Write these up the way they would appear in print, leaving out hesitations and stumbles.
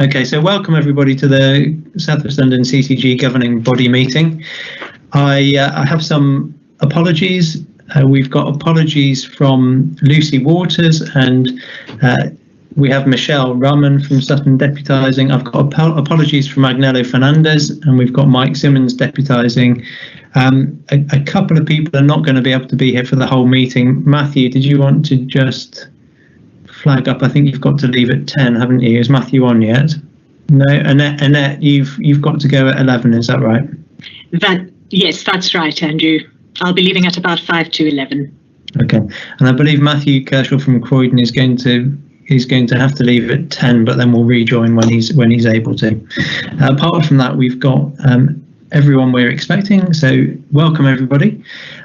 Okay, so welcome everybody to the South West London CCG governing body meeting. I have some apologies. We've got apologies from Lucy Waters, and we have Michelle Rahman from Sutton deputising. I've got apologies from Agnello Fernandez, and we've got Mike Simmons deputising. A couple of people are not going to be able to be here for the whole meeting. Matthew, did you want to just flag up? I think you've got to leave at 10, haven't you? Is Matthew on yet? No. Annette, you've got to go at 11, is that right? Yes, that's right, Andrew. I'll be leaving at about 5 to 11. Okay, and I believe Matthew Kershaw from Croydon is going to have to leave at 10, but then we'll rejoin when he's able to. Apart from that, we've got everyone we're expecting, so welcome everybody.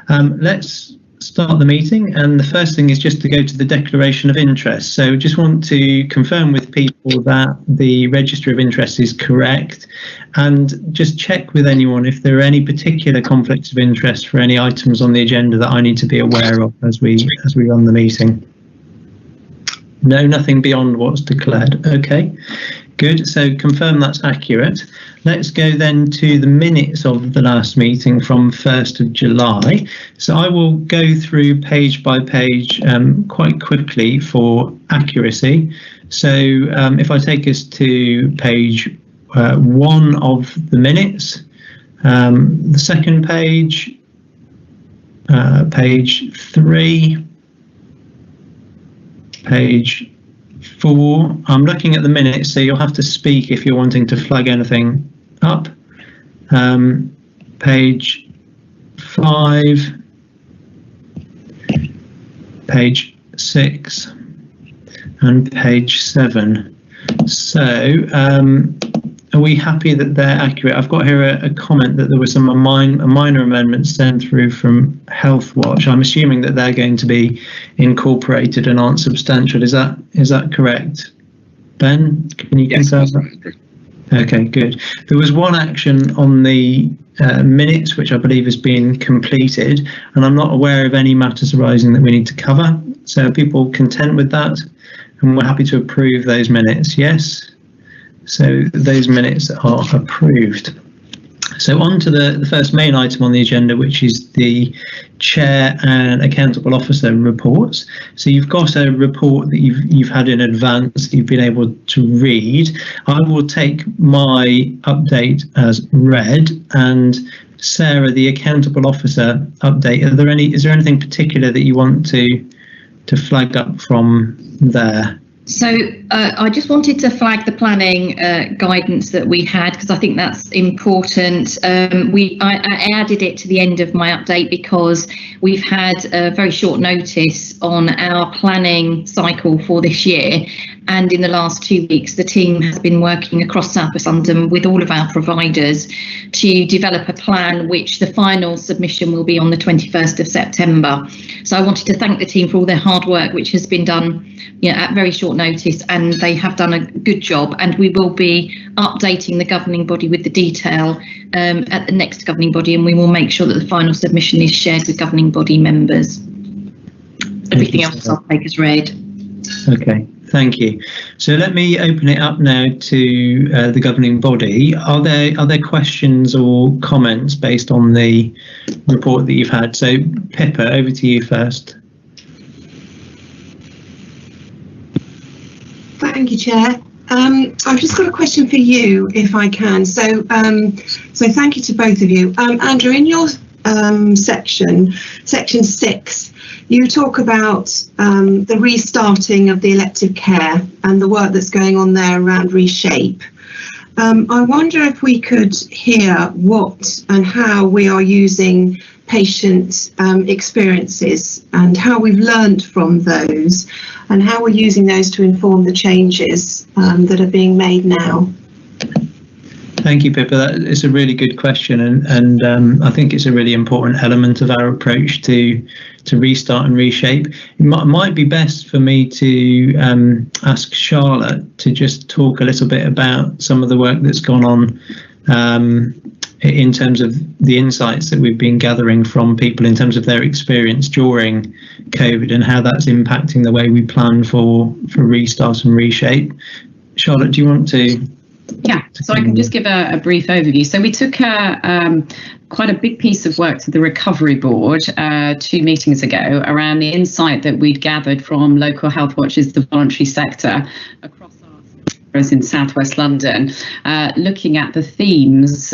Let's start the meeting, and the first thing is just to go to the declaration of interest. So just want to confirm with people that the register of interest is correct, and just check with anyone if there are any particular conflicts of interest for any items on the agenda that I need to be aware of as we run the meeting. No, nothing beyond what's declared. Okay, good. So confirm that's accurate. Let's go then to the minutes of the last meeting from 1st of July. So I will go through page by page quite quickly for accuracy. So if I take us to page 1 of the minutes, the second page, page 3, page 4. I'm looking at the minutes, so you'll have to speak if you're wanting to flag anything up. Page 5, page 6, and page 7. So are we happy that they're accurate? I've got here a comment that there was some minor amendments sent through from Health Watch. I'm assuming that they're going to be incorporated and aren't substantial. Is that correct? Ben, can you confirm that? Okay, good. There was one action on the minutes which I believe has been completed, and I'm not aware of any matters arising that we need to cover. So are people content with that? And we're happy to approve those minutes, yes? So those minutes are approved. So on to the first main item on the agenda, which is the Chair and Accountable Officer reports. So you've got a report that you've had in advance that you've been able to read. I will take my update as read, and Sarah, the Accountable Officer update. Is there anything particular that you want to flag up from there? So I just wanted to flag the planning guidance that we had, because I think that's important. I added it to the end of my update because we've had a very short notice on our planning cycle for this year. And in the last 2 weeks, the team has been working across South West London with all of our providers to develop a plan, which the final submission will be on the 21st of September. So I wanted to thank the team for all their hard work, which has been done at very short notice, and they have done a good job. And we will be updating the governing body with the detail at the next governing body, and we will make sure that the final submission is shared with governing body members. Everything else I'll take as read. Okay. Thank you. So let me open it up now to the governing body. Are there questions or comments based on the report that you've had? So Pippa, over to you first. Thank you, Chair. I've just got a question for you, if I can. So thank you to both of you. Andrew, in your section 6, you talk about the restarting of the elective care and the work that's going on there around Reshape. I wonder if we could hear what and how we are using patient experiences and how we've learned from those and how we're using those to inform the changes that are being made now. Thank you, Pippa. That is a really good question, and I think it's a really important element of our approach to restart and reshape. It might be best for me to ask Charlotte to just talk a little bit about some of the work that's gone on in terms of the insights that we've been gathering from people in terms of their experience during COVID and how that's impacting the way we plan for restart and reshape. Charlotte, do you want to? Yeah, so I can just give a brief overview. So we took quite a big piece of work to the Recovery Board 2 meetings ago around the insight that we'd gathered from local health watches, the voluntary sector, across in Southwest London, looking at the themes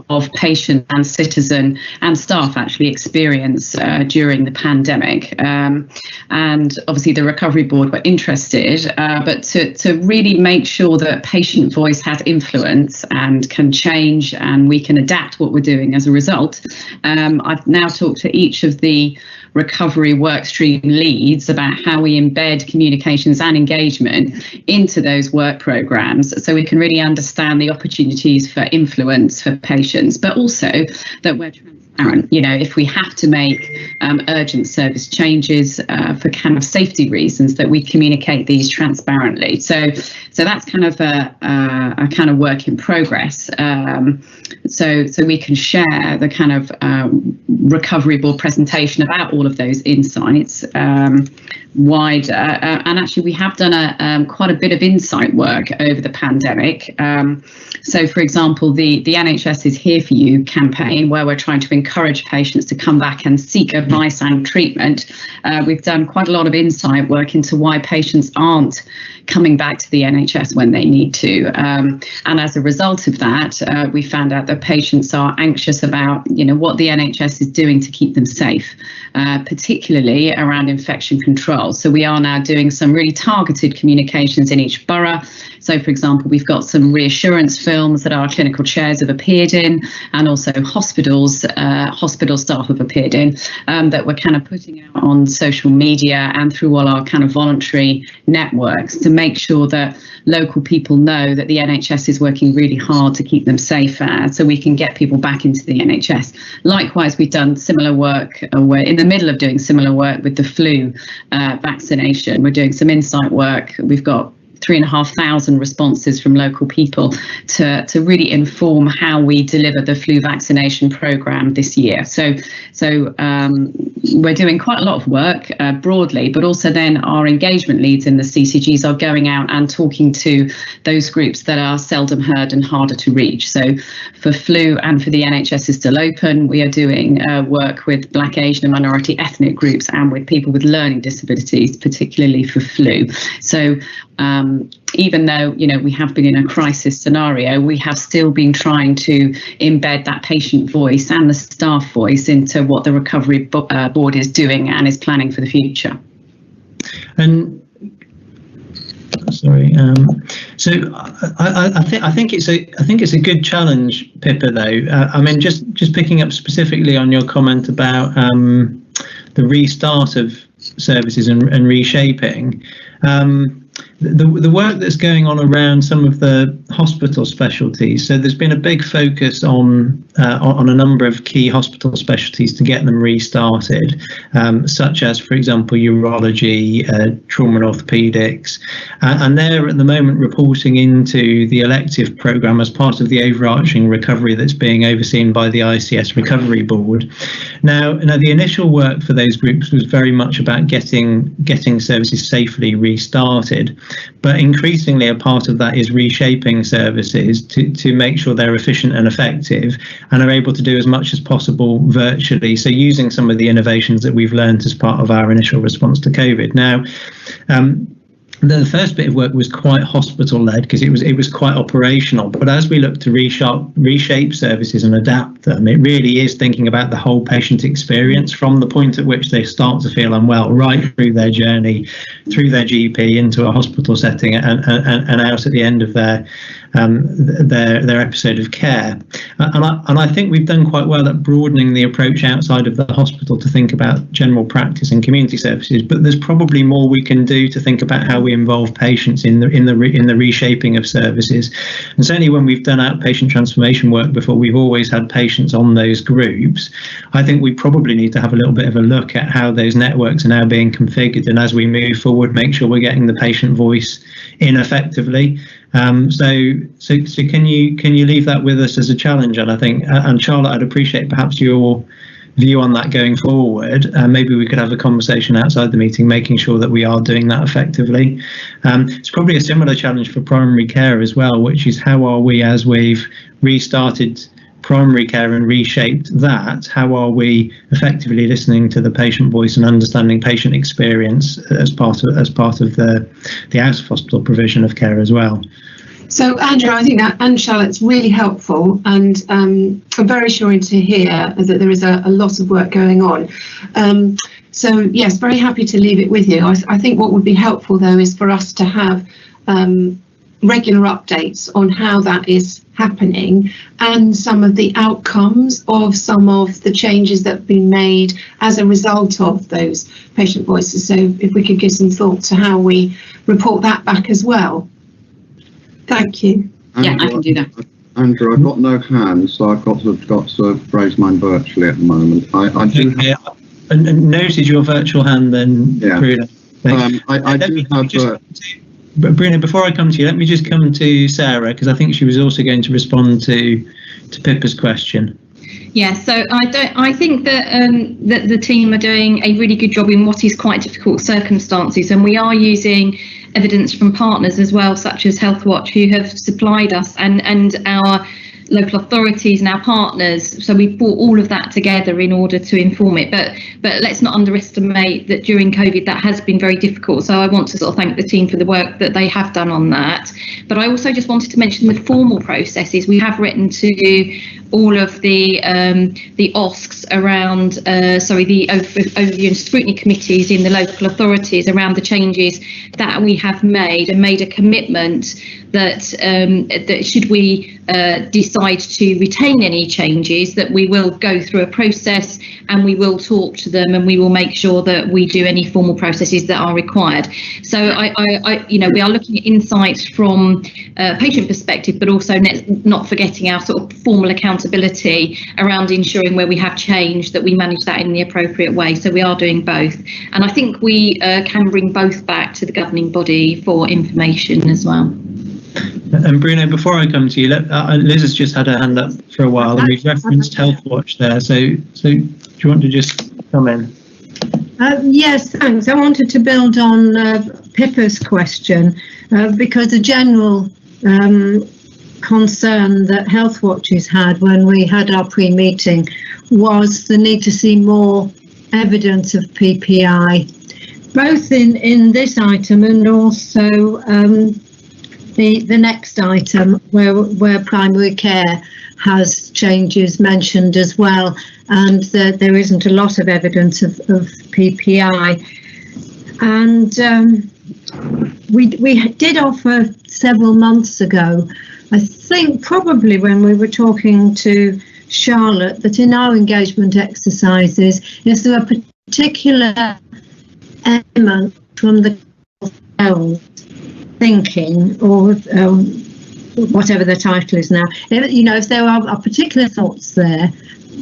of patient and citizen and staff actually experience during the pandemic. And obviously the Recovery Board were interested, but to really make sure that patient voice has influence and can change and we can adapt what we're doing as a result. I've now talked to each of the recovery workstream leads about how we embed communications and engagement into those work programs so we can really understand the opportunities for influence for patients, but also that we're transparent. You know, if we have to make urgent service changes for kind of safety reasons, that we communicate these transparently. So that's kind of a kind of work in progress. So we can share the kind of Recovery Board presentation about all of those insights wider. And actually, we have done quite a bit of insight work over the pandemic. So, for example, the NHS is Here For You campaign, where we're trying to encourage patients to come back and seek advice and treatment. We've done quite a lot of insight work into why patients aren't coming back to the NHS when they need to. And as a result of that, we found out that patients are anxious about, you know, what the NHS is doing to keep them safe, particularly around infection control. So we are now doing some really targeted communications in each borough. So, for example, we've got some reassurance films that our clinical chairs have appeared in, and also hospital staff have appeared in, that we're kind of putting out on social media and through all our kind of voluntary networks to make sure that local people know that the NHS is working really hard to keep them safe, so we can get people back into the NHS. Likewise, we've done similar work, we're in the middle of doing similar work with the flu vaccination. We're doing some insight work. We've got 3,500 responses from local people to really inform how we deliver the flu vaccination programme this year. So we're doing quite a lot of work broadly, but also then our engagement leads in the CCGs are going out and talking to those groups that are seldom heard and harder to reach. So for flu and for the NHS is still open, we are doing work with Black, Asian and minority ethnic groups and with people with learning disabilities, particularly for flu. So even though, you know, we have been in a crisis scenario, we have still been trying to embed that patient voice and the staff voice into what the Recovery Board is doing and is planning for the future. And sorry, so I think it's a good challenge, Pippa. Though I mean, just picking up specifically on your comment about the restart of services and reshaping. The work that's going on around some of the hospital specialties. So there's been a big focus on a number of key hospital specialties to get them restarted, such as, for example, urology, trauma and orthopedics, and they're at the moment reporting into the elective programme as part of the overarching recovery that's being overseen by the ICS Recovery Board. Now the initial work for those groups was very much about getting services safely restarted. But increasingly, a part of that is reshaping services to make sure they're efficient and effective and are able to do as much as possible virtually. So using some of the innovations that we've learned as part of our initial response to COVID. Now, the first bit of work was quite hospital-led because it was quite operational. But as we look to reshape services and adapt them, it really is thinking about the whole patient experience from the point at which they start to feel unwell, right through their journey, through their GP into a hospital setting, and out at the end of their episode of care. And I think we've done quite well at broadening the approach outside of the hospital to think about general practice and community services. But there's probably more we can do to think about how we involve patients in the reshaping of services. And certainly when we've done outpatient transformation work before, we've always had patients on those groups. I think we probably need to have a little bit of a look at how those networks are now being configured, and as we move forward, make sure we're getting the patient voice in effectively. So can you leave that with us as a challenge? And I think, and Charlotte, I'd appreciate perhaps your view on that going forward. Maybe we could have a conversation outside the meeting, making sure that we are doing that effectively. It's probably a similar challenge for primary care as well, which is how are we, as we've restarted primary care and reshaped that, how are we effectively listening to the patient voice and understanding patient experience as part of the out of hospital provision of care as well. So, Andrew, I think that, and Charlotte's really helpful, and I'm very reassuring to hear that there is a lot of work going on. So, yes, very happy to leave it with you. I think what would be helpful, though, is for us to have regular updates on how that is happening and some of the outcomes of some of the changes that have been made as a result of those patient voices. So if we could give some thought to how we report that back as well. Thank you. Andrew, yeah, I can do that. Andrew, I've got no hands, so I've got to raise mine virtually at the moment. I do have, and noted your virtual hand then, yeah. Bruno. I do have... But Bruno, before I come to you, let me just come to Sarah, because I think she was also going to respond to Pippa's question. Yeah, so I think that that the team are doing a really good job in what is quite difficult circumstances, and we are using evidence from partners as well, such as Healthwatch, who have supplied us, and our local authorities and our partners. So we brought all of that together in order to inform it. But let's not underestimate that during COVID that has been very difficult. So I want to sort of thank the team for the work that they have done on that. But I also just wanted to mention the formal processes. We have written to all of the OSCs around, the overview and scrutiny committees in the local authorities around the changes that we have made, and made a commitment that that should we decide to retain any changes, that we will go through a process and we will talk to them, and we will make sure that we do any formal processes that are required. So we are looking at insights from a patient perspective, but also not forgetting our sort of formal accountability around ensuring where we have change that we manage that in the appropriate way. So we are doing both, and I think we can bring both back to the governing body for information as well. And Bruno, before I come to you, Liz has just had her hand up for a while, and we've referenced Healthwatch there. So do you want to just come in? Yes, thanks. I wanted to build on Pippa's question, because a general concern that Healthwatch had when we had our pre-meeting was the need to see more evidence of PPI, both in this item and also the next item where primary care has changes mentioned as well, and that there isn't a lot of evidence of PPI. And we did offer several months ago, I think probably when we were talking to Charlotte, that in our engagement exercises, if there are particular elements from the thinking or whatever the title is now, if there are particular thoughts there,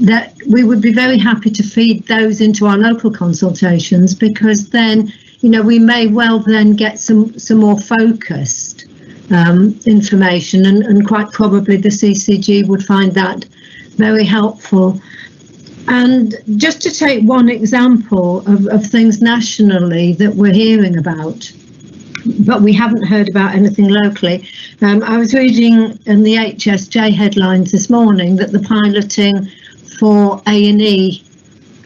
that we would be very happy to feed those into our local consultations, because then we may well then get some more focused information, and quite probably the CCG would find that very helpful. And just to take one example of things nationally that we're hearing about, but we haven't heard about anything locally. I was reading in the HSJ headlines this morning that the piloting for A&E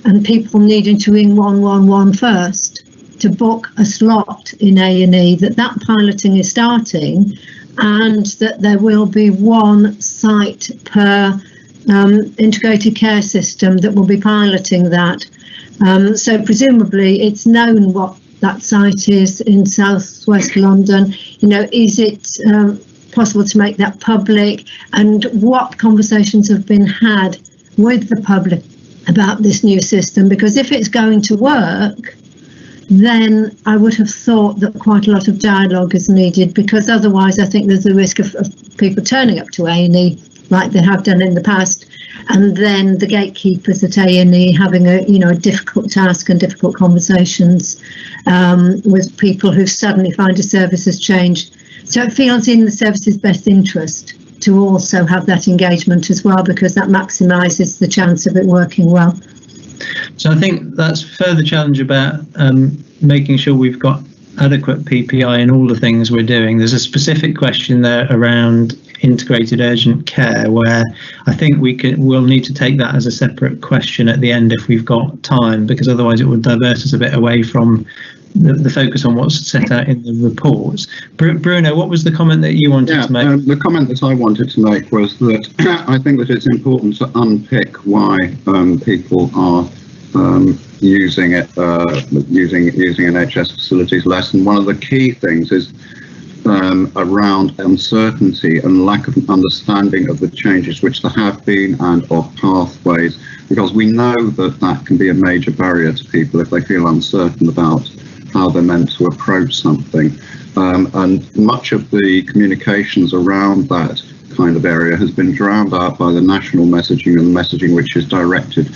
and people needing to ring 111 first to book a slot in A&E, that piloting is starting, and that there will be one site per integrated care system that will be piloting that. So presumably it's known what that site is in southwest London. Is it possible to make that public, and what conversations have been had with the public about this new system? Because if it's going to work, then I would have thought that quite a lot of dialogue is needed, because otherwise I think there's a risk of people turning up to A&E like they have done in the past, and then the gatekeepers at A&E having a difficult task and difficult conversations with people who suddenly find a service has changed. So it feels in the service's best interest to also have that engagement as well, because that maximises the chance of it working well. So I think that's further challenge about making sure we've got adequate PPI in all the things we're doing. There's a specific question there around integrated urgent care, where I think we'll need to take that as a separate question at the end if we've got time, because otherwise it would divert us a bit away from the focus on what's set out in the reports. Bruno, what was the comment that you wanted to make? The comment that I wanted to make was that I think that it's important to unpick why people are using NHS facilities less. And one of the key things is around uncertainty and lack of understanding of the changes which there have been and of pathways, because we know that can be a major barrier to people if they feel uncertain about how they're meant to approach something. And much of the communications around that kind of area has been drowned out by the national messaging and messaging which is directed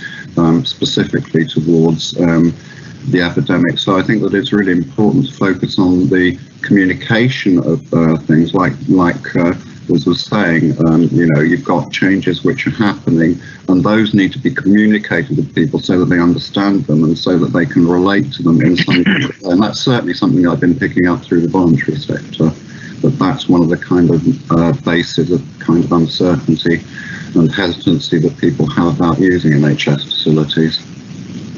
specifically towards the epidemic. So I think that it's really important to focus on the communication of things like was saying, you've got changes which are happening, and those need to be communicated with people so that they understand them and so that they can relate to them in some way. And that's certainly something I've been picking up through the voluntary sector, that's one of the kind of bases of kind of uncertainty and hesitancy that people have about using NHS facilities.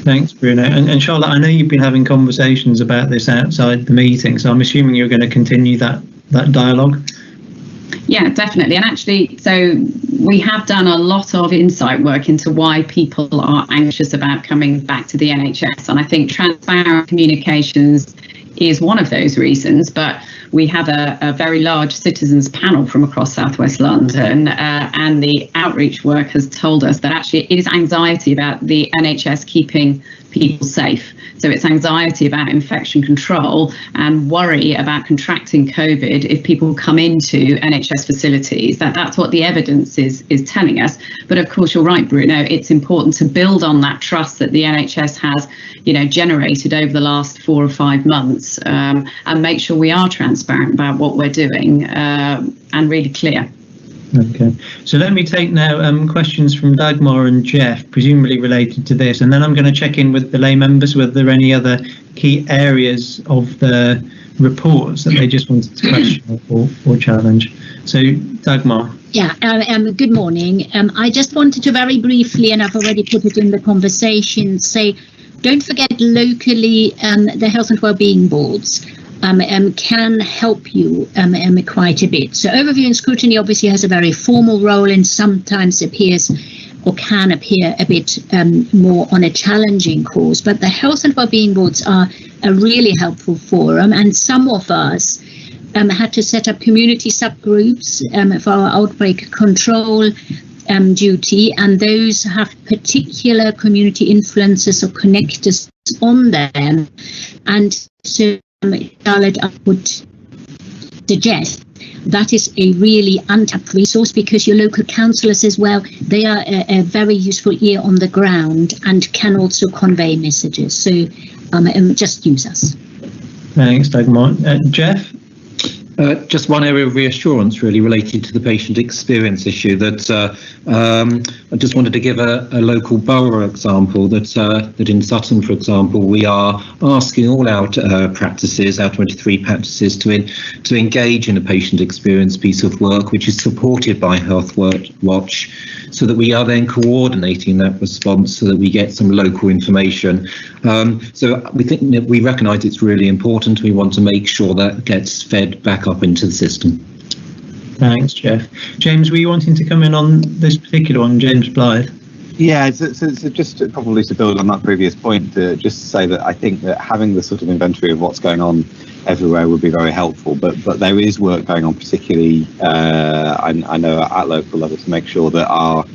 Thanks, Bruno. And Charlotte, I know you've been having conversations about this outside the meeting, so I'm assuming you're going to continue that dialogue. Yeah, definitely. And actually, so we have done a lot of insight work into why people are anxious about coming back to the NHS. And I think transparent communications is one of those reasons, but we have a very large citizens panel from across Southwest London, and the outreach work has told us that actually it is anxiety about the NHS keeping people safe. So it's anxiety about infection control and worry about contracting COVID if people come into NHS facilities. That's what the evidence is telling us. But of course, you're right, Bruno, it's important to build on that trust that the NHS has, generated over the last 4 or 5 months, and make sure we are transparent about what we're doing and really clear. Okay, so let me take now questions from Dagmar and Jeff, presumably related to this, and then I'm going to check in with the lay members whether there are any other key areas of the reports that they just wanted to question or challenge. So Dagmar. Yeah, good morning. I just wanted to very briefly, and I've already put it in the conversation, say don't forget locally the health and wellbeing boards can help you quite a bit. So overview and scrutiny obviously has a very formal role and sometimes appears or can appear a bit more on a challenging course, but the health and wellbeing boards are a really helpful forum, and some of us had to set up community subgroups for our outbreak control duty, and those have particular community influencers or connectors on them. And so Charlotte, I would suggest that is a really untapped resource, because your local councillors as well, they are a very useful ear on the ground and can also convey messages. So just use us. Thanks, Dagmar. Jeff? Just one area of reassurance really related to the patient experience issue, that I just wanted to give a local borough example, that in Sutton, for example, we are asking all our practices, our 23 practices, to engage in a patient experience piece of work which is supported by Health Watch, so that we are then coordinating that response so that we get some local information. So we think that we recognise it's really important. We want to make sure that gets fed back up into the system. Thanks, Jeff. James, were you wanting to come in on this particular one, James Blythe? Yeah, so just probably to build on that previous point, just to say that I think that having the sort of inventory of what's going on everywhere would be very helpful, but there is work going on, particularly I know at local level, to make sure that our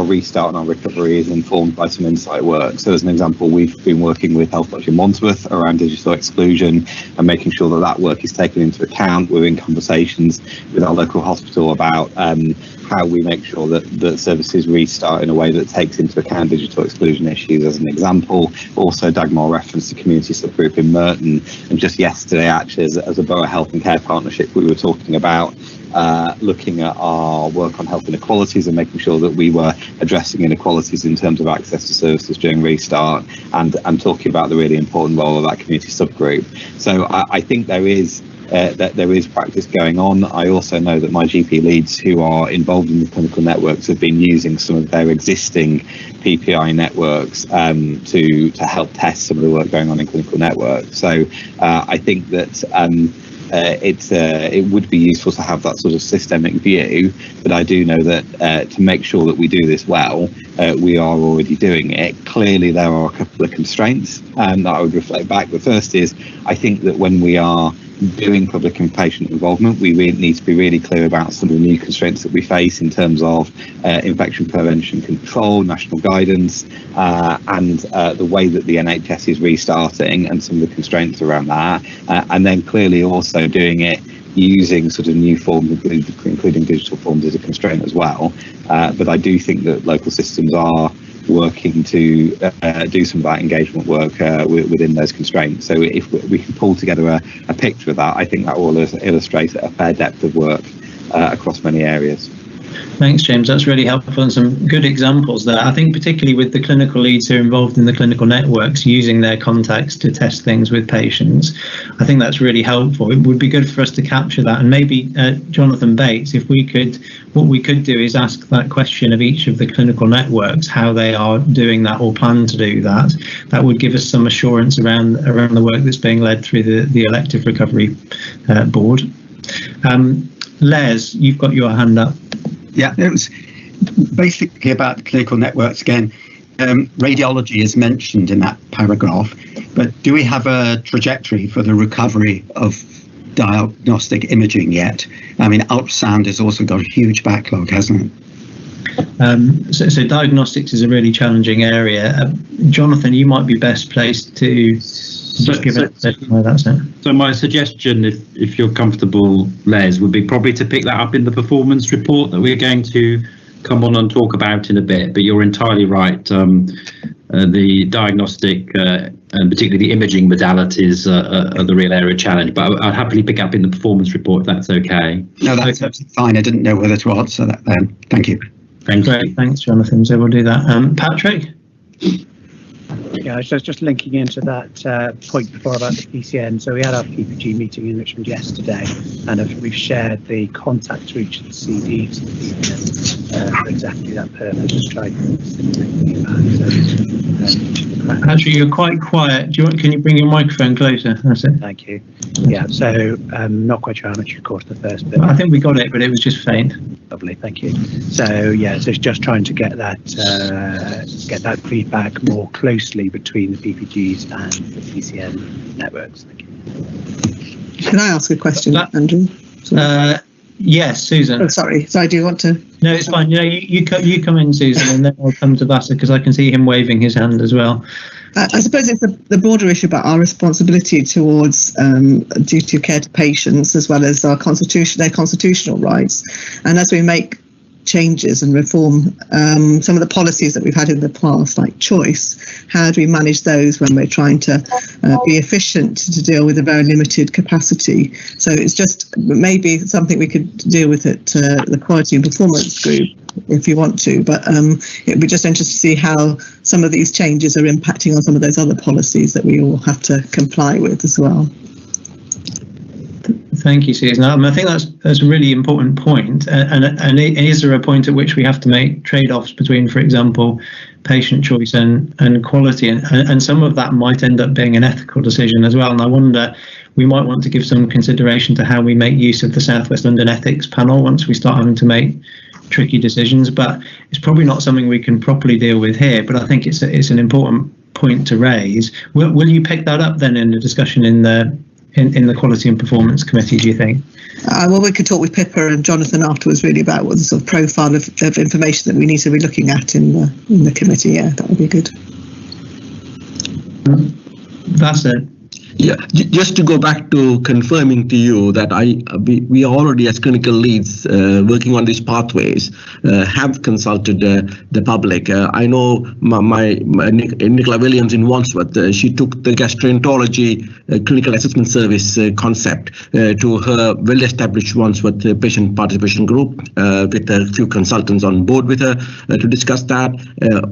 restart and our recovery is informed by some insight work. So as an example, we've been working with Health Watch in Wandsworth around digital exclusion and making sure that that work is taken into account. We're in conversations with our local hospital about how we make sure that services restart in a way that takes into account digital exclusion issues, as an example. Also, Dagmar referenced the community subgroup in Merton, and just yesterday, actually, as a borough health and care partnership, we were talking about looking at our work on health inequalities and making sure that we were addressing inequalities in terms of access to services during restart, and talking about the really important role of that community subgroup. So I think there is practice going on. I also know that my GP leads who are involved in the clinical networks have been using some of their existing PPI networks to help test some of the work going on in clinical networks. So I think that it would be useful to have that sort of systemic view, but I do know that to make sure that we do this well, we are already doing it. Clearly there are a couple of constraints that I would reflect back. The first is, I think that when we are doing public and patient involvement, we really need to be really clear about some of the new constraints that we face in terms of infection prevention control, national guidance, and the way that the NHS is restarting and some of the constraints around that, and then clearly also doing it using sort of new forms, including digital forms, as a constraint as well. But I do think that local systems are working to do some of that engagement work within those constraints. So if we can pull together a picture of that, I think that will illustrate a fair depth of work across many areas. Thanks, James. That's really helpful and some good examples there. I think particularly with the clinical leads who are involved in the clinical networks using their contacts to test things with patients, I think that's really helpful. It would be good for us to capture that, and maybe Jonathan Bates, if we could, what we could do is ask that question of each of the clinical networks, how they are doing that or plan to do that. That would give us some assurance around the work that's being led through the elective recovery board. Les, you've got your hand up. Yeah, it was basically about the clinical networks again. Radiology is mentioned in that paragraph, but do we have a trajectory for the recovery of diagnostic imaging yet? I mean, ultrasound has also got a huge backlog, hasn't it? So diagnostics is a really challenging area. Jonathan, you might be best placed to just give it where that's at. So my suggestion, if you're comfortable, Les, would be probably to pick that up in the performance report that we're going to come on and talk about in a bit. But you're entirely right. The diagnostic and particularly the imaging modalities are the real area of challenge. But I'd happily pick up in the performance report if that's okay. No, that's absolutely fine. I didn't know whether to answer that then. Thank you. Great, thanks, Jonathan. So we'll do that. Patrick? Yeah, I was just linking into that point before about the PCN. So we had our PPG meeting in Richmond yesterday, and we've shared the contacts for each of the CDs for exactly that purpose, to try to facilitate feedback. Patrick, you're quite quiet. Can you bring your microphone closer? That's it. Thank you. Yeah, so not quite sure how much you caught the first bit. I think we got it, but it was just faint. Lovely, thank you. So yeah, so it's just trying to get that feedback more closely between the PPGs and the PCN networks. Thank you. Can I ask a question, Andrew? Yes, Susan. Oh, sorry. So do you want to? No, it's fine. You come in, Susan, and then I'll come to Vassar because I can see him waving his hand as well. I suppose it's the broader issue about our responsibility towards duty of care to patients, as well as their constitutional rights. And as we make changes and reform some of the policies that we've had in the past, like choice, how do we manage those when we're trying to be efficient to deal with a very limited capacity? So it's just maybe something we could deal with at the quality and performance group if you want to, but it would be just interesting to see how some of these changes are impacting on some of those other policies that we all have to comply with as well. Thank you, Susan. I think that's a really important point, and is there a point at which we have to make trade-offs between, for example, patient choice and quality, and some of that might end up being an ethical decision as well. And I wonder, we might want to give some consideration to how we make use of the South West London Ethics Panel once we start having to make tricky decisions, but it's probably not something we can properly deal with here. But I think it's an important point to raise. Will you pick that up then in the discussion in the Quality and Performance Committee, do you think? Well, we could talk with Pippa and Jonathan afterwards, really, about what the sort of profile of information that we need to be looking at in the committee. Yeah, that would be good. That's it. Yeah, just to go back to confirming to you that we already as clinical leads working on these pathways have consulted the public. I know my Nicola Williams in Wandsworth, she took the gastroenterology clinical assessment service concept to her well-established Wandsworth patient participation group with a few consultants on board with her to discuss that.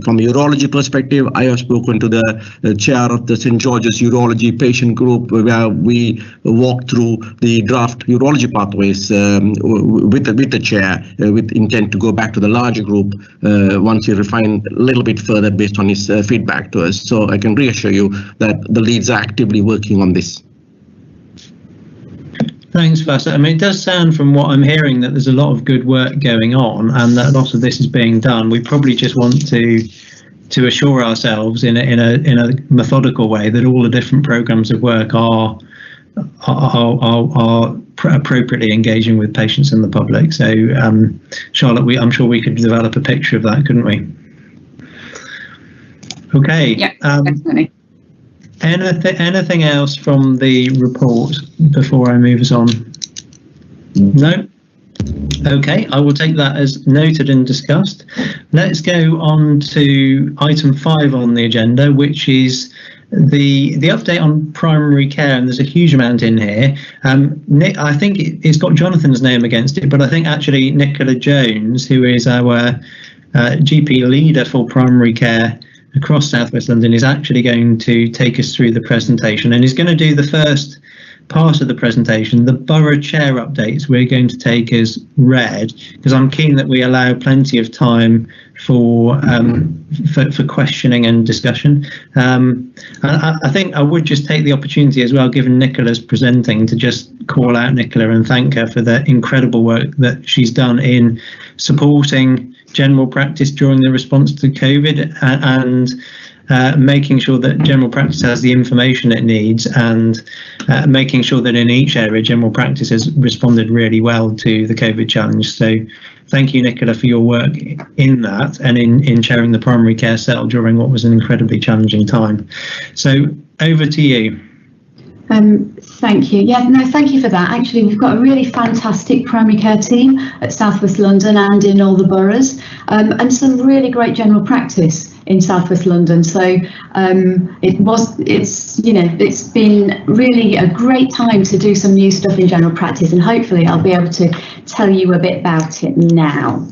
From a urology perspective, I have spoken to the chair of the St. George's Urology Patient Group, where we walked through the draft urology pathways with the chair, with intent to go back to the larger group once he refined a little bit further based on his feedback to us. So I can reassure you that the leads are actively working on this. Thanks, Vasa. I mean, it does sound from what I'm hearing that there's a lot of good work going on and that a lot of this is being done. We probably just want to assure ourselves in a methodical way that all the different programs of work are appropriately engaging with patients and the public. So, Charlotte, I'm sure we could develop a picture of that, couldn't we? Okay. Yeah, definitely. Anything else from the report before I move us on? No? Okay, I will take that as noted and discussed. Let's go on to item 5 on the agenda, which is the update on primary care, and there's a huge amount in here. Nick, I think it's got Jonathan's name against it, but I think actually Nicola Jones, who is our GP leader for primary care across South West London, is actually going to take us through the presentation, and is going to do the first part of the presentation. The borough chair updates we're going to take as read, because I'm keen that we allow plenty of time for questioning and discussion. I think I would just take the opportunity as well, given Nicola's presenting, to just call out Nicola and thank her for the incredible work that she's done in supporting general practice during the response to COVID and making sure that general practice has the information it needs, and making sure that in each area general practice has responded really well to the COVID challenge. So thank you, Nicola, for your work in that and in chairing the primary care cell during what was an incredibly challenging time. So over to you. Thank you. Yeah, no, thank you for that. Actually, we've got a really fantastic primary care team at South West London and in all the boroughs, and some really great general practice in South West London. So it's been really a great time to do some new stuff in general practice, and hopefully I'll be able to tell you a bit about it now.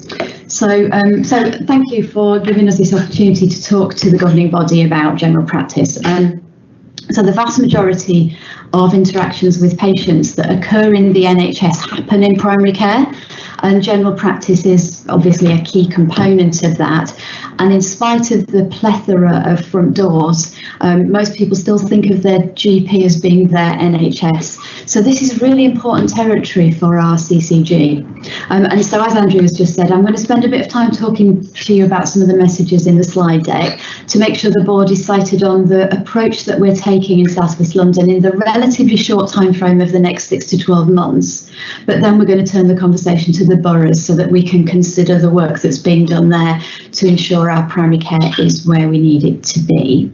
So thank you for giving us this opportunity to talk to the governing body about general practice. So the vast majority of interactions with patients that occur in the NHS happen in primary care, and general practice is obviously a key component of that. And in spite of the plethora of front doors, most people still think of their GP as being their NHS. So this is really important territory for our CCG. And so, as Andrew has just said, I'm going to spend a bit of time talking to you about some of the messages in the slide deck to make sure the board is sighted on the approach that we're taking in South West London in the relatively short time frame of the next 6 to 12 months. But then we're going to turn the conversation to the boroughs so that we can consider the work that's being done there to ensure our primary care is where we need it to be.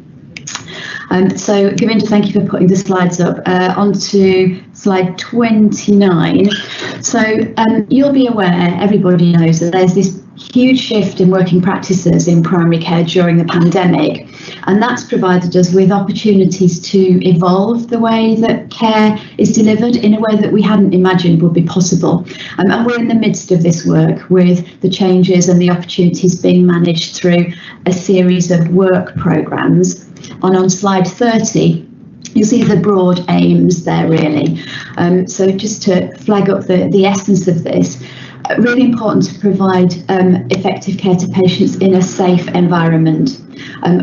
So, Govinda, thank you for putting the slides up. Onto slide 29. So you'll be aware, everybody knows, that there's this huge shift in working practices in primary care during the pandemic, and that's provided us with opportunities to evolve the way that care is delivered in a way that we hadn't imagined would be possible. And we're in the midst of this work with the changes and the opportunities being managed through a series of work programmes. And on slide 30, you'll see the broad aims there, really. So just to flag up the essence of this, really important to provide effective care to patients in a safe environment.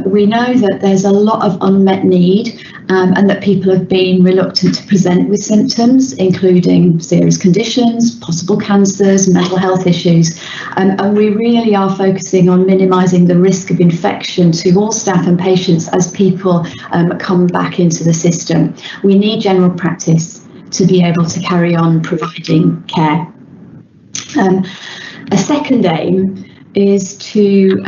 We know that there's a lot of unmet need and that people have been reluctant to present with symptoms, including serious conditions, possible cancers, mental health issues. And we really are focusing on minimising the risk of infection to all staff and patients as people come back into the system. We need general practice to be able to carry on providing care. A second aim is to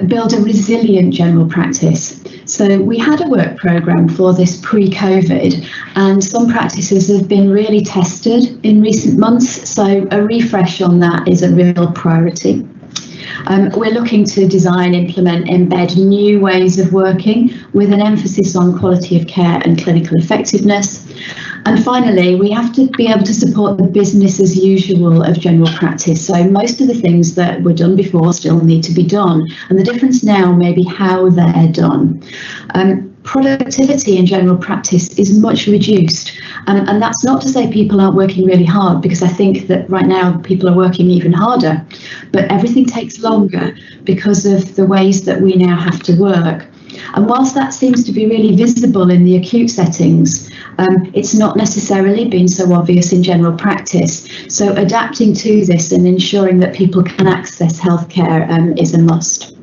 build a resilient general practice. So we had a work programme for this pre-COVID, and some practices have been really tested in recent months, so a refresh on that is a real priority. We're looking to design, implement, embed new ways of working with an emphasis on quality of care and clinical effectiveness. And finally, we have to be able to support the business as usual of general practice. So most of the things that were done before still need to be done. And the difference now may be how they're done. Productivity in general practice is much reduced. And that's not to say people aren't working really hard, because I think that right now people are working even harder. But everything takes longer because of the ways that we now have to work. And whilst that seems to be really visible in the acute settings, it's not necessarily been so obvious in general practice. So adapting to this and ensuring that people can access healthcare is a must.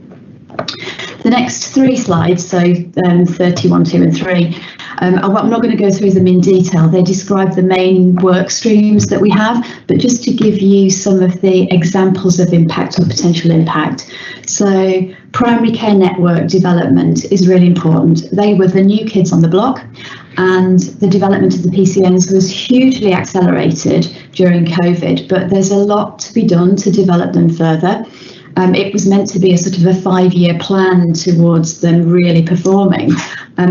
The next 3 slides, so 31, 2 and 3, I'm not going to go through them in detail. They describe the main work streams that we have, but just to give you some of the examples of impact or potential impact. So primary care network development is really important. They were the new kids on the block, and the development of the PCNs was hugely accelerated during COVID, but there's a lot to be done to develop them further. It was meant to be a sort of a 5-year plan towards them really performing.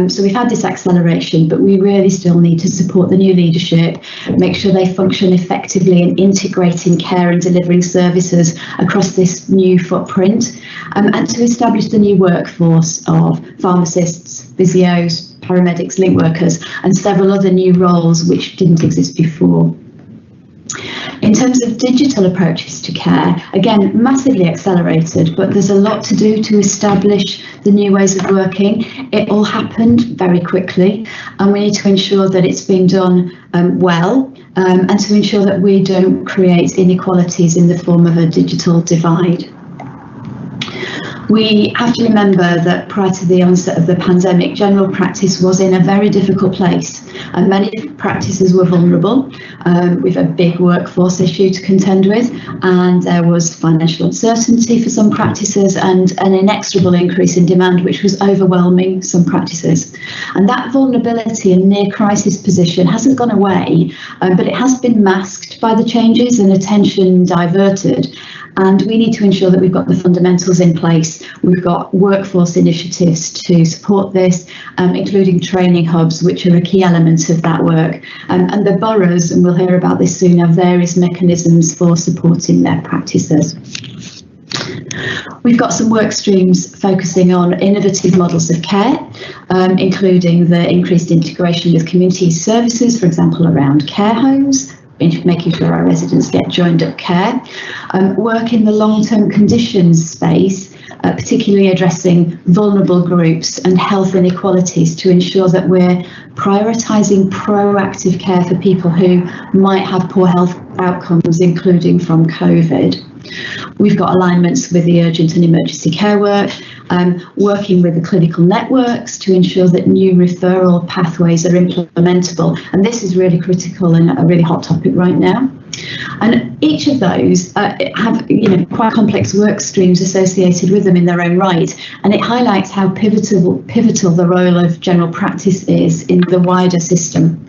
So we've had this acceleration, but we really still need to support the new leadership, make sure they function effectively in integrating care and delivering services across this new footprint, and to establish the new workforce of pharmacists, physios, paramedics, link workers, and several other new roles which didn't exist before. In terms of digital approaches to care, again, massively accelerated, but there's a lot to do to establish the new ways of working. It all happened very quickly, and we need to ensure that it's being done well, and to ensure that we don't create inequalities in the form of a digital divide. We have to remember that prior to the onset of the pandemic, general practice was in a very difficult place, and many practices were vulnerable. We've a big workforce issue to contend with, and there was financial uncertainty for some practices and an inexorable increase in demand, which was overwhelming some practices. And that vulnerability and near crisis position hasn't gone away, but it has been masked by the changes and attention diverted. And we need to ensure that we've got the fundamentals in place. We've got workforce initiatives to support this, including training hubs, which are a key element of that work. And the boroughs, and we'll hear about this soon, have various mechanisms for supporting their practices. We've got some work streams focusing on innovative models of care, including the increased integration with community services, for example, around care homes, making sure our residents get joined up care, work in the long-term conditions space, particularly addressing vulnerable groups and health inequalities to ensure that we're prioritising proactive care for people who might have poor health outcomes, including from COVID. We've got alignments with the urgent and emergency care work, working with the clinical networks to ensure that new referral pathways are implementable. And this is really critical and a really hot topic right now. And each of those have quite complex work streams associated with them in their own right. And it highlights how pivotal the role of general practice is in the wider system.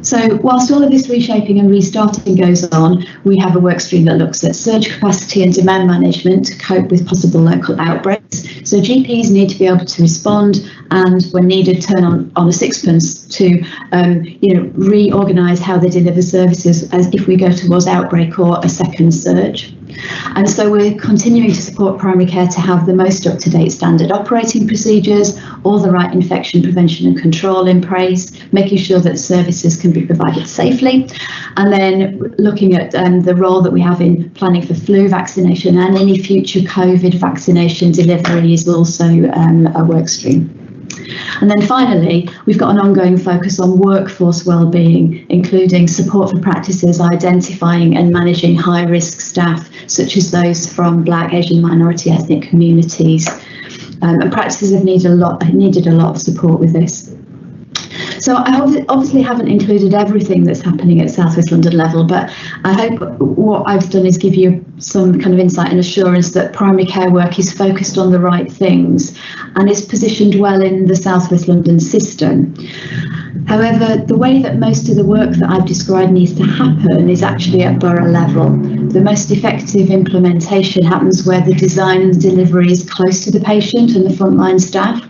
So whilst all of this reshaping and restarting goes on, we have a work stream that looks at surge capacity and demand management to cope with possible local outbreaks. So GPs need to be able to respond and, when needed, turn on a sixpence to reorganise how they deliver services as if we go towards outbreak or a second surge. And so we're continuing to support primary care to have the most up-to-date standard operating procedures, all the right infection prevention and control in place, making sure that services can be provided safely, and then looking at the role that we have in planning for flu vaccination and any future COVID vaccination delivery is also a work stream. And then finally, we've got an ongoing focus on workforce wellbeing, including support for practices identifying and managing high-risk staff, such as those from Black, Asian, minority ethnic communities. And practices have needed a lot of support with this. So I obviously haven't included everything that's happening at South West London level, but I hope what I've done is give you some kind of insight and assurance that primary care work is focused on the right things and is positioned well in the South West London system. However, the way that most of the work that I've described needs to happen is actually at borough level. The most effective implementation happens where the design and delivery is close to the patient and the frontline staff.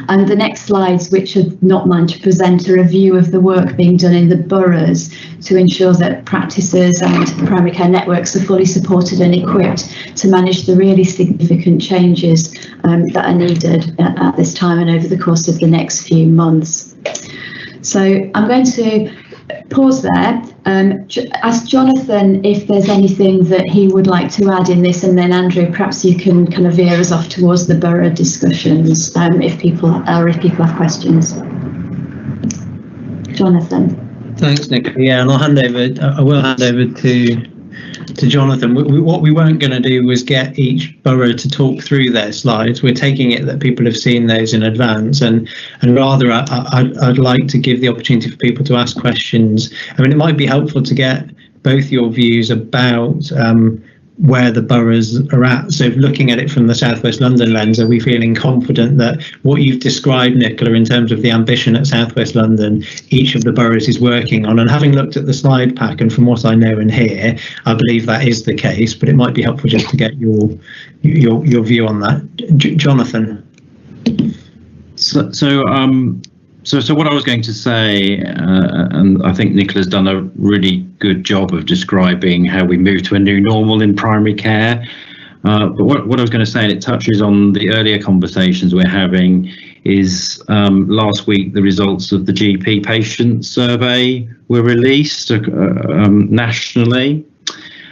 And the next slides, which are not mine to present, are a view of the work being done in the boroughs to ensure that practices and primary care networks are fully supported and equipped to manage the really significant changes that are needed at this time and over the course of the next few months. So I'm going to pause there, ask Jonathan if there's anything that he would like to add in this, and then Andrew, perhaps you can kind of veer us off towards the borough discussions if people have questions. Jonathan. Thanks, Nick. Yeah, and I will hand over to Jonathan. What we weren't going to do was get each borough to talk through their slides. We're taking it that people have seen those in advance, and rather I'd like to give the opportunity for people to ask questions. I mean, it might be helpful to get both your views about where the boroughs are at. So looking at it from the South West London lens, are we feeling confident that what you've described, Nicola, in terms of the ambition at South West London, each of the boroughs is working on? And having looked at the slide pack, and from what I know and hear, I believe that is the case, but it might be helpful just to get your view on that. Jonathan. So what I was going to say, and I think Nicola's done a really good job of describing how we move to a new normal in primary care. But what I was going to say, and it touches on the earlier conversations we're having, is last week the results of the GP patient survey were released nationally.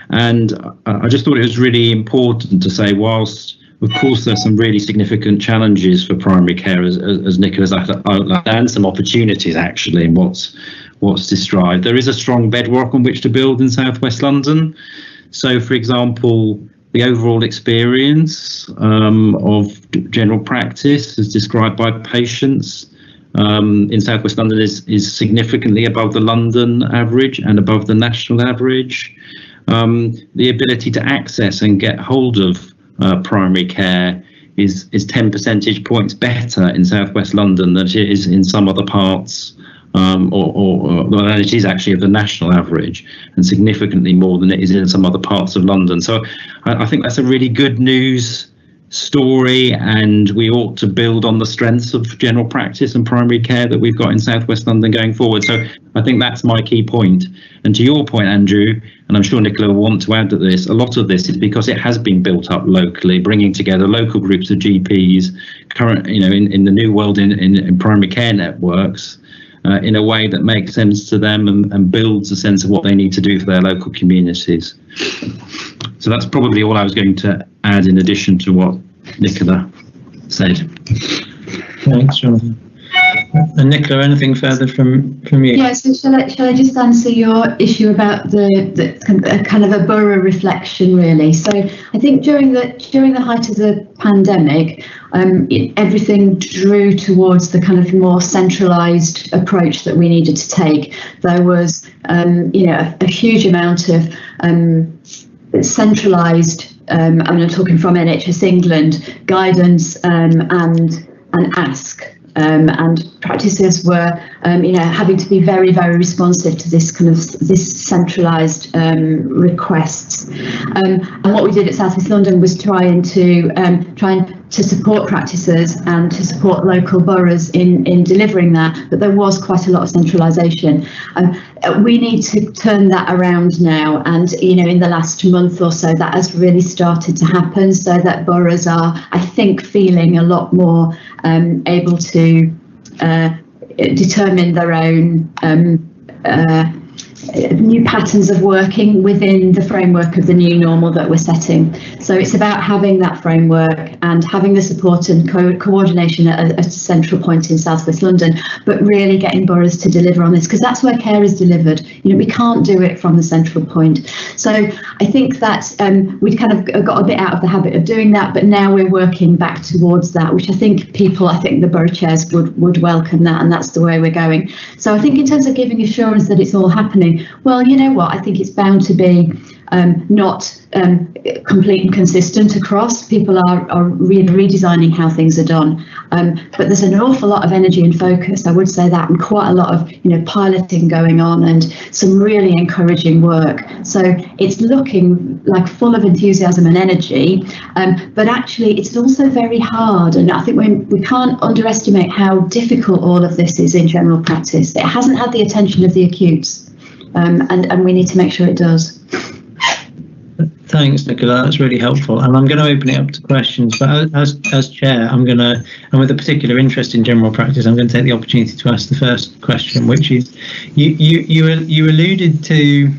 And I just thought it was really important to say, whilst of course, there's some really significant challenges for primary care, as Nicola's outlined, and some opportunities actually in what's described. There is a strong bedrock on which to build in South West London. So, for example, the overall experience of general practice, as described by patients in South West London, is significantly above the London average and above the national average. The ability to access and get hold of primary care is 10 percentage points better in South West London than it is in some other parts, or it is actually of the national average, and significantly more than it is in some other parts of London. So I think that's a really good news story, and we ought to build on the strengths of general practice and primary care that we've got in South West London going forward. So I think that's my key point. And to your point, Andrew, and I'm sure Nicola will want to add to this, a lot of this is because it has been built up locally, bringing together local groups of GPs, in the new world in primary care networks, in a way that makes sense to them and builds a sense of what they need to do for their local communities. So that's probably all I was going to add in addition to what Nicola said. Thanks, Jonathan. And Nicola, anything further from you? Yeah, so shall I just answer your issue about the kind of a borough reflection, really? So I think during the height of the pandemic, everything drew towards the kind of more centralised approach that we needed to take. There was, a huge amount of centralised, I'm talking from NHS England, guidance and ask. And practices were, having to be very, very responsive to this centralised requests. And what we did at South East London was trying to support practices and to support local boroughs in delivering that. But there was quite a lot of centralisation. We need to turn that around now, and in the last month or so that has really started to happen, so that boroughs are, I think, feeling a lot more able to determine their own new patterns of working within the framework of the new normal that we're setting. So it's about having that framework and having the support and coordination at a central point in South West London, but really getting boroughs to deliver on this, because that's where care is delivered. We can't do it from the central point. So I think that we kind of got a bit out of the habit of doing that, but now we're working back towards that, which I think the borough chairs would welcome that, and that's the way we're going. So I think in terms of giving assurance that it's all happening, well, you know what, I think it's bound to be not complete and consistent across. People are redesigning how things are done, but there's an awful lot of energy and focus, I would say that, and quite a lot of piloting going on and some really encouraging work. So it's looking like full of enthusiasm and energy, but actually it's also very hard, and I think we can't underestimate how difficult all of this is in general practice. It hasn't had the attention of the acutes, and we need to make sure it does. Thanks, Nicola. That's really helpful. And I'm going to open it up to questions. But as chair, and with a particular interest in general practice, I'm going to take the opportunity to ask the first question, which is, you alluded to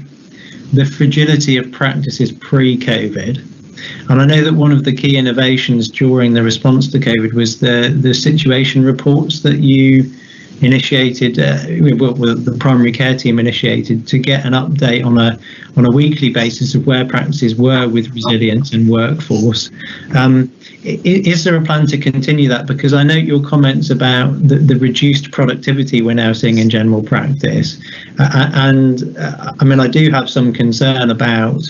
the fragility of practices pre-COVID. And I know that one of the key innovations during the response to COVID was the situation reports that you initiated, the primary care team initiated, to get an update on a weekly basis of where practices were with resilience and workforce. Is there a plan to continue that? Because I note your comments about the reduced productivity we're now seeing in general practice, and I do have some concern about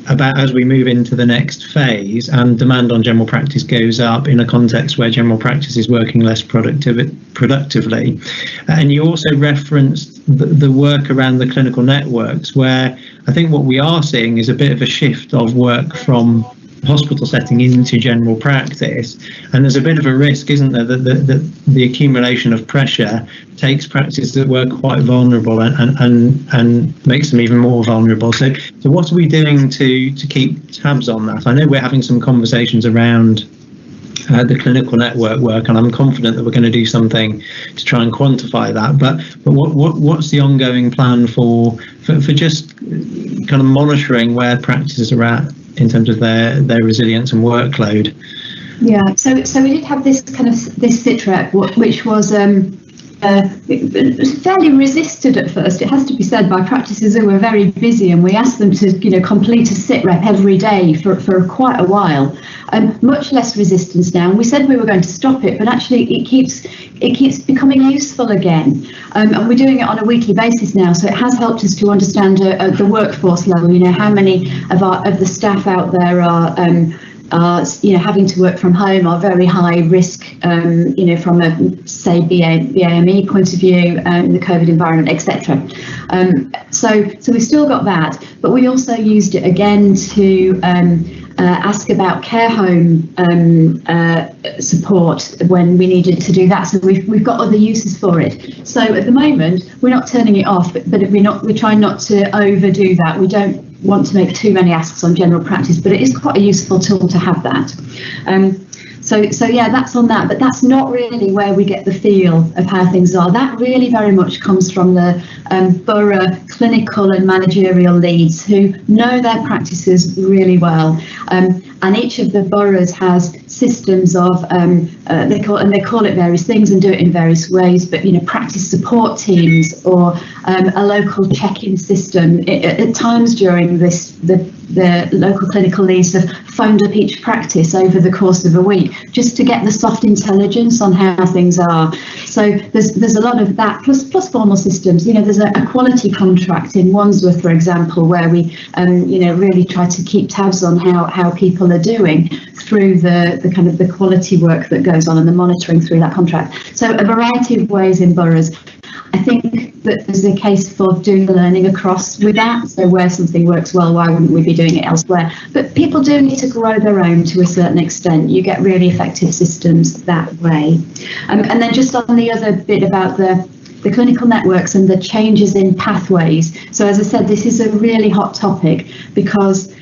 as we move into the next phase and demand on general practice goes up in a context where general practice is working less productively. And you also referenced the work around the clinical networks, where I think what we are seeing is a bit of a shift of work from hospital setting into general practice, and there's a bit of a risk, isn't there, that the accumulation of pressure takes practices that were quite vulnerable and makes them even more vulnerable. So what are we doing to keep tabs on that? I know we're having some conversations around the clinical network work, and I'm confident that we're going to do something to try and quantify that. But what's the ongoing plan for just kind of monitoring where practices are at in terms of their resilience and workload? Yeah, so we did have this SITREP, which was fairly resisted at first, it has to be said, by practices who were very busy, and we asked them to complete a SITREP every day for quite a while. Much less resistance now, and we said we were going to stop it, but actually it keeps becoming useful again, and we're doing it on a weekly basis now. So it has helped us to understand the workforce level. How many of the staff out there are having to work from home, are very high risk, from a, say, BAME point of view, in the COVID environment, etc. So we've still got that, but we also used it again to ask about care home support when we needed to do that. So we've got other uses for it. So at the moment, we're not turning it off, but we're trying not to overdo that. We don't want to make too many asks on general practice, but it is quite a useful tool to have that. So yeah, that's on that, but that's not really where we get the feel of how things are. That really very much comes from the borough clinical and managerial leads who know their practices really well. And each of the boroughs has systems of, they call it various things and do it in various ways, but practice support teams or a local check-in system. At times during this, the local clinical leads have phoned up each practice over the course of a week just to get the soft intelligence on how things are. So there's a lot of that, plus formal systems. There's a quality contract in Wandsworth, for example, where we really try to keep tabs on how people are doing through the kind of the quality work that goes on and the monitoring through that contract. So a variety of ways in boroughs. I think that there's a case for doing the learning across with that. So where something works well, why wouldn't we be doing it elsewhere? But people do need to grow their own to a certain extent. You get really effective systems that way. And then just on the other bit about the clinical networks and the changes in pathways. So as I said, this is a really hot topic because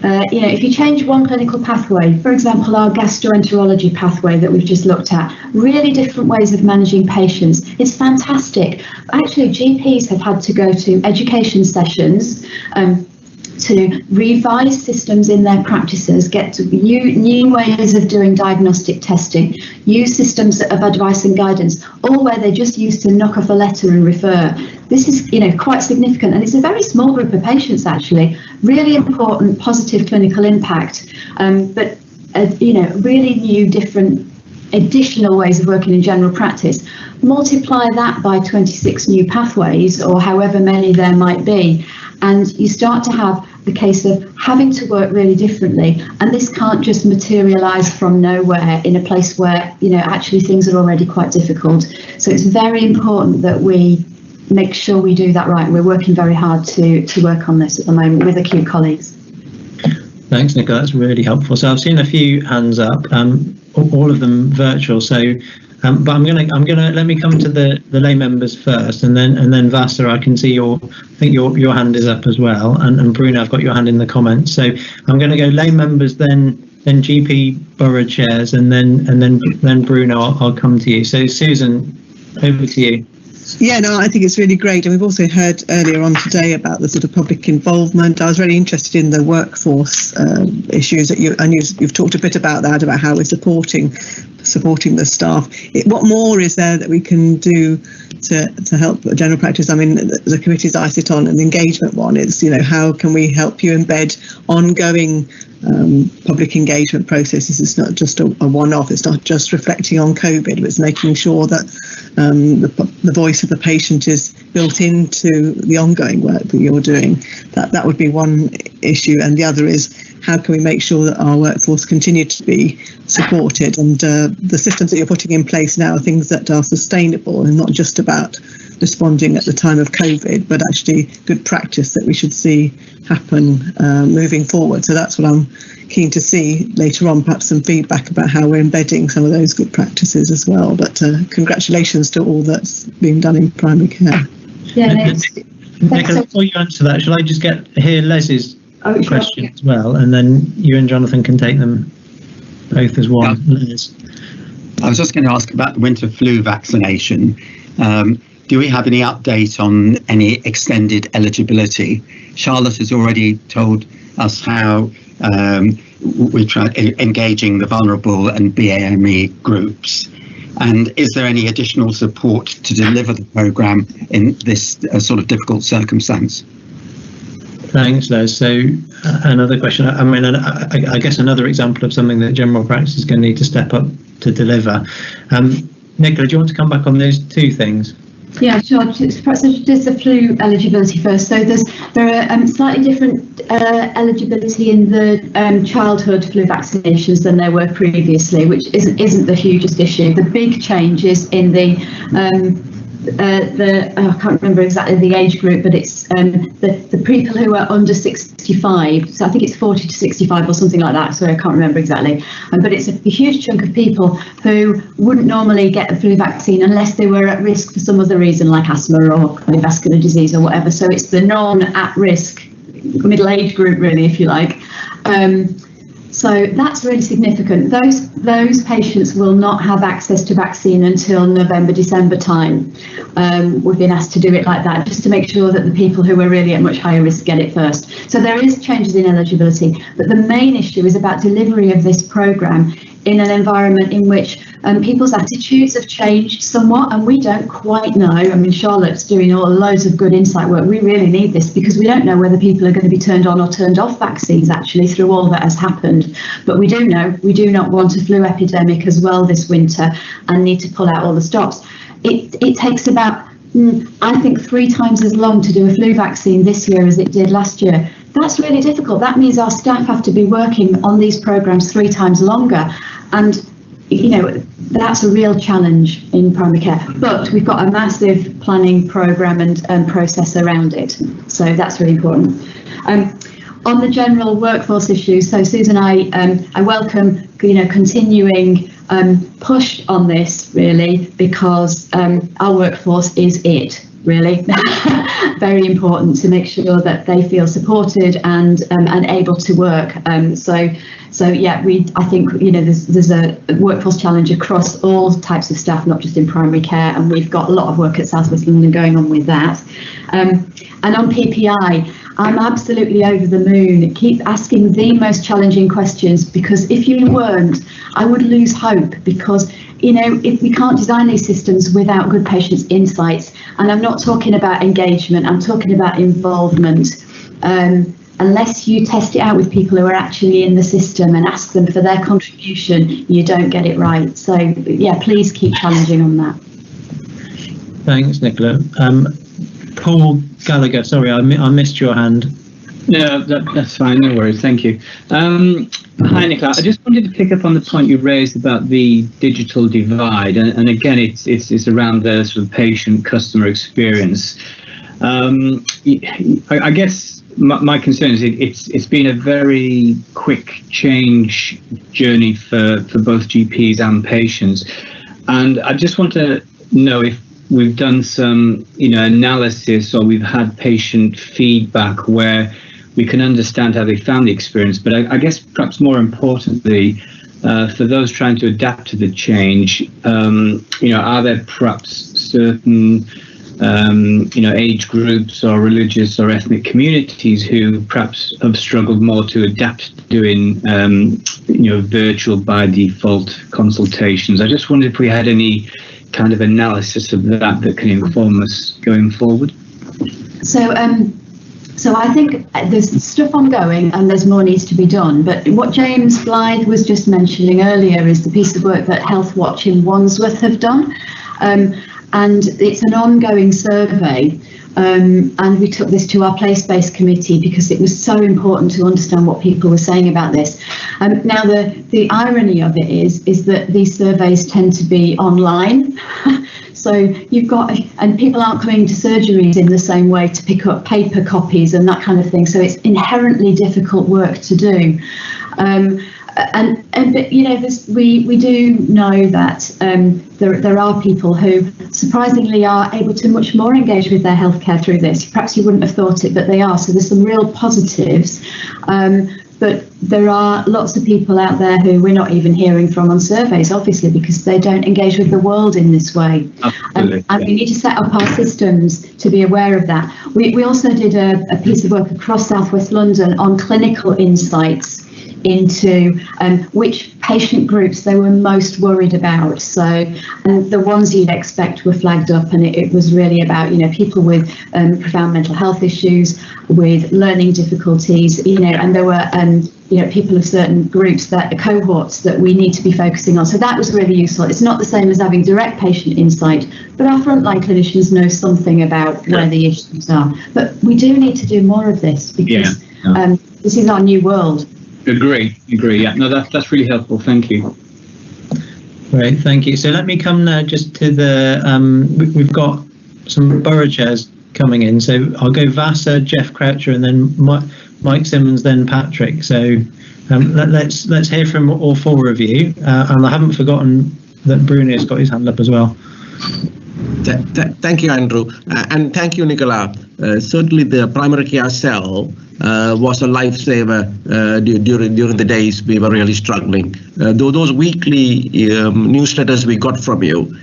if you change one clinical pathway, for example, our gastroenterology pathway that we've just looked at, really different ways of managing patients. It's fantastic. Actually, GPs have had to go to education sessions to revise systems in their practices, get to new ways of doing diagnostic testing, use systems of advice and guidance, all where they're just used to knock off a letter and refer. This is, quite significant, and it's a very small group of patients actually. Really important, positive clinical impact, but really new, different, additional ways of working in general practice. Multiply that by 26 new pathways, or however many there might be, and you start to have the case of having to work really differently. And this can't just materialise from nowhere in a place where, actually things are already quite difficult. So it's very important that we make sure we do that right. We're working very hard to work on this at the moment with acute colleagues. Thanks, Nicola. That's really helpful. So I've seen a few hands up, all of them virtual. So, but I'm gonna let me come to the lay members first, and then Vasa, I can see I think your hand is up as well, and Bruno, I've got your hand in the comments. So I'm going to go lay members, then GP borough chairs, and then Bruno, I'll come to you. So Susan, over to you. Yeah, no, I think it's really great. And we've also heard earlier on today about the sort of public involvement. I was really interested in the workforce issues that you've talked a bit about that, about how we're supporting the staff. What more is there that we can do to help general practice? I mean, the committees I sit on, and the engagement one is, how can we help you embed ongoing public engagement processes? It's not just a one-off. It's not just reflecting on COVID, but it's making sure that the voice of the patient is built into the ongoing work that you're doing. That would be one issue, and the other is, how can we make sure that our workforce continue to be supported, and the systems that you're putting in place now are things that are sustainable and not just about responding at the time of COVID, but actually good practice that we should see happen moving forward. So that's what I'm keen to see later on, perhaps some feedback about how we're embedding some of those good practices as well. But congratulations to all that's being done in primary care. Yeah, Nicola, before you answer that, shall I just hear Les's question as well, and then you and Jonathan can take them both as one. Yeah. I was just going to ask about the winter flu vaccination. Do we have any update on any extended eligibility? Charlotte has already told us how we try engaging the vulnerable and BAME groups. And is there any additional support to deliver the programme in this sort of difficult circumstance? Thanks, Les. So another question. I mean, I guess another example of something that general practice is going to need to step up to deliver. Nicola, do you want to come back on those two things? Yeah, sure. Perhaps just the flu eligibility first. So there are slightly different eligibility in the childhood flu vaccinations than there were previously, which isn't the hugest issue. The big change is in the I can't remember exactly the age group, but it's the people who are under 65. So I think it's 40 to 65 or something like that. So I can't remember exactly. But it's a huge chunk of people who wouldn't normally get a flu vaccine unless they were at risk for some other reason, like asthma or cardiovascular disease or whatever. So it's the non-at-risk middle age group, really, if you like. So that's really significant. Those patients will not have access to vaccine until November, December time. We've been asked to do it like that, just to make sure that the people who are really at much higher risk get it first. So there is changes in eligibility, but the main issue is about delivery of this programme in an environment in which people's attitudes have changed somewhat, and we don't quite know. I mean, Charlotte's doing loads of good insight work. We really need this because we don't know whether people are going to be turned on or turned off vaccines actually through all that has happened. But we do know we do not want a flu epidemic as well this winter and need to pull out all the stops. It takes about, I think, 3 times as long to do a flu vaccine this year as it did last year. That's really difficult. That means our staff have to be working on these programmes 3 times longer. And, that's a real challenge in primary care. But we've got a massive planning programme and process around it. So that's really important. On the general workforce issues, so Susan, I welcome, continuing push on this, really, because our workforce is it. really. Very important to make sure that they feel supported and able to work. So yeah, I think there's a workforce challenge across all types of staff, not just in primary care, and we've got a lot of work at South West London going on with that. And on PPI, I'm absolutely over the moon. Keep asking the most challenging questions, because if you weren't, I would lose hope, because if we can't design these systems without good patients' insights, and I'm not talking about engagement, I'm talking about involvement. Unless you test it out with people who are actually in the system and ask them for their contribution, you don't get it right. So yeah, please keep challenging on that. Thanks, Nicola. Paul Gallagher, sorry, I missed your hand. No, that's fine, no worries, thank you. Hi, Nicola. I just wanted to pick up on the point you raised about the digital divide, and again, it's around the sort of patient-customer experience. I guess my concern is it's been a very quick change journey for both GPs and patients, and I just want to know if we've done some analysis, or we've had patient feedback where we can understand how they found the experience. But I guess perhaps more importantly, for those trying to adapt to the change, are there perhaps certain age groups or religious or ethnic communities who perhaps have struggled more to adapt to doing virtual by default consultations? I just wondered if we had any kind of analysis of that can inform us going forward. So I think there's stuff ongoing and there's more needs to be done. But what James Blythe was just mentioning earlier is the piece of work that Health Watch in Wandsworth have done. And it's an ongoing survey. And we took this to our place-based committee because it was so important to understand what people were saying about this. Now, the irony of it is that these surveys tend to be online. So you've got, and people aren't coming to surgeries in the same way to pick up paper copies and that kind of thing. So it's inherently difficult work to do. But we do know that there are people who surprisingly are able to much more engage with their healthcare through this. Perhaps you wouldn't have thought it, but they are. So there's some real positives. But there are lots of people out there who we're not even hearing from on surveys, obviously, because they don't engage with the world in this way. And we need to set up our systems to be aware of that. We also did a piece of work across South West London on clinical insights into which patient groups they were most worried about. So, and the ones you'd expect were flagged up, and it was really about people with profound mental health issues, with learning difficulties, and there were people of certain groups, that cohorts that we need to be focusing on. So that was really useful. It's not the same as having direct patient insight, but our frontline clinicians know something about where the issues are. But we do need to do more of this, because this is our new world. Agree. Yeah, no, that's really helpful. Thank you. Great, thank you. So let me come now just to the, we've got some borough chairs coming in. So I'll go Vassar, Jeff Croucher, and then Mike Simmons, then Patrick. So let's hear from all four of you. And I haven't forgotten that Bruno's got his hand up as well. Thank you, Andrew, and thank you, Nicola. Certainly the primary care cell was a lifesaver during the days we were really struggling. Those weekly newsletters we got from you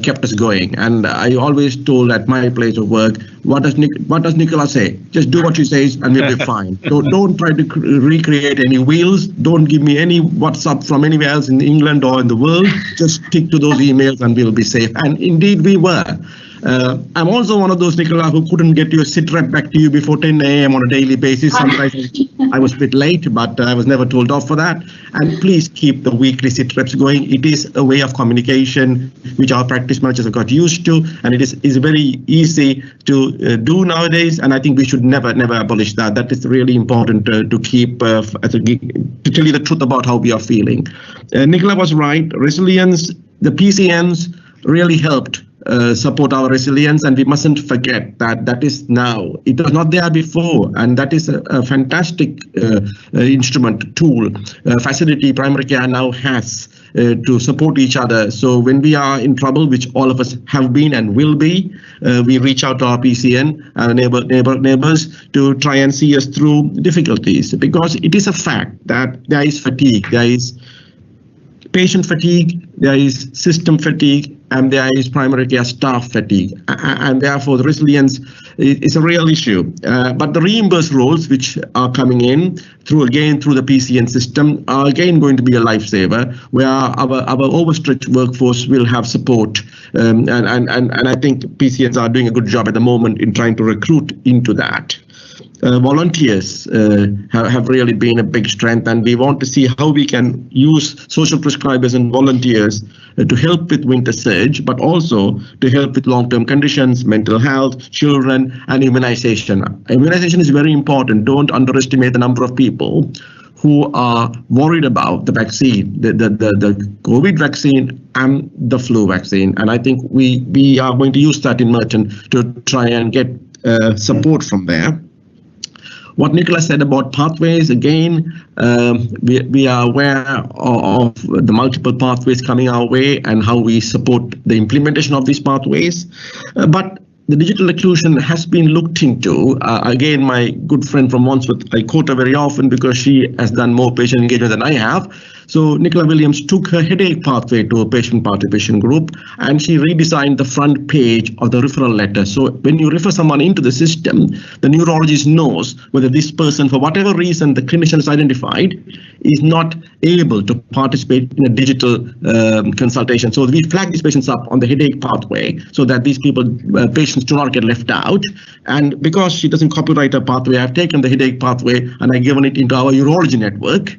kept us going, and I always told at my place of work, what does Nicola say? Just do what she says and we'll be fine. Don't try to recreate any wheels. Don't give me any WhatsApp from anywhere else in England or in the world. Just stick to those emails and we'll be safe. And indeed we were. I'm also one of those, Nicola, who couldn't get your sit rep back to you before 10 a.m. on a daily basis. Sometimes I was a bit late, but I was never told off for that. And please keep the weekly sit reps going. It is a way of communication which our practice managers have got used to, and it is very easy to do nowadays. And I think we should never abolish that. That is really important to keep, to tell you the truth about how we are feeling. Nicola was right. Resilience, the PCNs really helped support our resilience, and we mustn't forget that is now. It was not there before, and that is a fantastic instrument, tool, facility primary care now has to support each other. So when we are in trouble, which all of us have been and will be, we reach out to our PCN, our neighbors, to try and see us through difficulties, because it is a fact that there is fatigue, there is patient fatigue, there is system fatigue, and there is primary care staff fatigue, and therefore the resilience is a real issue. But the reimbursed roles which are coming in through the PCN system are again going to be a lifesaver, where our overstretched workforce will have support, and I think PCNs are doing a good job at the moment in trying to recruit into that. Volunteers have really been a big strength, and we want to see how we can use social prescribers and volunteers to help with winter surge, but also to help with long-term conditions, mental health, children, and immunization. Immunization is very important. Don't underestimate the number of people who are worried about the vaccine, the COVID vaccine and the flu vaccine. And I think we are going to use that in Merton to try and get support from there. What Nicola said about pathways, again, we are aware of the multiple pathways coming our way and how we support the implementation of these pathways. But the digital inclusion has been looked into. Again, my good friend from Wandsworth, I quote her very often because she has done more patient engagement than I have. So Nicola Williams took her headache pathway to a patient participation group, and she redesigned the front page of the referral letter. So when you refer someone into the system, the neurologist knows whether this person, for whatever reason the clinician has identified, is not able to participate in a digital consultation. So we flag these patients up on the headache pathway so that these patients do not get left out. And because she doesn't copyright her pathway, I've taken the headache pathway and I've given it into our urology network.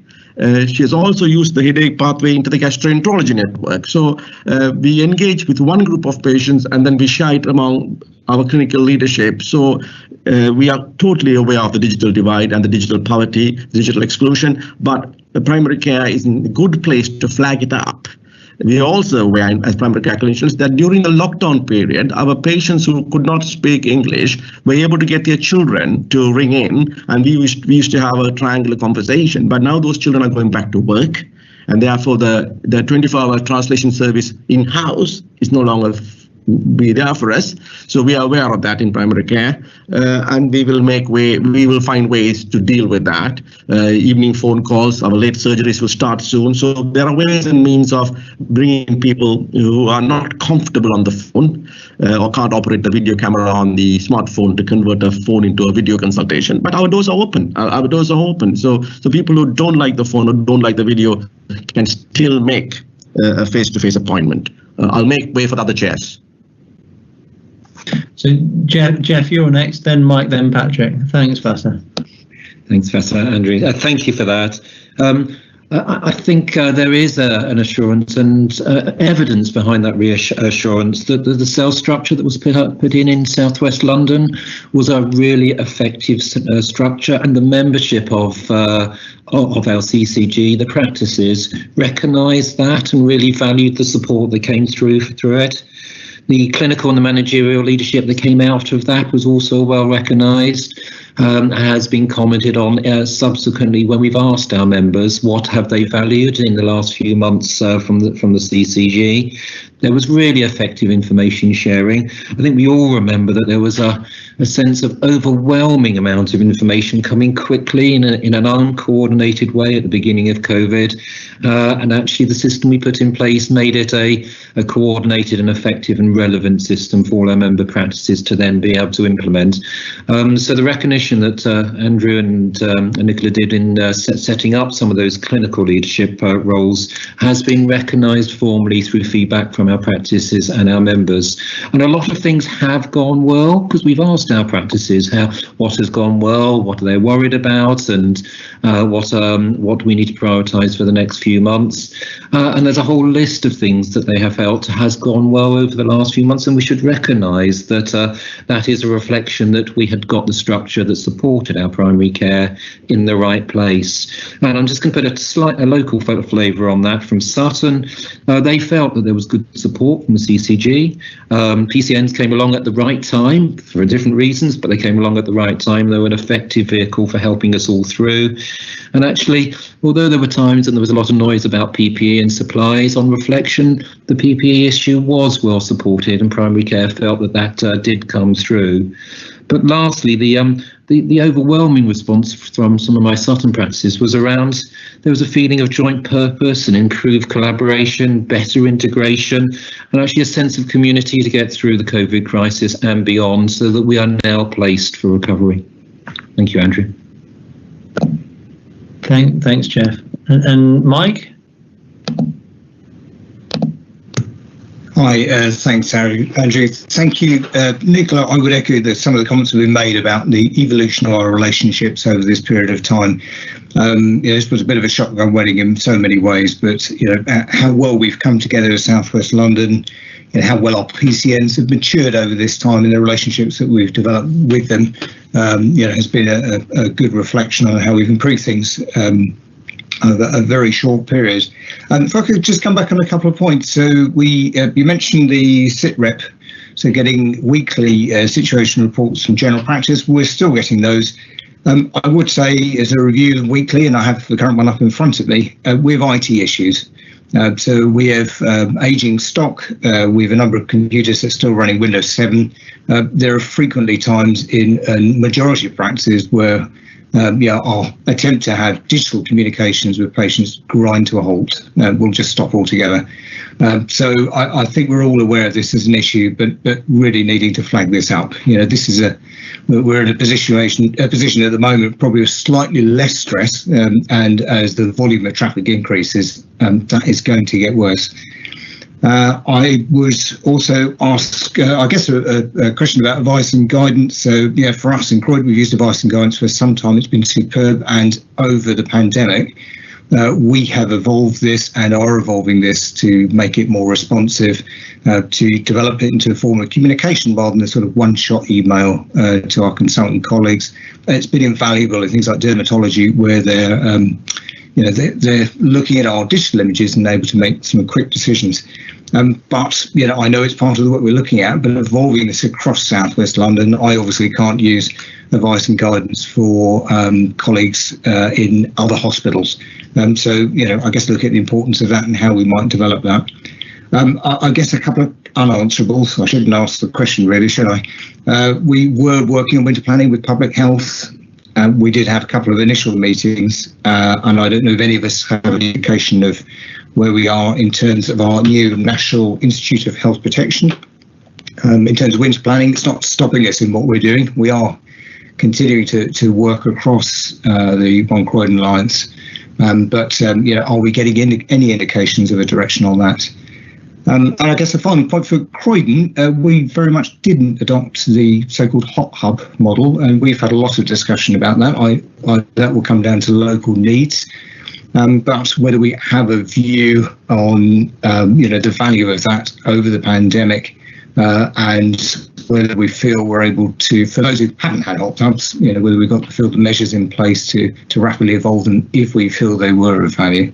She has also used the headache pathway into the gastroenterology network. So we engage with one group of patients and then we share it among our clinical leadership. So we are totally aware of the digital divide and the digital poverty, digital exclusion, but the primary care is in a good place to flag it up. We are also aware as primary care clinicians that during the lockdown period, our patients who could not speak English were able to get their children to ring in, and we used to have a triangular conversation. But now those children are going back to work, and therefore the 24-hour translation service in-house is no longer be there for us. So we are aware of that in primary care, and we will find ways to deal with that. Evening phone calls, our late surgeries will start soon. So there are ways and means of bringing in people who are not comfortable on the phone or can't operate the video camera on the smartphone to convert a phone into a video consultation. But our doors are open. Our doors are open. So people who don't like the phone or don't like the video can still make a face-to-face appointment. I'll make way for the other chairs. So Jeff, you're next, then Mike, then Patrick. Thanks, Vasa. Thanks, Vasa. Andrew, thank you for that. I think there is an assurance and evidence behind that reassurance that the cell structure that was put in Southwest London was a really effective structure, and the membership of our CCG, the practices, recognised that and really valued the support that came through it. The clinical and the managerial leadership that came out of that was also well recognised, has been commented on subsequently when we've asked our members what have they valued in the last few months from the CCG. There was really effective information sharing. I think we all remember that there was a sense of overwhelming amount of information coming quickly in an uncoordinated way at the beginning of COVID. And actually the system we put in place made it a coordinated and effective and relevant system for all our member practices to then be able to implement. So the recognition that Andrew and Nicola did in setting up some of those clinical leadership roles has been recognised formally through feedback from our practices and our members. And a lot of things have gone well because we've asked our practices what has gone well, what are they worried about, and what we need to prioritise for the next few months. And there's a whole list of things that they have felt has gone well over the last few months, and we should recognise that that is a reflection that we had got the structure that has supported our primary care in the right place. And I'm just going to put a local flavour on that from Sutton. They felt that there was good support from the CCG. PCNs came along at the right time for different reasons, but they came along at the right time. They were an effective vehicle for helping us all through. And actually, although there were times and there was a lot of noise about PPE and supplies, on reflection, the PPE issue was well supported, and primary care felt that did come through. But lastly, the overwhelming response from some of my Sutton practices was around, there was a feeling of joint purpose and improved collaboration, better integration, and actually a sense of community to get through the COVID crisis and beyond, so that we are now placed for recovery. Thank you, Andrew. Thanks, Jeff. And Mike? Hi, thanks, Andrew. Thank you, Nicola. I would echo some of the comments that have been made about the evolution of our relationships over this period of time. This was a bit of a shotgun wedding in so many ways, but how well we've come together as South West London, how well our PCNs have matured over this time in the relationships that we've developed with them, has been a good reflection on how we've improved things over a very short period. If I could just come back on a couple of points. So you mentioned the SITREP, so getting weekly situation reports from general practice. We're still getting those. I would say, as a review weekly, and I have the current one up in front of me, we have IT issues. So we have aging stock. We have a number of computers that are still running Windows 7. There are frequently times in a majority of practices where our attempt to have digital communications with patients grind to a halt. We'll just stop altogether. So I think we're all aware of this as an issue, but really needing to flag this up. We're in a position at the moment probably with slightly less stress, and as the volume of traffic increases, that is going to get worse. I was also asked, I guess, a question about advice and guidance. So, for us in Croydon, we've used advice and guidance for some time. It's been superb. And over the pandemic, we have evolved this and are evolving this to make it more responsive, to develop it into a form of communication rather than a sort of one-shot email to our consultant colleagues. It's been invaluable in things like dermatology, where they're looking at our digital images and able to make some quick decisions. But I know it's part of what we're looking at, but evolving this across South West London, I obviously can't use advice and guidance for colleagues in other hospitals. So, I guess look at the importance of that and how we might develop that. I guess a couple of unanswerables. I shouldn't ask the question really, should I? We were working on winter planning with public health. We did have a couple of initial meetings, and I don't know if any of us have an indication of where we are in terms of our new National Institute of Health Protection. In terms of winter planning, it's not stopping us in what we're doing. We are continuing to work across the One Croydon Alliance, but are we getting any indications of a direction on that? And I guess the final point for Croydon, we very much didn't adopt the so-called hot hub model, and we've had a lot of discussion about that. That will come down to local needs, but whether we have a view on the value of that over the pandemic, and whether we feel we're able to, for those who haven't had hot tubs, whether we've got to feel the measures in place to rapidly evolve them if we feel they were of value.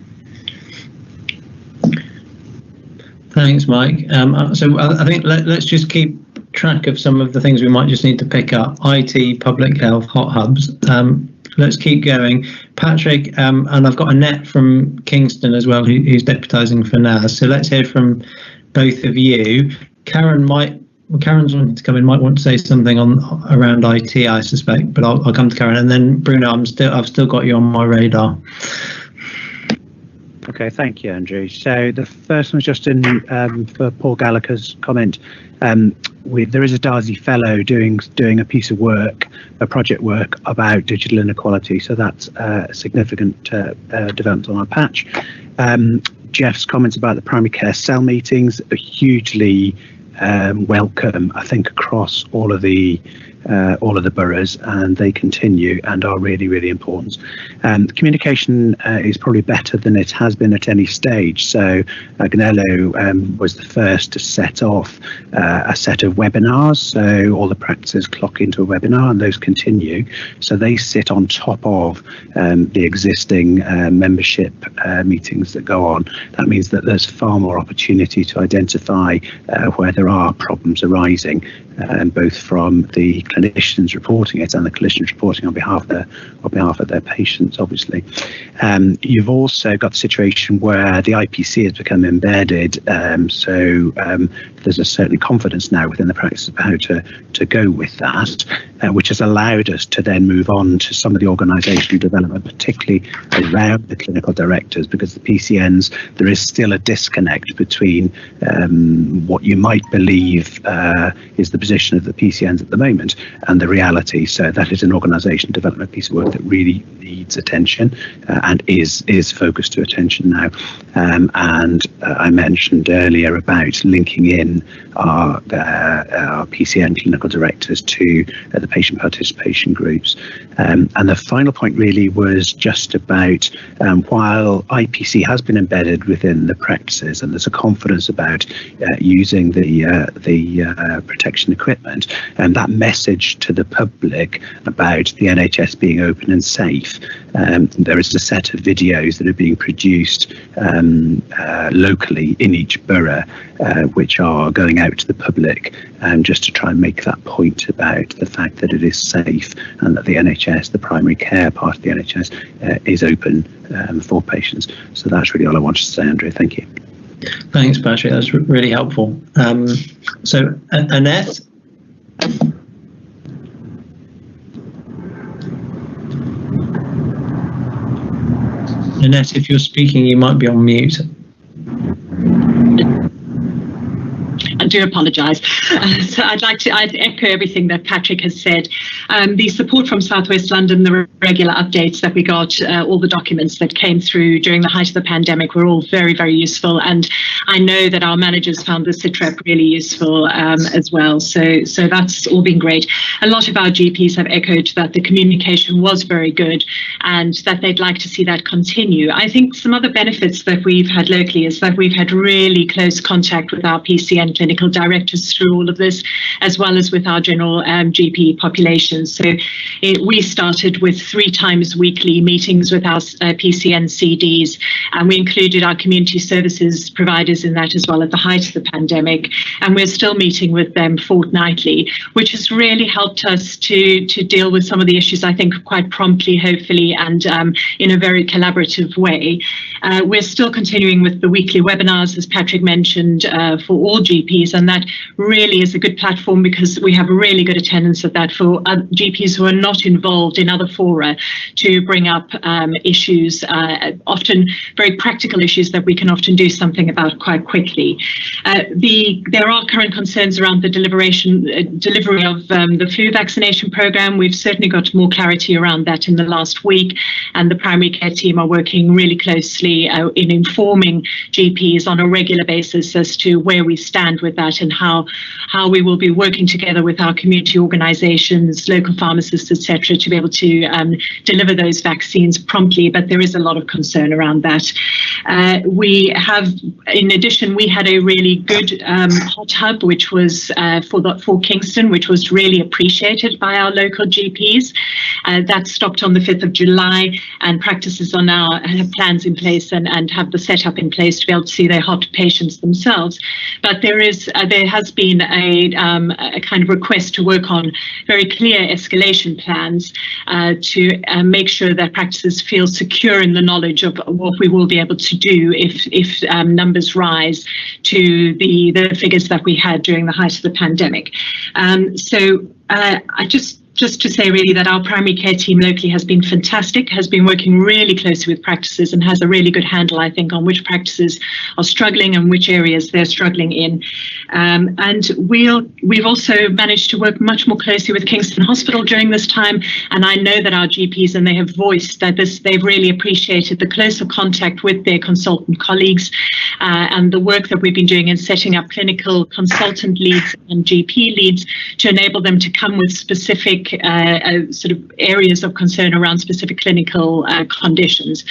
Thanks, Mike. So I think let's just keep track of some of the things we might just need to pick up. IT, public health, hot hubs. Let's keep going. Patrick, and I've got Annette from Kingston as well, who's deputising for Naz. So let's hear from both of you. Karen's wanting to come in, might want to say something around IT, I suspect, but I'll come to Karen. And then Bruno, I've still got you on my radar. Okay, thank you, Andrew. So the first one's just in for Paul Gallagher's comment. There is a Darcy fellow doing a piece of work, a project work about digital inequality. So that's a significant development on our patch. Jeff's comments about the primary care cell meetings are hugely welcome, I think, across all of the all of the boroughs, and they continue and are really, really important. Communication is probably better than it has been at any stage. So Agnello was the first to set off a set of webinars. So all the practices clock into a webinar, and those continue. So they sit on top of the existing membership meetings that go on. That means that there's far more opportunity to identify where there are problems arising, both from the clinicians reporting it and the clinicians reporting on behalf of their patients, obviously. You've also got the situation where the IPC has become embedded, so there's a certain confidence now within the practice of how to go with that, which has allowed us to then move on to some of the organisational development, particularly around the clinical directors, because the PCNs, there is still a disconnect between what you might believe is the position of the PCNs at the moment and the reality. So that is an organisational development piece of work that really needs attention and is focused to attention now. And I mentioned earlier about linking in our PCN clinical directors to the patient participation groups. And the final point really was just about while IPC has been embedded within the practices and there's a confidence about using the protection equipment, and that message to the public about the NHS being open and safe, there is a set of videos that are being produced locally in each borough, which are going out to the public, just to try and make that point about the fact that it is safe and that the NHS, the primary care part of the NHS, is open for patients. So that's really all I wanted to say, Andrew. Thank you. Thanks, Patrick. That's really helpful. So, Annette? Annette, if you're speaking, you might be on mute. I do apologise. So I'd echo everything that Patrick has said. The support from South West London, the regular updates that we got, all the documents that came through during the height of the pandemic were all very, very useful. And I know that our managers found the SITREP really useful as well. So that's all been great. A lot of our GPs have echoed that the communication was very good and that they'd like to see that continue. I think some other benefits that we've had locally is that we've had really close contact with our PCN clinical directors through all of this, as well as with our general GP population. So we started with 3 times weekly meetings with our PCN CDs, and we included our community services providers in that as well at the height of the pandemic. And we're still meeting with them fortnightly, which has really helped us to deal with some of the issues, I think, quite promptly, hopefully, and in a very collaborative way. We're still continuing with the weekly webinars, as Patrick mentioned, for all GPs, and that really is a good platform because we have really good attendance at that for GPs who are not involved in other fora to bring up issues, often very practical issues that we can often do something about quite quickly. There are current concerns around the delivery of the flu vaccination program. We've certainly got more clarity around that in the last week, and the primary care team are working really closely in informing GPs on a regular basis as to where we stand with that and how we will be working together with our community organisations, local pharmacists, etc., to be able to deliver those vaccines promptly. But there is a lot of concern around that. In addition, we had a really good hot hub, which was for Kingston, which was really appreciated by our local GPs. That stopped on the 5th of July, and practices are now have plans in place and have the setup in place to be able to see their hot patients themselves. But there has been a kind of request to work on very clear escalation plans to make sure that practices feel secure in the knowledge of what we will be able to do if numbers rise to the figures that we had during the height of the pandemic. just to say really that our primary care team locally has been fantastic, has been working really closely with practices and has a really good handle, I think, on which practices are struggling and which areas they're struggling in. And we've also managed to work much more closely with Kingston Hospital during this time. And I know that our GPs, and they have voiced that they've really appreciated the closer contact with their consultant colleagues and the work that we've been doing in setting up clinical consultant leads and GP leads to enable them to come with specific sort of areas of concern around specific clinical conditions.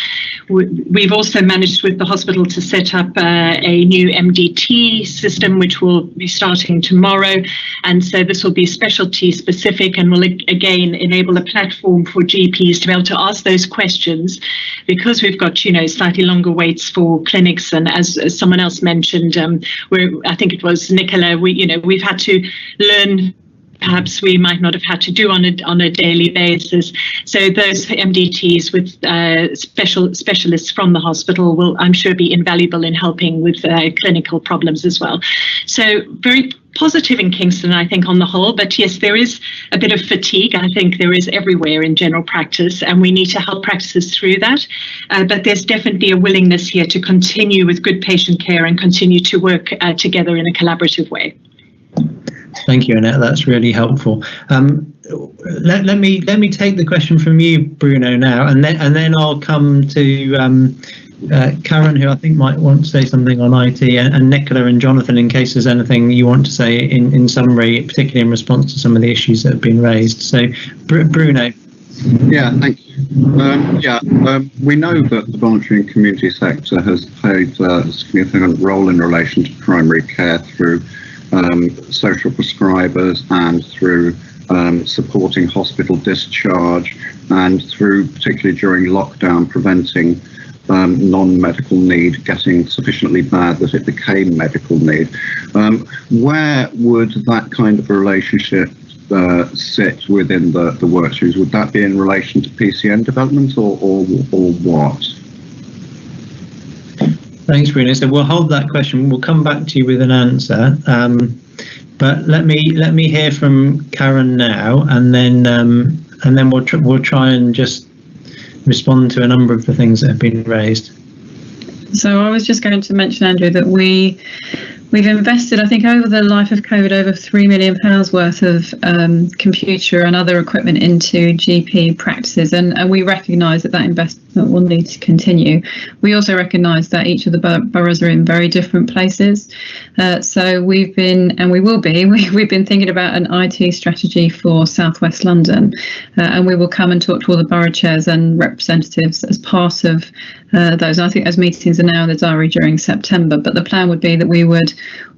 We've also managed with the hospital to set up a new MDT system, which will be starting tomorrow. And so this will be specialty specific and will again enable a platform for GPs to be able to ask those questions, because we've got, slightly longer waits for clinics. And as someone else mentioned, I think it was Nicola, we've had to learn perhaps we might not have had to do on a daily basis. So those MDTs with specialists from the hospital will, I'm sure, be invaluable in helping with clinical problems as well. So very positive in Kingston, I think, on the whole. But yes, there is a bit of fatigue. I think there is everywhere in general practice, and we need to help practices through that. But there's definitely a willingness here to continue with good patient care and continue to work together in a collaborative way. Thank you, Annette. That's really helpful. Let me take the question from you, Bruno, now, and then I'll come to Karen, who I think might want to say something on IT, and Nicola and Jonathan, in case there's anything you want to say in summary, particularly in response to some of the issues that have been raised. So, Bruno. Yeah, thank you. We know that the voluntary and community sector has played a significant role in relation to primary care through social prescribers and through supporting hospital discharge and through, particularly during lockdown, preventing non-medical need getting sufficiently bad that it became medical need. Where would that kind of relationship sit within the workstreams? Would that be in relation to PCN development or what? Thanks, Bruno. So we'll hold that question. We'll come back to you with an answer. But let me hear from Karen now, and then we'll try and just respond to a number of the things that have been raised. So I was just going to mention, Andrew, that we've invested, I think, over the life of COVID, over £3 million worth of computer and other equipment into GP practices, and we recognise that investment will need to continue. We also recognise that each of the boroughs are in very different places. So we've been, and we will be, we've been thinking about an IT strategy for South West London, and we will come and talk to all the borough chairs and representatives as part of those. And I think those meetings are now in the diary during September, but the plan would be that we would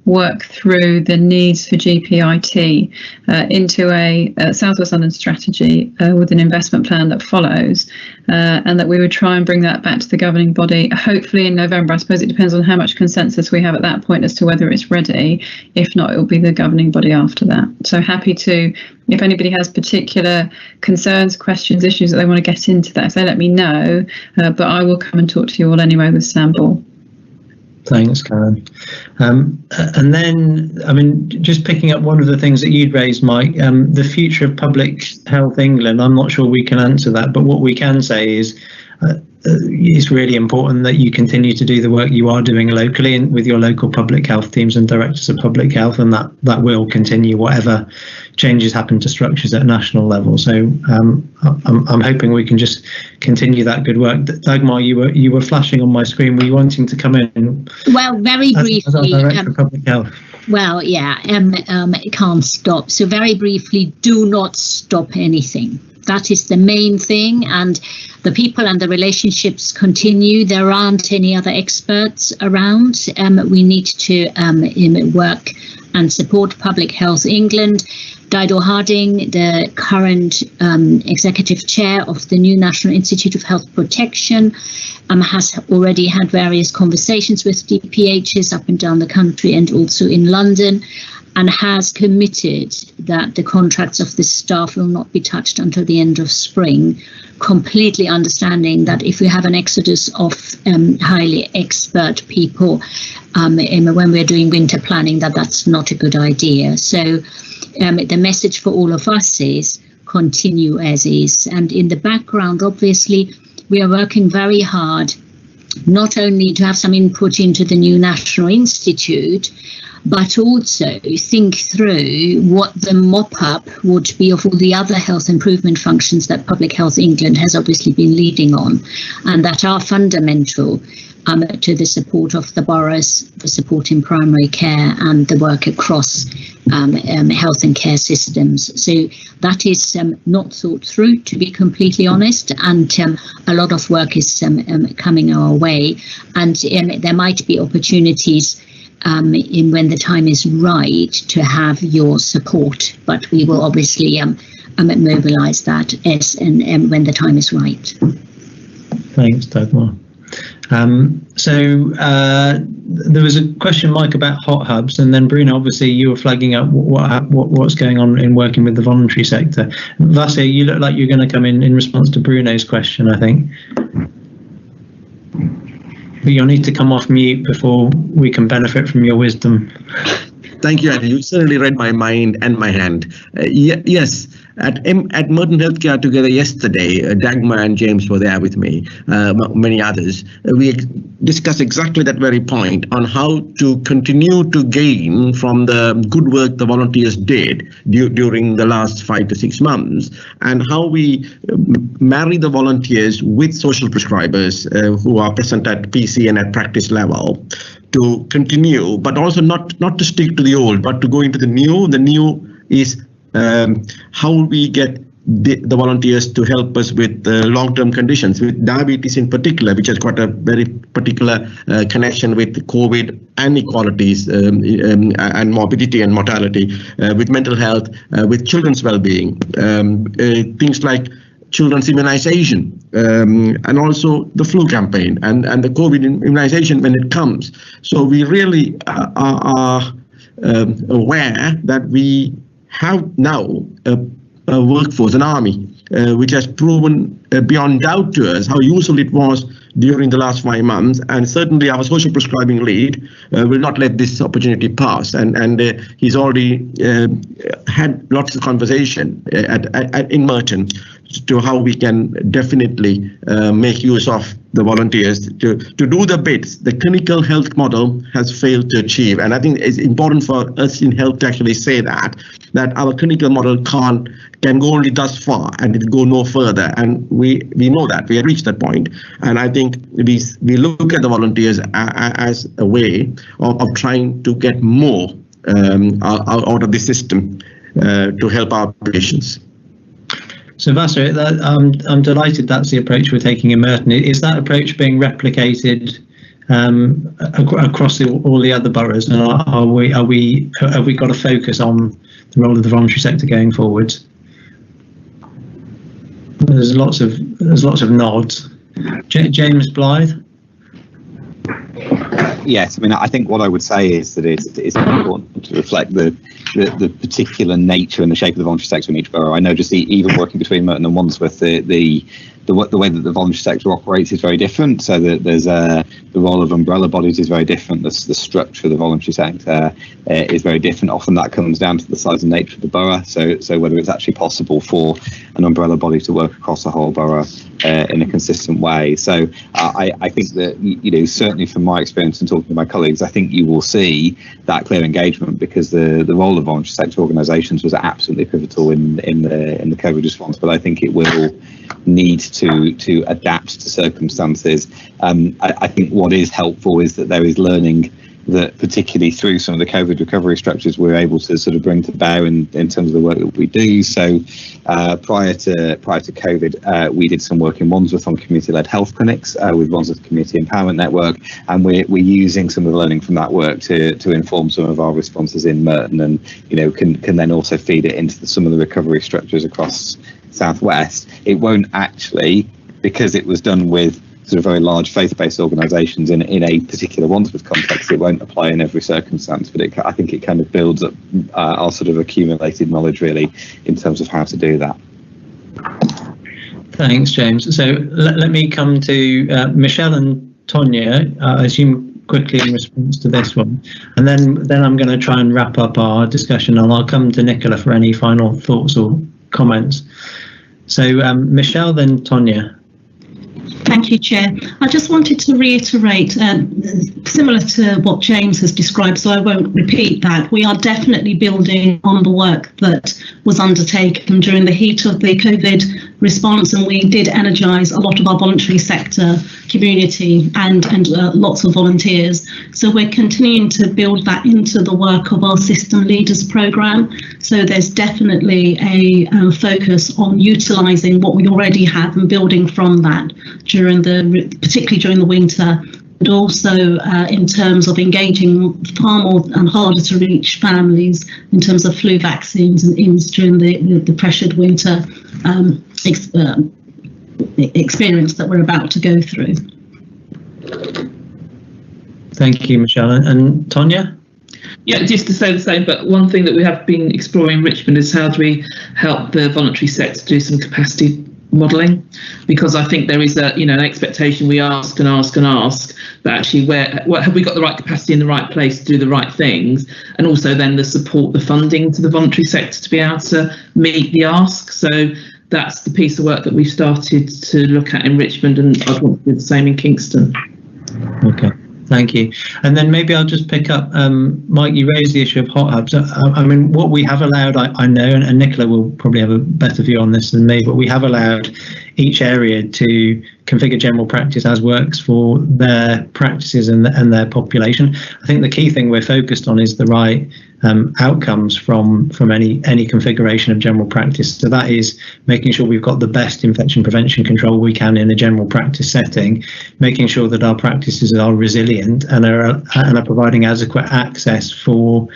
work through the needs for GP IT into a South West London strategy with an investment plan that follows, and that we would try and bring that back to the governing body, hopefully in November. I suppose it depends on how much consensus we have at that point as to whether it's ready. If not, it will be the governing body after that. So happy to, if anybody has particular concerns, questions, issues that they want to get into that, so let me know, but I will come and talk to you all anyway with Sam Ball. Thanks, Karen. And then, I mean, just picking up one of the things that you'd raised, Mike, the future of Public Health England, I'm not sure we can answer that, but what we can say is it's really important that you continue to do the work you are doing locally and with your local public health teams and directors of public health, and that will continue whatever changes happen to structures at national level. So I'm hoping we can just continue that good work. Dagmar, you were flashing on my screen. Were you wanting to come in? Well, very briefly. As our Director of Public Health. Well, yeah, it can't stop. So very briefly, do not stop anything. That is the main thing, and the people and the relationships continue. There aren't any other experts around. We need to work and support Public Health England. Dido Harding, the current executive chair of the new National Institute of Health Protection, has already had various conversations with DPHs up and down the country and also in London, and has committed that the contracts of the staff will not be touched until the end of spring, completely understanding that if we have an exodus of highly expert people when we're doing winter planning, that's not a good idea. So the message for all of us is continue as is. And in the background, obviously, we are working very hard not only to have some input into the new National Institute, but also think through what the mop-up would be of all the other health improvement functions that Public Health England has obviously been leading on, and that are fundamental to the support of the boroughs, the support in primary care, and the work across health and care systems. So that is not thought through, to be completely honest, and a lot of work is coming our way, and there might be opportunities in when the time is right to have your support, but we will obviously mobilise that as and when the time is right. Thanks, Dagmar. There was a question, Mike, about hot hubs, and then Bruno, obviously you were flagging up what's going on in working with the voluntary sector. Vasya, you look like you're going to come in response to Bruno's question, I think. But you'll need to come off mute before we can benefit from your wisdom. Thank you, Andy. You certainly read my mind and my hand. Yes, at Merton Healthcare together yesterday, Dagmar and James were there with me, many others. We discussed exactly that very point on how to continue to gain from the good work the volunteers did during the last 5 to 6 months, and how we marry the volunteers with social prescribers who are present at PC and at practice level, to continue, but also not to stick to the old, but to go into the new. The new is how we get the volunteers to help us with long-term conditions, with diabetes in particular, which has got a very particular connection with COVID inequalities and morbidity and mortality, with mental health, with children's well-being, things like children's immunization, and also the flu campaign and the COVID immunization when it comes. So we really are aware that we have now a workforce, an army, which has proven beyond doubt to us how useful it was during the last 5 months, and certainly our social prescribing lead will not let this opportunity pass, and he's already had lots of conversation in Merton to how we can definitely make use of the volunteers to do the bits the clinical health model has failed to achieve. And I think it's important for us in health to actually say that our clinical model can go only thus far and it go no further. And we know that we have reached that point. And I think we look at the volunteers as a way of trying to get more out of the system to help our patients. So Vasya, I'm delighted that's the approach we're taking in Merton. Is that approach being replicated across all the other boroughs, and have we got to focus on the role of the voluntary sector going forward? There's lots of nods. James Blythe. Yes, I mean, I think what I would say is that it's important to reflect the particular nature and the shape of the voluntary sector in each borough. I know just even working between Merton and Wandsworth, the way that the voluntary sector operates is very different. So that there's the role of umbrella bodies is very different. The structure of the voluntary sector is very different. Often that comes down to the size and nature of the borough. So whether it's actually possible for an umbrella body to work across the whole borough in a consistent way. So I think that, certainly from my experience and talking to my colleagues, I think you will see that clear engagement, because the role of voluntary sector organisations was absolutely pivotal in the COVID response. But I think it will need to adapt to circumstances. I think what is helpful is that there is learning that, particularly through some of the COVID recovery structures, we're able to sort of bring to bear in terms of the work that we do. So prior to COVID, we did some work in Wandsworth on community-led health clinics with Wandsworth Community Empowerment Network, and we're using some of the learning from that work to inform some of our responses in Merton, and can then also feed it into some of the recovery structures across Southwest. It won't actually, because it was done with sort of very large faith-based organisations in a particular Wandsworth context, it won't apply in every circumstance, but I think it kind of builds up our sort of accumulated knowledge really in terms of how to do that. Thanks, James. So let me come to Michelle and Tonya, I assume quickly in response to this one, and then I'm going to try and wrap up our discussion, and I'll come to Nicola for any final thoughts or comments. So Michelle, then Tonya. Thank you, Chair. I just wanted to reiterate, similar to what James has described, so I won't repeat that. We are definitely building on the work that was undertaken during the heat of the COVID response, and we did energise a lot of our voluntary sector community and lots of volunteers. So we're continuing to build that into the work of our System Leaders programme. So there's definitely a focus on utilising what we already have and building from that particularly during the winter, but also in terms of engaging far more and harder to reach families in terms of flu vaccines and IMS during the pressured winter experience that we're about to go through. Thank you, Michelle. And Tonya? Yeah, just to say the same, but one thing that we have been exploring in Richmond is how do we help the voluntary sector do some capacity modelling, because I think there is an expectation we ask and ask and ask, but actually where have we got the right capacity in the right place to do the right things, and also then the support, the funding to the voluntary sector to be able to meet the ask. So that's the piece of work that we've started to look at in Richmond, and I'd want to do the same in Kingston. Okay. Thank you. And then maybe I'll just pick up, Mike, you raised the issue of hot hubs. I mean, what we have allowed, I know, and Nicola will probably have a better view on this than me, but we have allowed each area to configure general practice as works for their practices and their population. I think the key thing we're focused on is the right outcomes from any configuration of general practice. So that is making sure we've got the best infection prevention control we can in a general practice setting, making sure that our practices are resilient and are providing adequate access for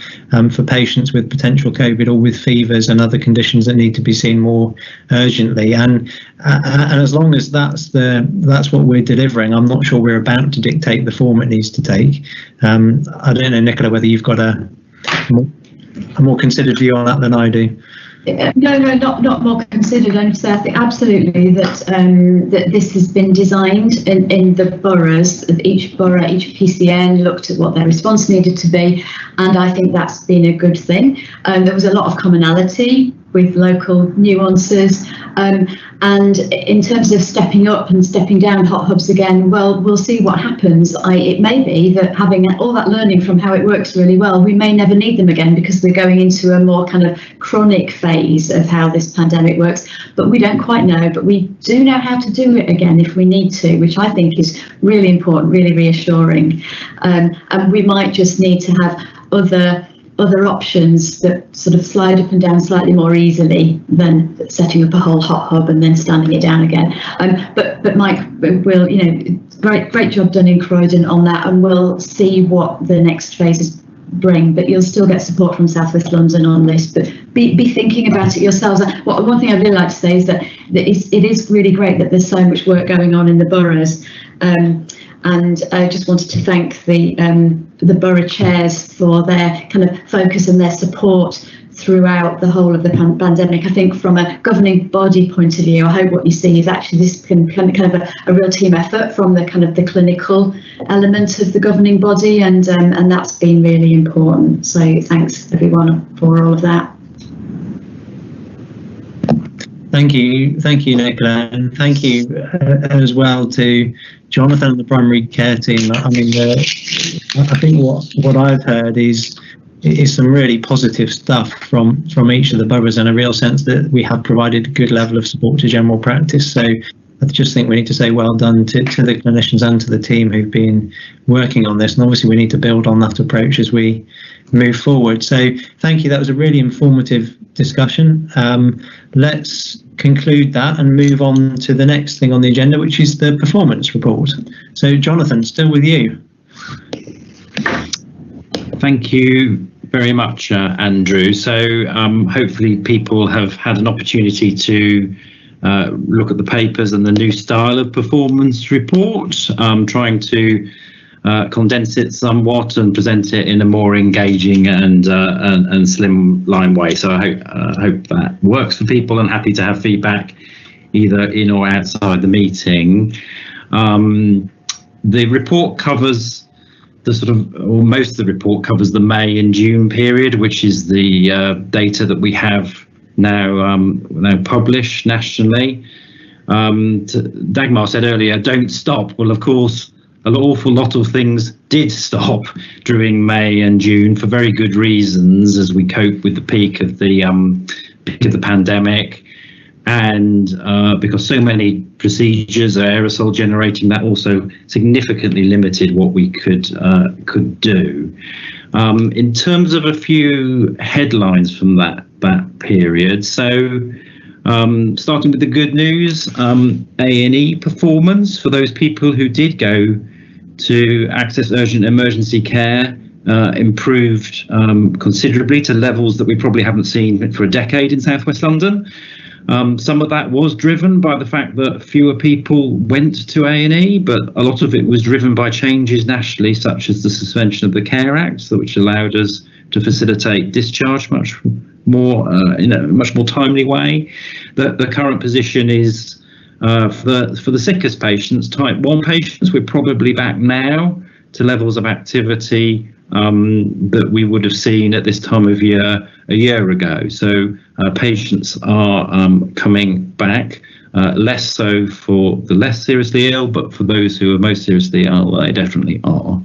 patients with potential COVID or with fevers and other conditions that need to be seen more urgently. And as long as that's what we're delivering, I'm not sure we're about to dictate the form it needs to take. I don't know, Nicola, whether you've got a more considered view on that than I do. No, not more considered. I think absolutely that that this has been designed in the boroughs. Each borough, each PCN looked at what their response needed to be, and I think that's been a good thing. There was a lot of commonality with local nuances, and in terms of stepping up and stepping down hot hubs again, well, we'll see what happens. It may be that having all that learning from how it works really well, we may never need them again because we're going into a more kind of chronic phase of how this pandemic works, but we don't quite know. But we do know how to do it again if we need to, which I think is really important, really reassuring. And we might just need to have other options that sort of slide up and down slightly more easily than setting up a whole hot hub and then standing it down again. But Mike will, great job done in Croydon on that, and we'll see what the next phases bring. But you'll still get support from South West London on this. But be thinking about it yourselves. One thing I'd really like to say is that it is really great that there's so much work going on in the boroughs. And I just wanted to thank the borough chairs for their kind of focus and their support throughout the whole of the pandemic. I think from a governing body point of view, I hope what you see is actually this kind of a real team effort from the kind of the clinical element of the governing body, and that's been really important. So thanks everyone for all of that. Thank you, Nicola, and thank you as well to Jonathan and the primary care team. I mean, I think what I've heard is some really positive stuff from each of the boroughs, and a real sense that we have provided a good level of support to general practice. So I just think we need to say well done to the clinicians and to the team who've been working on this, and obviously we need to build on that approach as we move forward. So thank you, that was a really informative discussion. Let's conclude that and move on to the next thing on the agenda, which is the performance report. So Jonathan, still with you. Thank you very much, Andrew. So hopefully people have had an opportunity to look at the papers and the new style of performance report, trying to condense it somewhat and present it in a more engaging and slimline way. So I hope that works for people, and happy to have feedback either in or outside the meeting. The report covers most of the report covers the May and June period, which is the data that we have now published nationally. Dagmar said earlier, don't stop. Well, of course, an awful lot of things did stop during May and June for very good reasons as we cope with the peak of the pandemic, and because so many procedures are aerosol generating, that also significantly limited what we could do. In terms of a few headlines from that period, so starting with the good news, A&E performance for those people who did go to access urgent emergency care improved considerably to levels that we probably haven't seen for a decade in South West London. Some of that was driven by the fact that fewer people went to A&E, but a lot of it was driven by changes nationally, such as the suspension of the Care Act, which allowed us to facilitate discharge much more in a much more timely way. The current position is for the sickest patients, type 1 patients, we're probably back now to levels of activity that we would have seen at this time of year a year ago. So patients are coming back, less so for the less seriously ill, but for those who are most seriously ill, they definitely are.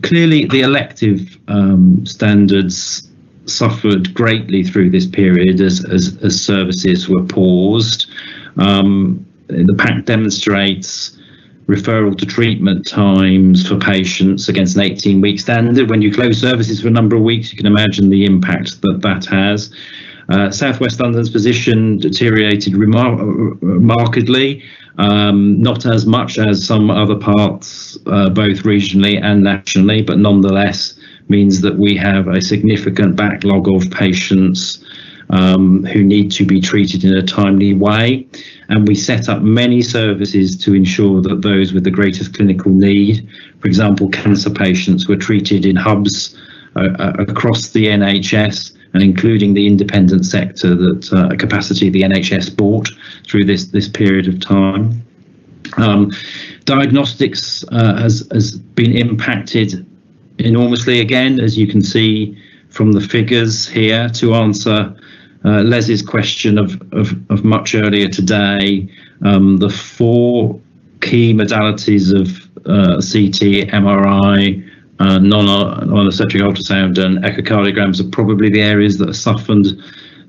Clearly, the elective standards suffered greatly through this period as services were paused. The pack demonstrates referral to treatment times for patients against an 18-week standard. When you close services for a number of weeks, you can imagine the impact that has. South West London's position deteriorated markedly, not as much as some other parts, both regionally and nationally, but nonetheless means that we have a significant backlog of patients who need to be treated in a timely way. And we set up many services to ensure that those with the greatest clinical need, for example, cancer patients, were treated in hubs across the NHS, and including the independent sector that capacity the NHS bought through this period of time. Diagnostics has been impacted enormously again, as you can see from the figures here. To answer Les's question of much earlier today, the 4 key modalities of CT, MRI, non-obstetric ultrasound and echocardiograms are probably the areas that have suffered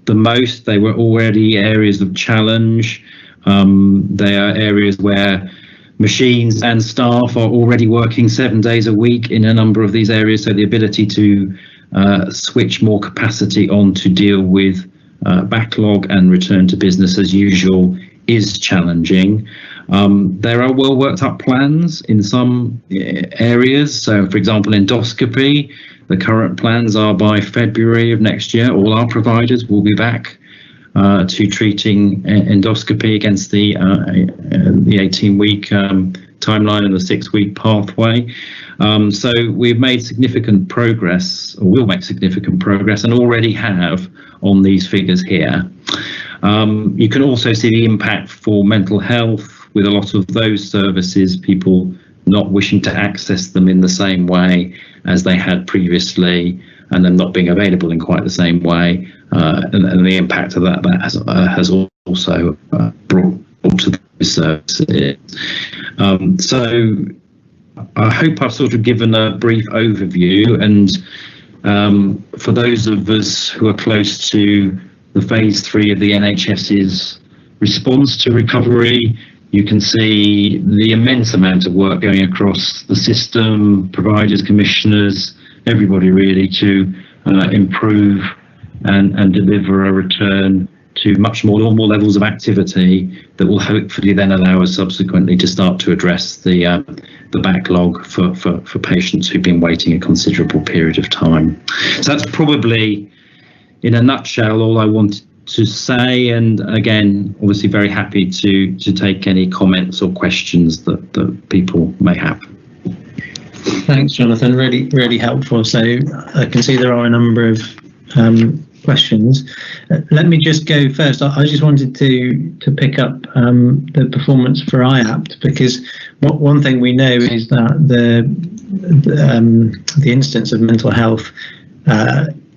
the most. They were already areas of challenge. They are areas where machines and staff are already working 7 days a week in a number of these areas, so the ability to switch more capacity on to deal with backlog and return to business as usual is challenging. There are well worked up plans in some areas. So, for example, endoscopy, the current plans are by February of next year, all our providers will be back to treating endoscopy against the 18-week timeline and the 6-week pathway. So we've made significant progress, or will make significant progress, and already have on these figures here. You can also see the impact for mental health, with a lot of those services, people not wishing to access them in the same way as they had previously, and them not being available in quite the same way, and the impact of that has also brought to the services. So I hope I've sort of given a brief overview, and for those of us who are close to the phase 3 of the NHS's response to recovery, you can see the immense amount of work going across the system, providers, commissioners, everybody really, to improve and deliver a return to much more normal levels of activity that will hopefully then allow us subsequently to start to address the backlog for patients who've been waiting a considerable period of time. So that's probably, in a nutshell, all I wanted to say, and again, obviously very happy to take any comments or questions that people may have. Thanks, Jonathan. Really helpful. So I can see there are a number of questions. Let me just go first. I just wanted to pick up the performance for IAPT, because one thing we know is that the instance of mental health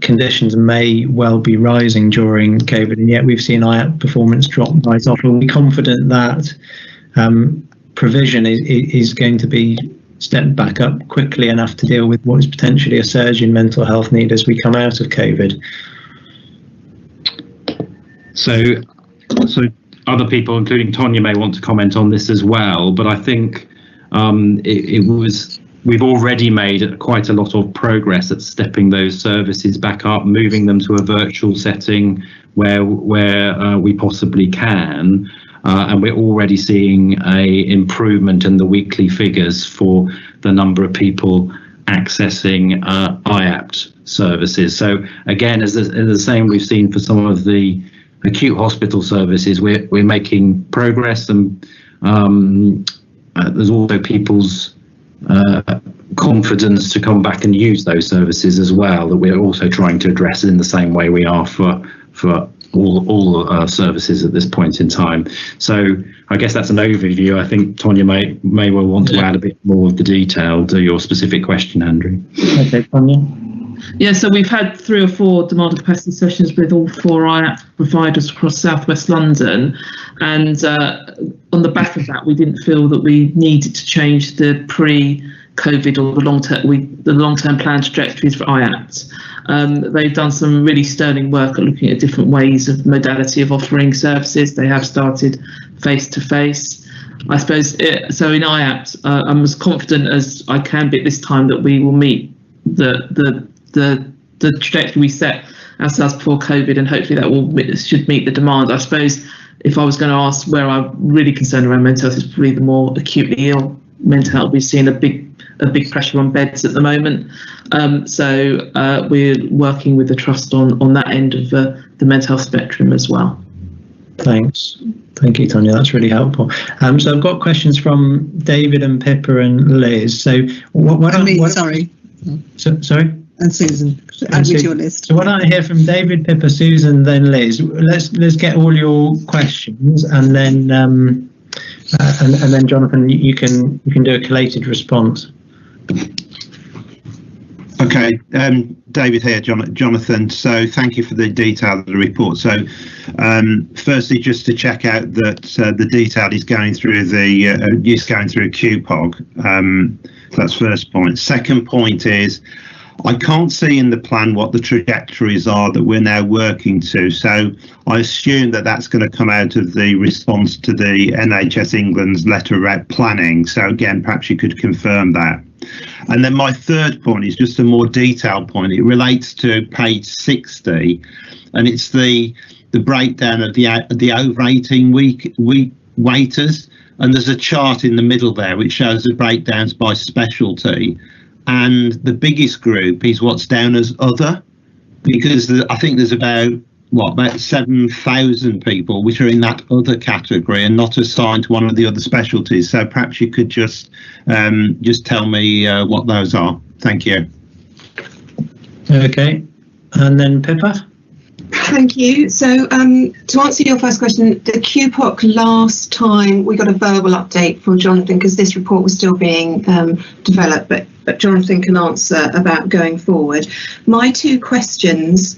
conditions may well be rising during COVID, and yet we've seen IAP performance drop right off. Are we confident that provision is going to be stepped back up quickly enough to deal with what is potentially a surge in mental health need as we come out of COVID? So other people, including Tonya, may want to comment on this as well, but I think we've already made quite a lot of progress at stepping those services back up, moving them to a virtual setting where we possibly can, and we're already seeing a improvement in the weekly figures for the number of people accessing IAPT services. So again, as the same we've seen for some of the acute hospital services, we're making progress, and there's also people's confidence to come back and use those services as well, that we're also trying to address in the same way we are for all services at this point in time. So I guess that's an overview. I think Tonya may well want to add a bit more of the detail to your specific question, Andrew. Okay, Tonya. Yeah, so we've had 3 or 4 demand and capacity sessions with all 4 IAP providers across South West London, and on the back of that, we didn't feel that we needed to change the pre-COVID or the long-term plan trajectories for IAPT. They've done some really sterling work at looking at different ways of modality of offering services. They have started face-to-face. I suppose so. In IAPT, I'm as confident as I can be at this time that we will meet the trajectory we set ourselves before COVID, and hopefully that should meet the demand. I suppose if I was going to ask where I'm really concerned around mental health, is probably the more acutely ill mental health. We've seen a big pressure on beds at the moment, so we're working with the trust on that end of the mental health spectrum as well. Thanks. Thank you, Tonya. That's really helpful. So I've got questions from David and Pippa and Liz. So sorry. Sorry? And Susan. Add me to your list. So why don't I hear from David, Pippa, Susan, then Liz? Let's get all your questions, and then and then Jonathan, you can do a collated response. Okay, David here, Jonathan. So thank you for the detail of the report. So firstly, just to check out that the detail is going through QPOG. That's first point. Second point is, I can't see in the plan what the trajectories are that we're now working to. So I assume that that's going to come out of the response to the NHS England's letter about planning. So again, perhaps you could confirm that. And then my third point is just a more detailed point. It relates to page 60, and it's the breakdown of the over 18 week waiters. And there's a chart in the middle there which shows the breakdowns by specialty. And the biggest group is what's down as other, because I think there's about 7,000 people which are in that other category and not assigned to one of the other specialties. So perhaps you could just tell me what those are. Thank you. Okay, and then Pippa. Thank you. So to answer your first question, the QPOC last time we got a verbal update from Jonathan, because this report was still being developed, but Jonathan can answer about going forward. My 2 questions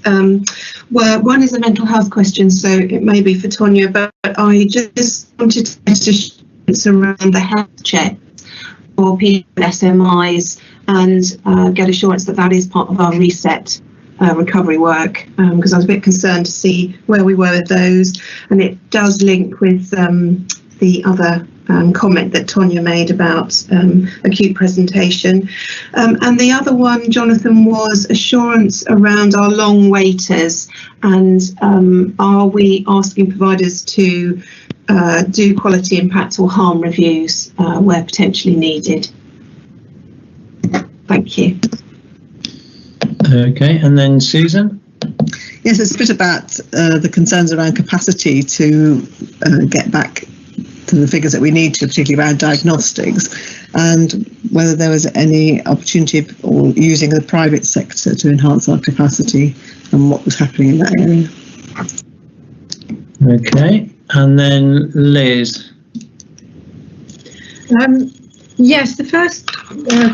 were, one is a mental health question, so it may be for Tonya, but I just wanted to get assurance around the health check for people with SMIs and get assurance that that is part of our reset recovery work, because I was a bit concerned to see where we were with those, and it does link with the other comment that Tonya made about acute presentation. And the other one, Jonathan, was assurance around our long waiters, and are we asking providers to do quality impact or harm reviews where potentially needed? Thank you. Okay, and then Susan. Yes, it's a bit about the concerns around capacity to get back to the figures that we need to, particularly around diagnostics, and whether there was any opportunity or using the private sector to enhance our capacity and what was happening in that area. Okay, and then Liz. Yes, the first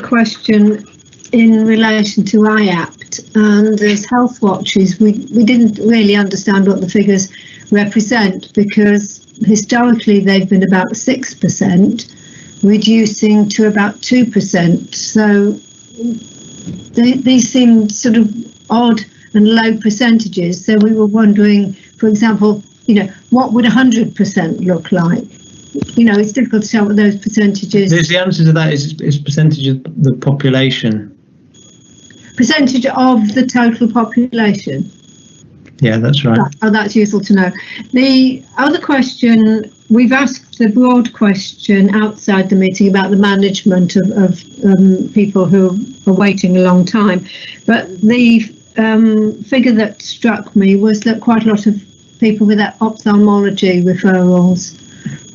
question in relation to IAPT Act and there's health watches, we didn't really understand what the figures represent, because historically they've been about 6%, reducing to about 2%. So these seem sort of odd and low percentages. So we were wondering, for example, what would 100% look like? It's difficult to tell what those percentages. The answer to that is percentage of the population. Percentage of the total population. Yeah, that's right. Oh, that's useful to know. The other question, we've asked the broad question outside the meeting about the management of people who are waiting a long time. But the figure that struck me was that quite a lot of people with ophthalmology referrals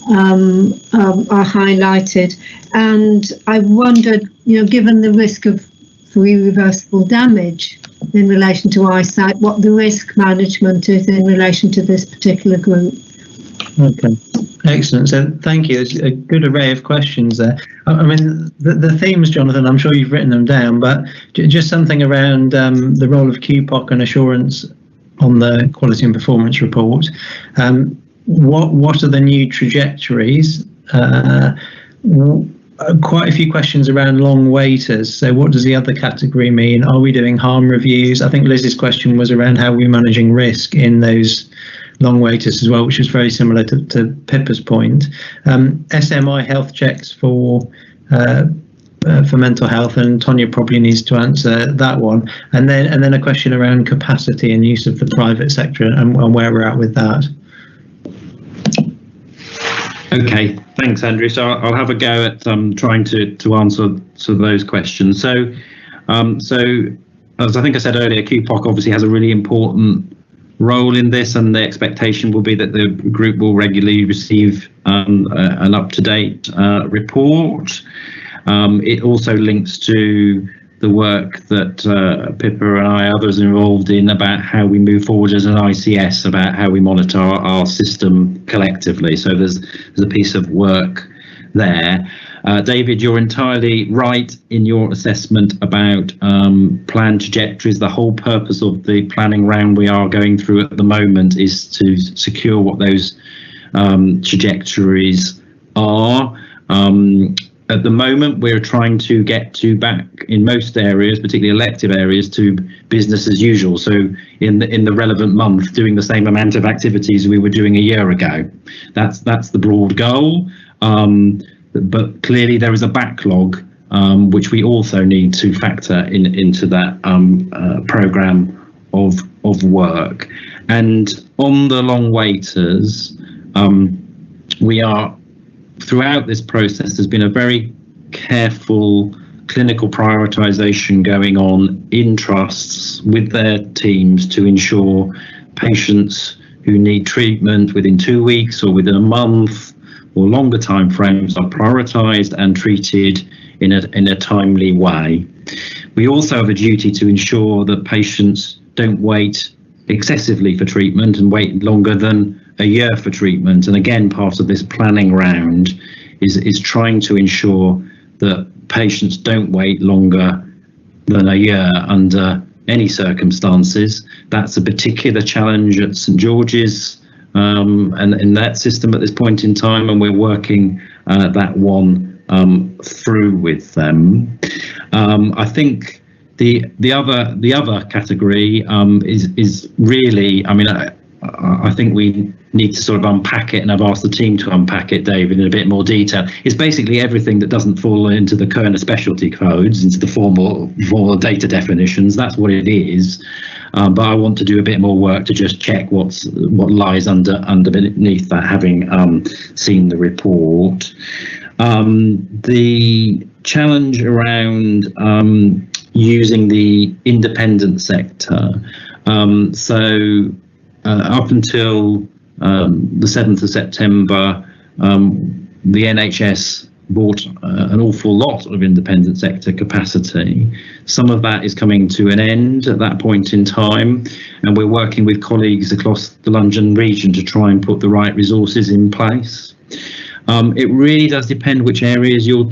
are highlighted. And I wondered, given the risk of irreversible damage in relation to eyesight, what the risk management is in relation to this particular group. Okay, excellent. So thank you. It's a good array of questions there. I mean, the themes, Jonathan, I'm sure you've written them down, but just something around the role of QPOC and assurance on the quality and performance report. What are the new trajectories? Quite a few questions around long waiters. So what does the other category mean? Are we doing harm reviews? I think Liz's question was around how we're managing risk in those long waiters as well, which is very similar to Pippa's point. SMI health checks for mental health, and Tonya probably needs to answer that one. And then a question around capacity and use of the private sector and where we're at with that. Okay, thanks, Andrew. So I'll have a go at trying to answer those questions. So as I think I said earlier, QPOC obviously has a really important role in this, and the expectation will be that the group will regularly receive an up-to-date report. It also links to the work that Pippa and others are involved in about how we move forward as an ICS, about how we monitor our system collectively. So there's a piece of work there. David, you're entirely right in your assessment about plan trajectories. The whole purpose of the planning round we are going through at the moment is to secure what those trajectories are. At the moment, we're trying to get back in most areas, particularly elective areas, to business as usual. So in the relevant month, doing the same amount of activities we were doing a year ago. That's the broad goal. But clearly there is a backlog which we also need to factor into that program of work. And on the long waiters, we are, throughout this process, there's been a very careful clinical prioritization going on in trusts with their teams to ensure patients who need treatment within 2 weeks or within a month or longer time frames are prioritized and treated in a timely way. We also have a duty to ensure that patients don't wait excessively for treatment and wait longer than a year for treatment. And again, part of this planning round is trying to ensure that patients don't wait longer than a year under any circumstances. That's a particular challenge at St George's and in that system at this point in time, and we're working that one through with them. I think the other category is really, I mean, I think we need to sort of unpack it, and I've asked the team to unpack it, David, in a bit more detail. It's basically everything that doesn't fall into the Kerner specialty codes, into the formal data definitions. That's what it is. But I want to do a bit more work to just check what lies underneath that, having seen the report. The challenge around using the independent sector. Up until the 7th of September, the NHS bought an awful lot of independent sector capacity. Some of that is coming to an end at that point in time, and we're working with colleagues across the London region to try and put the right resources in place. It really does depend which areas you're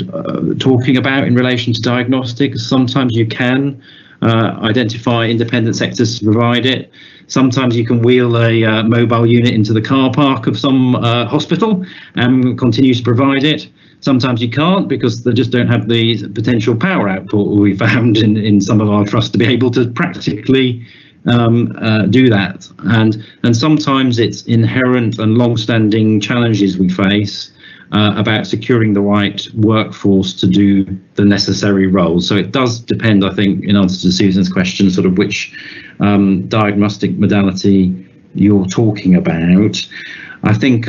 talking about in relation to diagnostics. Sometimes you can identify independent sectors to provide it. Sometimes you can wheel a mobile unit into the car park of some hospital and continue to provide it. Sometimes you can't, because they just don't have the potential power output we found in some of our trusts to be able to practically do that. And sometimes it's inherent and long-standing challenges we face about securing the right workforce to do the necessary roles. So it does depend, I think, in answer to Susan's question, sort of which diagnostic modality you're talking about. I think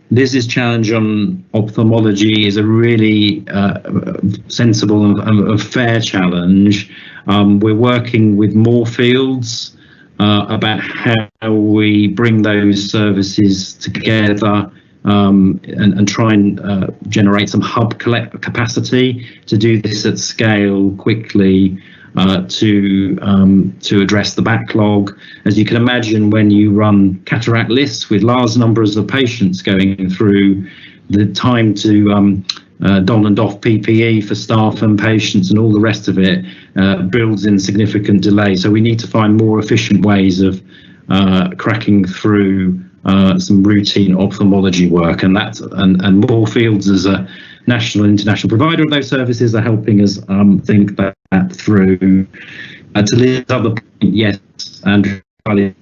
Liz's challenge on ophthalmology is a really sensible and fair challenge. We're working with more fields about how we bring those services together and try and generate some hub capacity to do this at scale quickly to address the backlog. As you can imagine, when you run cataract lists with large numbers of patients going through, the time to don and doff PPE for staff and patients and all the rest of it builds in significant delay. So we need to find more efficient ways of cracking through some routine ophthalmology work, and more fields as a national and international provider of those services are helping us think that through. To Liz's other point, yes, Andrew right,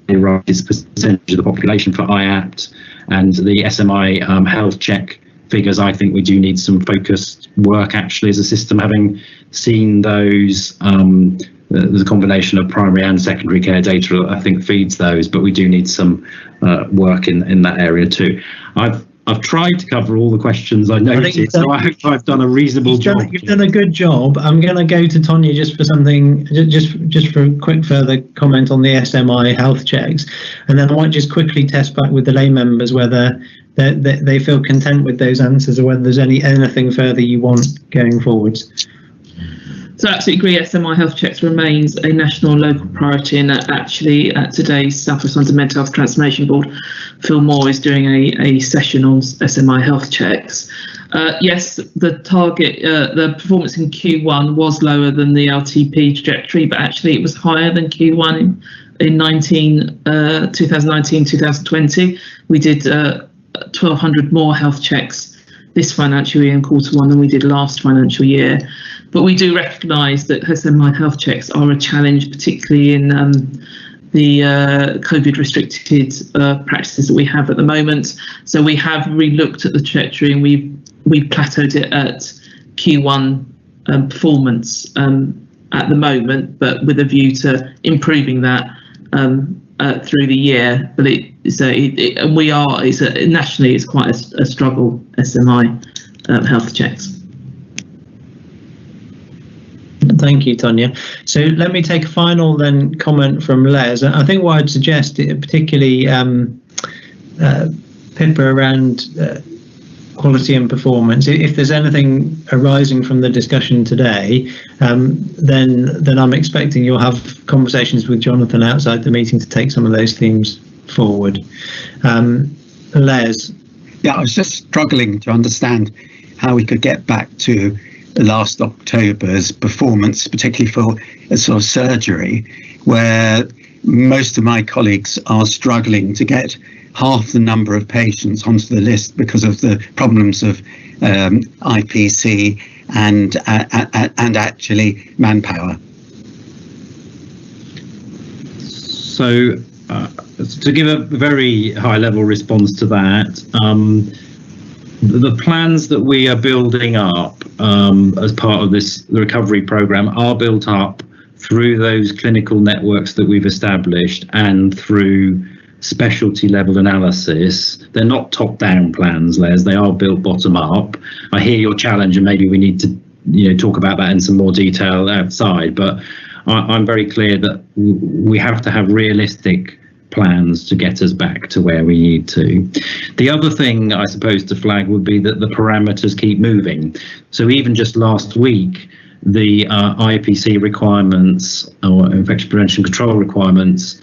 is percentage of the population for IAPT and the SMI health check figures. I think we do need some focused work actually as a system, having seen those. There's a combination of primary and secondary care data I think feeds those, but we do need some work in that area too. I've tried to cover all the questions I noted, so I hope I've done a reasonable job. You've done a good job. I'm going to go to Tonya just for something, just for a quick further comment on the SMI health checks, and then I might just quickly test back with the lay members whether they feel content with those answers or whether there's anything further you want going forwards. So I absolutely agree, SMI health checks remains a national and local priority, and actually at today's South West London Mental Health Transformation Board, Phil Moore is doing a session on SMI health checks. Yes, the target, the performance in Q1 was lower than the RTP trajectory, but actually it was higher than Q1 in 2019-2020. We did 1,200 more health checks this financial year in Q1 than we did last financial year. But we do recognise that SMI health checks are a challenge, particularly in the COVID restricted practices that we have at the moment. So we have re-looked at the trajectory and we've plateaued it at Q1 performance at the moment, but with a view to improving that through the year. But nationally it's quite a struggle, SMI health checks. Thank you, Tonya. So let me take a final then comment from Les. I think what I'd suggest, particularly Pippa, around quality and performance, if there's anything arising from the discussion today, then I'm expecting you'll have conversations with Jonathan outside the meeting to take some of those themes forward. Les? Yeah, I was just struggling to understand how we could get back to last October's performance, particularly for a sort of surgery, where most of my colleagues are struggling to get half the number of patients onto the list because of the problems of IPC and actually manpower. So to give a very high level response to that, the plans that we are building up as part of the recovery program are built up through those clinical networks that we've established and through specialty level analysis. They're not top down plans, Les, they are built bottom up. I hear your challenge and maybe we need to talk about that in some more detail outside, but I'm very clear that we have to have realistic plans to get us back to where we need to. The other thing I suppose to flag would be that the parameters keep moving. So even just last week, the IPC requirements or infection prevention control requirements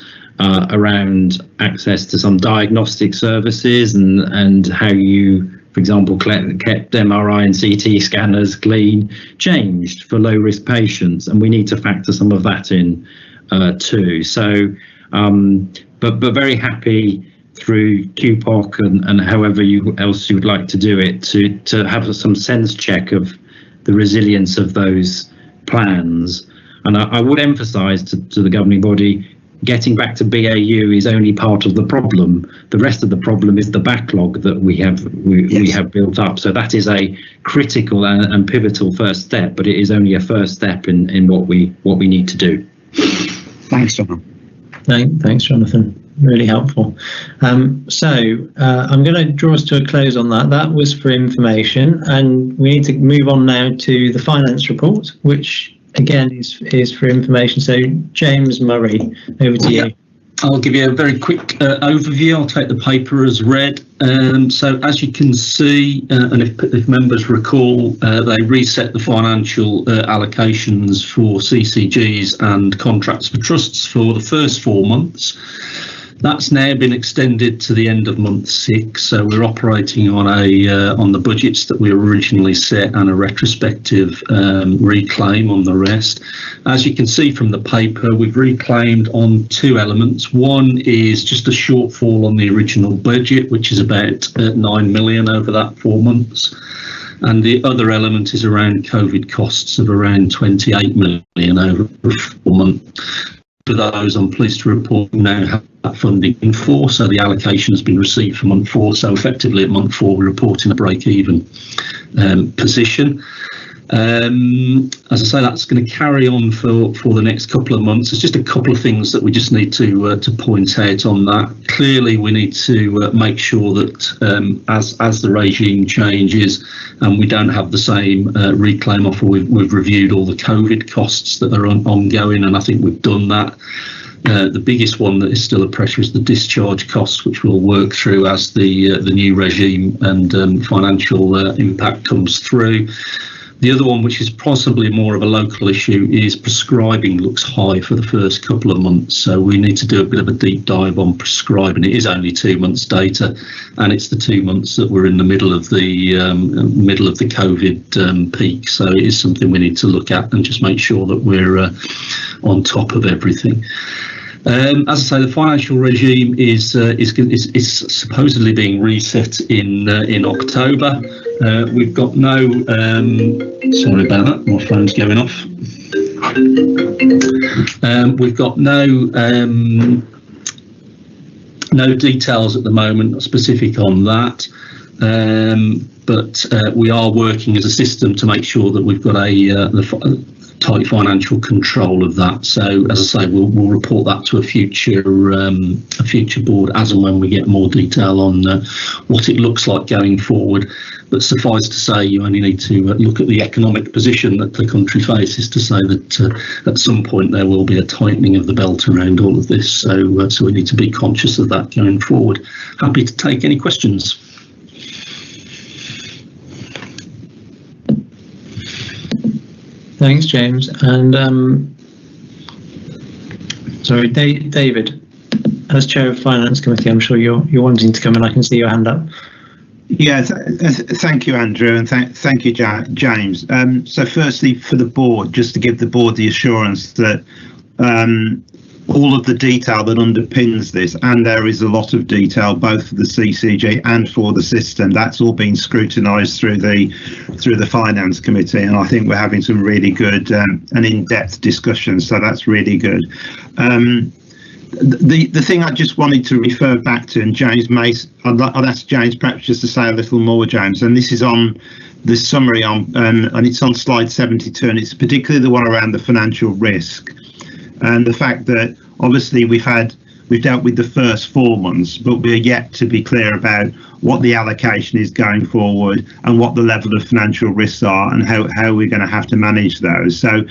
around access to some diagnostic services and how you for example, kept MRI and CT scanners clean, changed for low risk patients, and we need to factor some of that in too. So, but very happy through QPOC and however else you would like to do it to have some sense check of the resilience of those plans. And I would emphasise to the governing body, getting back to BAU is only part of the problem. The rest of the problem is the backlog that we have built up. So that is a critical and pivotal first step, but it is only a first step in what we need to do. Thanks, Jonathan. Thanks, Jonathan. Really helpful. So I'm going to draw us to a close on that. That was for information, and we need to move on now to the finance report, which again is for information. So James Murray, over to you. I'll give you a very quick overview. I'll take the paper as read. So as you can see, and if members recall, they reset the financial allocations for CCGs and contracts for trusts for the first 4 months. That's now been extended to the end of month 6, so we're operating on the budgets that we originally set and a retrospective reclaim on the rest. As you can see from the paper, we've reclaimed on 2 elements. One is just a shortfall on the original budget, which is about 9 million over that 4 months. And the other element is around COVID costs of around 28 million over 4 months. For those, I'm pleased to report we now have that funding in force, so the allocation has been received for month 4. So effectively at month 4, we're reporting a break-even position. As I say, that's going to carry on for the next couple of months. There's just a couple of things that we just need to point out on that. Clearly, we need to make sure that as the regime changes and we don't have the same reclaim offer, we've reviewed all the COVID costs that are ongoing, and I think we've done that. The biggest one that is still a pressure is the discharge costs, which we'll work through as the new regime and financial impact comes through. The other one, which is possibly more of a local issue, is prescribing looks high for the first couple of months. So we need to do a bit of a deep dive on prescribing. It is only 2 months data, and it's the 2 months that we're in the middle of the COVID peak. So it is something we need to look at and just make sure that we're on top of everything. As I say, the financial regime is supposedly being reset in October. We've got no, sorry about that, my phone's going off. We've got no details at the moment specific on that, but we are working as a system to make sure that we've got the tight financial control of that. So as I say, we'll report that to a future board as and when we get more detail on what it looks like going forward. But suffice to say, you only need to look at the economic position that the country faces to say that at some point there will be a tightening of the belt around all of this. So we need to be conscious of that going forward. Happy to take any questions. Thanks, James. And sorry, David, as Chair of Finance Committee, I'm sure you're wanting to come in. I can see your hand up. Yeah, thank you, Andrew, and thank you, James. So firstly, for the board, just to give the board the assurance that all of the detail that underpins this, and there is a lot of detail both for the CCG and for the system, that's all been scrutinised through the Finance Committee, and I think we're having some really good and in-depth discussions, so that's really good. The thing I just wanted to refer back to, and James I'd ask James perhaps just to say a little more, James, and this is on the summary and it's on slide 72, and it's particularly the one around the financial risk. And the fact that obviously we've dealt with the first 4 months, but we're yet to be clear about what the allocation is going forward and what the level of financial risks are and how we're going to have to manage those. So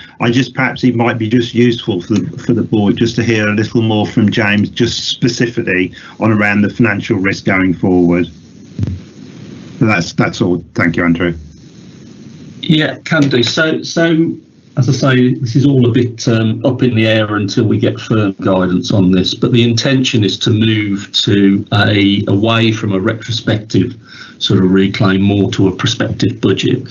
perhaps it might be just useful for the board just to hear a little more from James, just specifically on around the financial risk going forward. That's all. Thank you, Andrew. Yeah, can do. So as I say, this is all a bit up in the air until we get firm guidance on this, but the intention is to move to away from a retrospective sort of reclaim more to a prospective budget.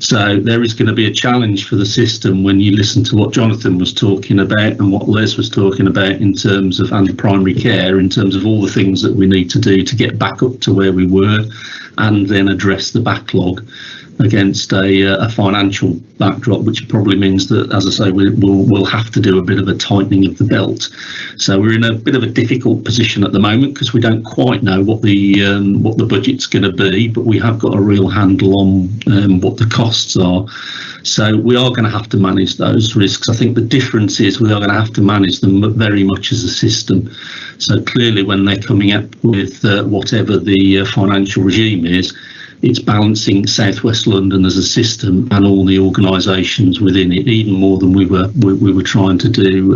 So there is going to be a challenge for the system when you listen to what Jonathan was talking about and what Les was talking about in terms of and primary care, in terms of all the things that we need to do to get back up to where we were and then address the backlog against a financial backdrop, which probably means that, as I say, we'll have to do a bit of a tightening of the belt. So we're in a bit of a difficult position at the moment because we don't quite know what the budget's going to be, but we have got a real handle on what the costs are. So we are going to have to manage those risks. I think the difference is we are going to have to manage them very much as a system. So clearly when they're coming up with whatever the financial regime is, it's balancing South West London as a system and all the organisations within it, even more than we were trying to do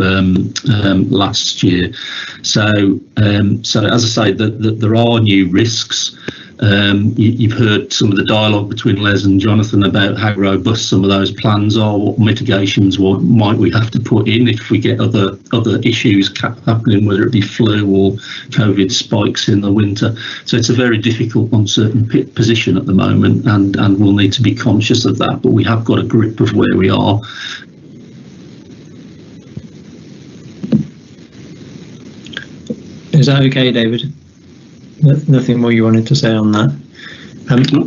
last year. So as I say, that there are new risks. You've heard some of the dialogue between Les and Jonathan about how robust some of those plans are, what mitigations might we have to put in if we get other issues happening, whether it be flu or COVID spikes in the winter. So it's a very difficult, uncertain position at the moment, and we'll need to be conscious of that, but we have got a grip of where we are. Is that okay, David? Nothing more you wanted to say on that?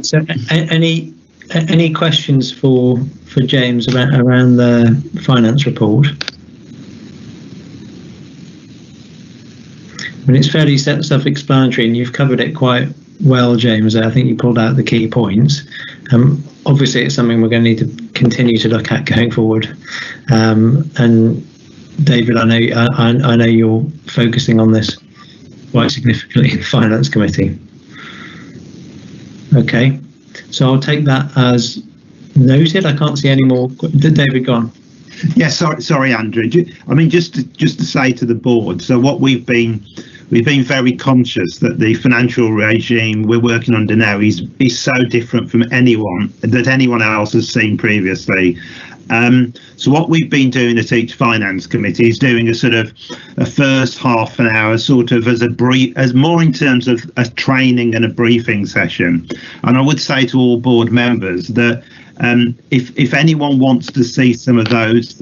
So any questions for James around the finance report? I mean, it's fairly self-explanatory, and you've covered it quite well, James. I think you pulled out the key points. Obviously, it's something we're going to need to continue to look at going forward. And David, I know you're focusing on this quite significantly in the Finance Committee. Okay, so I'll take that as noted. I can't see any more. David, go on. Yeah, sorry, Andrew. I mean, just to say to the board. So what we've been very conscious that the financial regime we're working under now is so different from anyone else has seen previously. So what we've been doing at each finance committee is doing a sort of a first half an hour sort of as more in terms of a training and a briefing session. And I would say to all board members that if anyone wants to see some of those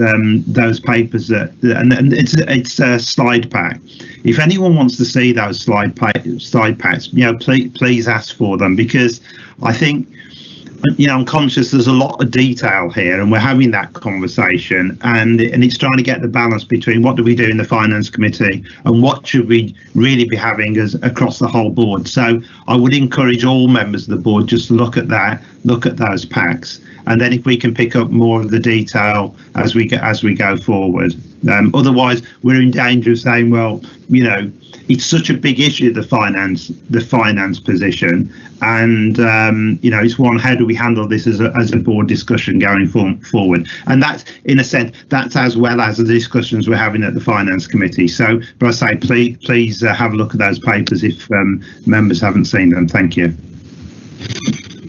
papers and it's a slide pack. If anyone wants to see those slide packs, please ask for them, because I think, I'm conscious there's a lot of detail here, and we're having that conversation, and it's trying to get the balance between what do we do in the Finance Committee and what should we really be having as across the whole board. So I would encourage all members of the board just to look at those packs, and then if we can pick up more of the detail as we go forward. Otherwise, we're in danger of saying, well, it's such a big issue, the finance position, and it's one, how do we handle this as a board discussion going forward? And that's, in a sense, that's as well as the discussions we're having at the Finance Committee. So, but I say, please have a look at those papers if members haven't seen them. Thank you.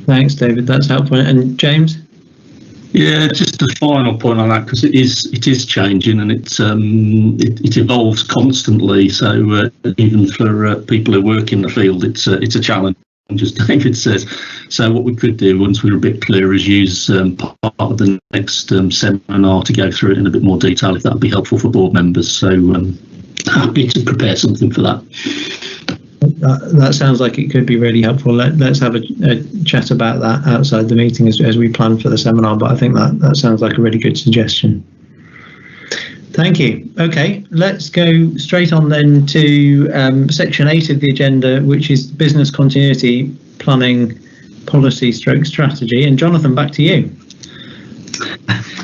Thanks, David. That's helpful. And James? Yeah, just a final point on that, because it is changing, and it evolves constantly. So even for people who work in the field, it's a challenge, as David says. So what we could do, once we're a bit clearer, is use part of the next seminar to go through it in a bit more detail, if that would be helpful for board members. So happy to prepare something for that. That sounds like it could be really helpful. Let's have a chat about that outside the meeting as we plan for the seminar, but I think that sounds like a really good suggestion. Thank you. Okay, let's go straight on then to section 8 of the agenda, which is business continuity planning policy / strategy. And Jonathan, back to you.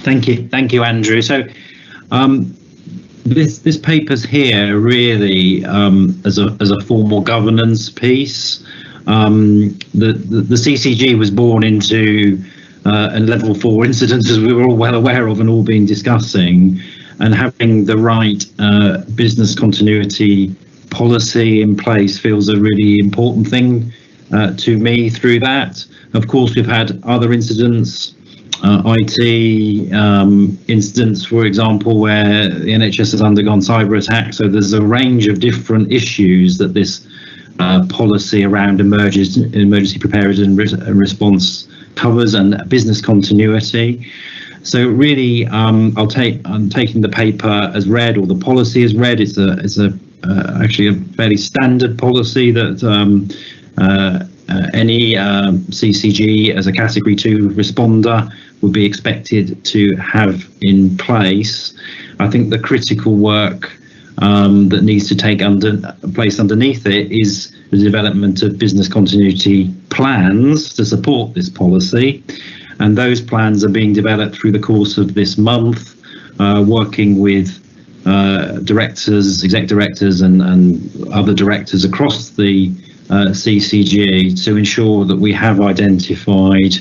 Thank you, Andrew. So this paper's here really as a formal governance piece. The CCG was born into a level 4 incident, as we were all well aware of and all been discussing, and having the right business continuity policy in place feels a really important thing to me through that. Of course, we've had other incidents IT incidents, for example, where the NHS has undergone cyber attack. So there's a range of different issues that this policy around emergency preparedness and response covers, and business continuity. So really, I'm taking the paper as read, or the policy as read. It's actually a fairly standard policy that any CCG as a Category 2 responder would be expected to have in place. I think the critical work that needs to take place underneath it is the development of business continuity plans to support this policy. And those plans are being developed through the course of this month, working with directors, exec directors and other directors across the CCG to ensure that we have identified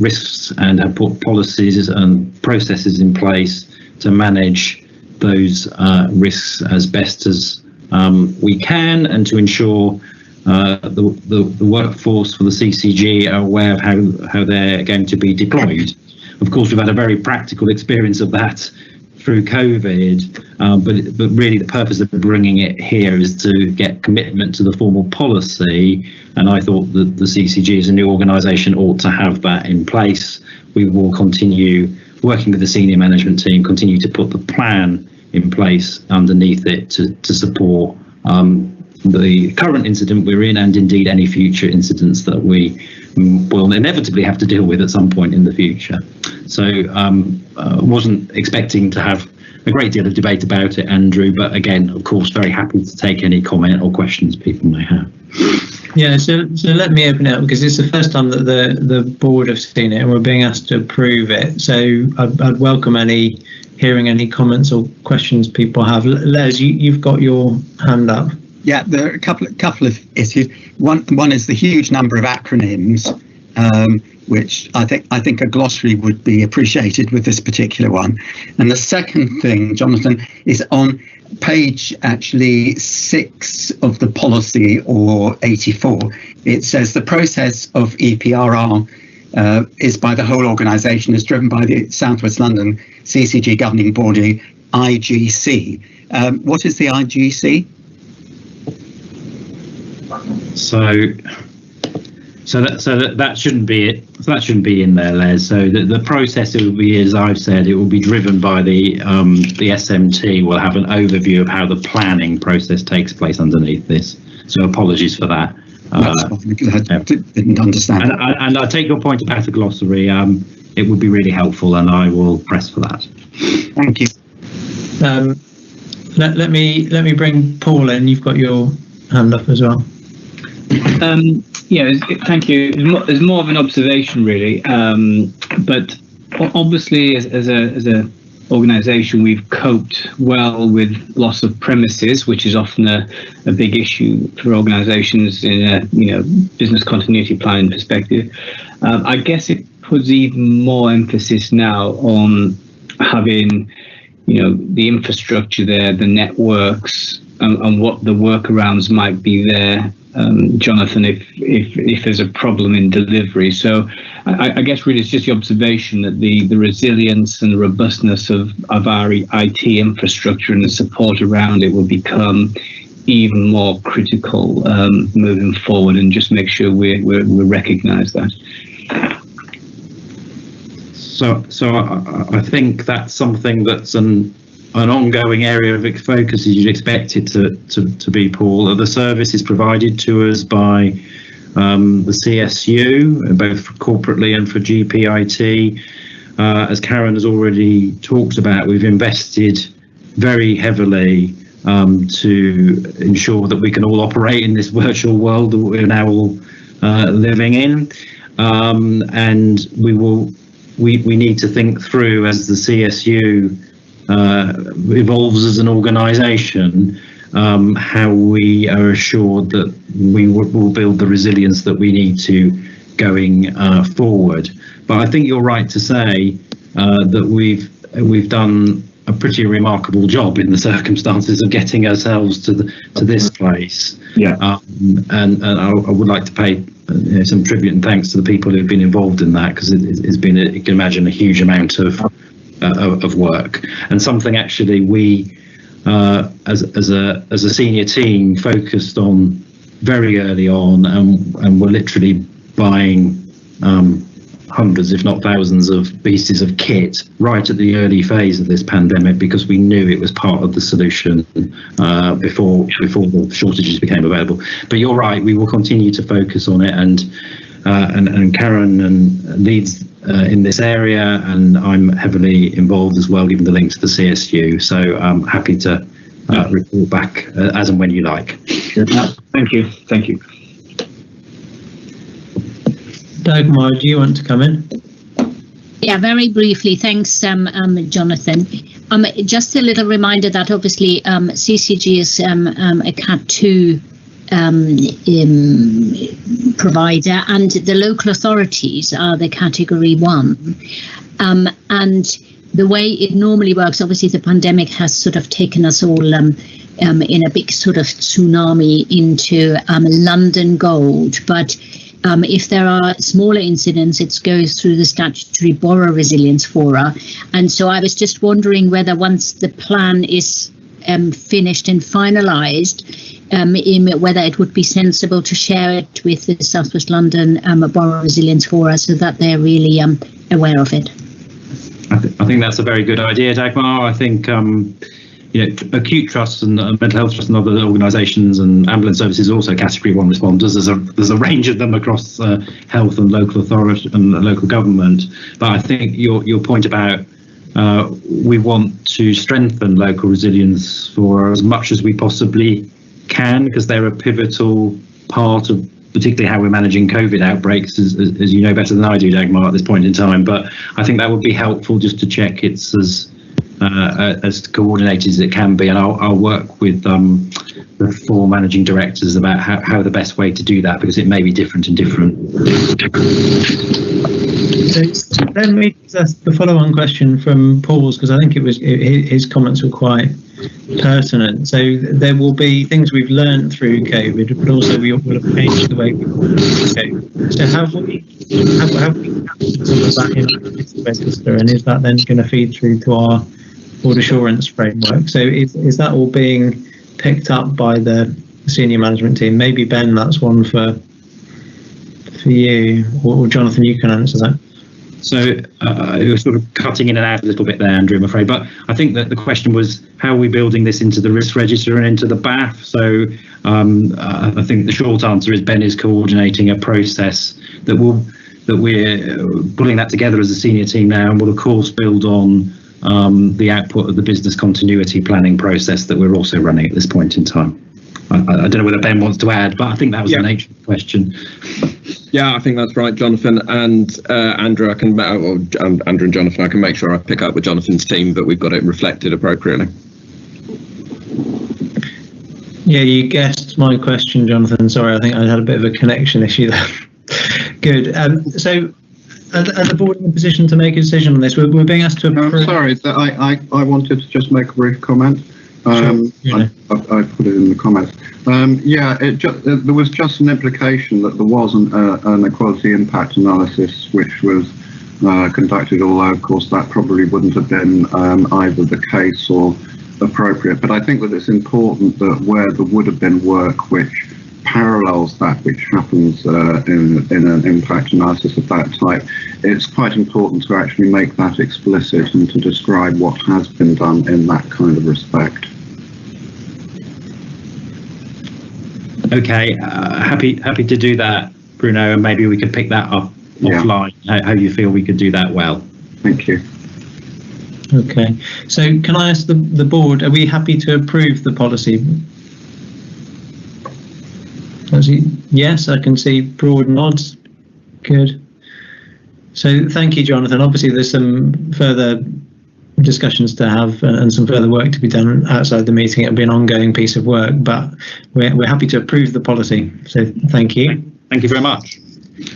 risks and have put policies and processes in place to manage those risks as best as we can, and to ensure the workforce for the CCG are aware of how they're going to be deployed. Of course, we've had a very practical experience of that through COVID, but really the purpose of bringing it here is to get commitment to the formal policy, and I thought that the CCG as a new organisation ought to have that in place. We will continue working with the senior management team, continue to put the plan in place underneath it to support the current incident we're in, and indeed any future incidents that we will inevitably have to deal with at some point in the future. So wasn't expecting to have a great deal of debate about it, Andrew, but again, of course, very happy to take any comment or questions people may have. Yeah, so let me open it up, because it's the first time that the board have seen it and we're being asked to approve it. So I'd welcome hearing any comments or questions people have. Les, you've got your hand up. Yeah, there are a couple of issues. One is the huge number of acronyms, which I think a glossary would be appreciated with this particular one. And the second thing, Jonathan, is on page 6 of the policy, or 84. It says the process of EPRR is by the whole organisation, is driven by the South West London CCG governing body, IGC. What is the IGC? So that shouldn't be it. So that shouldn't be in there, Les. So the process, it will be, as I've said, it will be driven by the SMT. Will have an overview of how the planning process takes place underneath this. So apologies for that. I didn't understand. And I take your point about a glossary. It would be really helpful, and I will press for that. Thank you. Let me bring Paul in. You've got your hand up as well. Yeah, thank you. It's more of an observation, really. But obviously, as a organisation, we've coped well with loss of premises, which is often a big issue for organisations in a business continuity planning perspective. I guess it puts even more emphasis now on having the infrastructure there, the networks, and what the workarounds might be there, Jonathan, if there's a problem in delivery. So I guess really it's just the observation that the resilience and the robustness of our IT infrastructure and the support around it will become even more critical moving forward, and just make sure we recognise that. So I think that's something that's an ongoing area of focus, as you'd expect it to be, Paul. The service is provided to us by the CSU, both corporately and for GPIT. As Karen has already talked about, we've invested very heavily to ensure that we can all operate in this virtual world that we're now all living in, and we need to think through, as the CSU evolves as an organisation, how we are assured that we will build the resilience that we need to going forward. But I think you're right to say that we've done a pretty remarkable job in the circumstances of getting ourselves to this place. Yeah. And I would like to pay some tribute and thanks to the people who've been involved in that, because it's been, you can imagine, a huge amount of work, and something actually we as a senior team focused on very early on, and we're literally buying hundreds, if not thousands, of pieces of kit right at the early phase of this pandemic, because we knew it was part of the solution before the shortages became available. But you're right, we will continue to focus on it, and Karen leads in this area, and I'm heavily involved as well, given the link to the CSU. So I'm happy to report back as and when you like. Thank you. Thank you. Dagmar, do you want to come in? Yeah, very briefly. Thanks, Jonathan. Just a little reminder that obviously CCG is a Cat 2 provider, and the local authorities are the Category 1. And the way it normally works, obviously the pandemic has sort of taken us all in a big sort of tsunami into London Gold, but if there are smaller incidents, it goes through the statutory borrower resilience fora. And so I was just wondering whether once the plan is finished and finalised, whether it would be sensible to share it with the South West London borrower resilience fora so that they're really aware of it. I think that's a very good idea, Dagmar. I think acute trusts and mental health trusts and other organisations and ambulance services are also Category 1 responders. There's a range of them across health and local authority and local government. But I think your point about we want to strengthen local resilience for as much as we possibly can, because they're a pivotal part of particularly how we're managing COVID outbreaks, as you know better than I do, Dagmar, at this point in time. But I think that would be helpful just to check it's as coordinated as it can be, and I'll work with the 4 managing directors about how the best way to do that, because it may be different in different. So then we ask the follow-on question from Paul's, because I think his comments were quite pertinent. So there will be things we've learned through COVID, but also we will have changed the way we communicate. So have we captured some of that in this register, and is that then going to feed through to our board assurance framework? So is that all being picked up by the senior management team? Maybe Ben, that's one for you, or Jonathan, you can answer that. So you're sort of cutting in and out a little bit there, Andrew, I'm afraid. But I think that the question was, how are we building this into the risk register and into the BAF? So I think the short answer is Ben is coordinating a process that we're pulling that together as a senior team now, and will of course build on the output of the business continuity planning process that we're also running at this point in time. I don't know whether Ben wants to add, but I think that was the nature of the question. Yeah, I think that's right, Jonathan, and Andrew. Andrew and Jonathan, I can make sure I pick up with Jonathan's team, but we've got it reflected appropriately. Yeah, you guessed my question, Jonathan. Sorry, I think I had a bit of a connection issue there. Good. So, are the board in a position to make a decision on this? We're being asked to approve. Sorry, I wanted to just make a brief comment. Sure, I put it in the comments. There was just an implication that there wasn't an equality impact analysis which was conducted, although of course that probably wouldn't have been either the case or appropriate. But I think that it's important that where there would have been work which parallels that which happens in an impact analysis of that type, it's quite important to actually make that explicit and to describe what has been done in that kind of respect. Okay, happy to do that, Bruno, and maybe we could pick that up offline, how you feel we could do that well. Thank you. Okay, so can I ask the board, are we happy to approve the policy? Yes, I can see broad nods. Good. So thank you, Jonathan. Obviously, there's some further discussions to have and some further work to be done outside the meeting. It'll be an ongoing piece of work, but we're happy to approve the policy. So thank you. Thank you very much.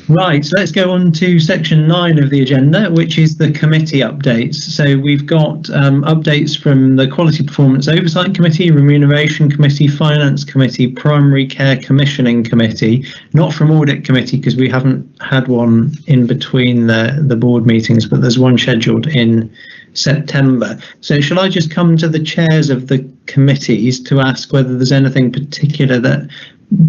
Right, so let's go on to section 9 of the agenda, which is the committee updates. So we've got updates from the Quality Performance Oversight Committee, Remuneration Committee, Finance Committee, Primary Care Commissioning Committee, not from Audit Committee because we haven't had one in between the board meetings, but there's one scheduled in September. So shall I just come to the chairs of the committees to ask whether there's anything particular that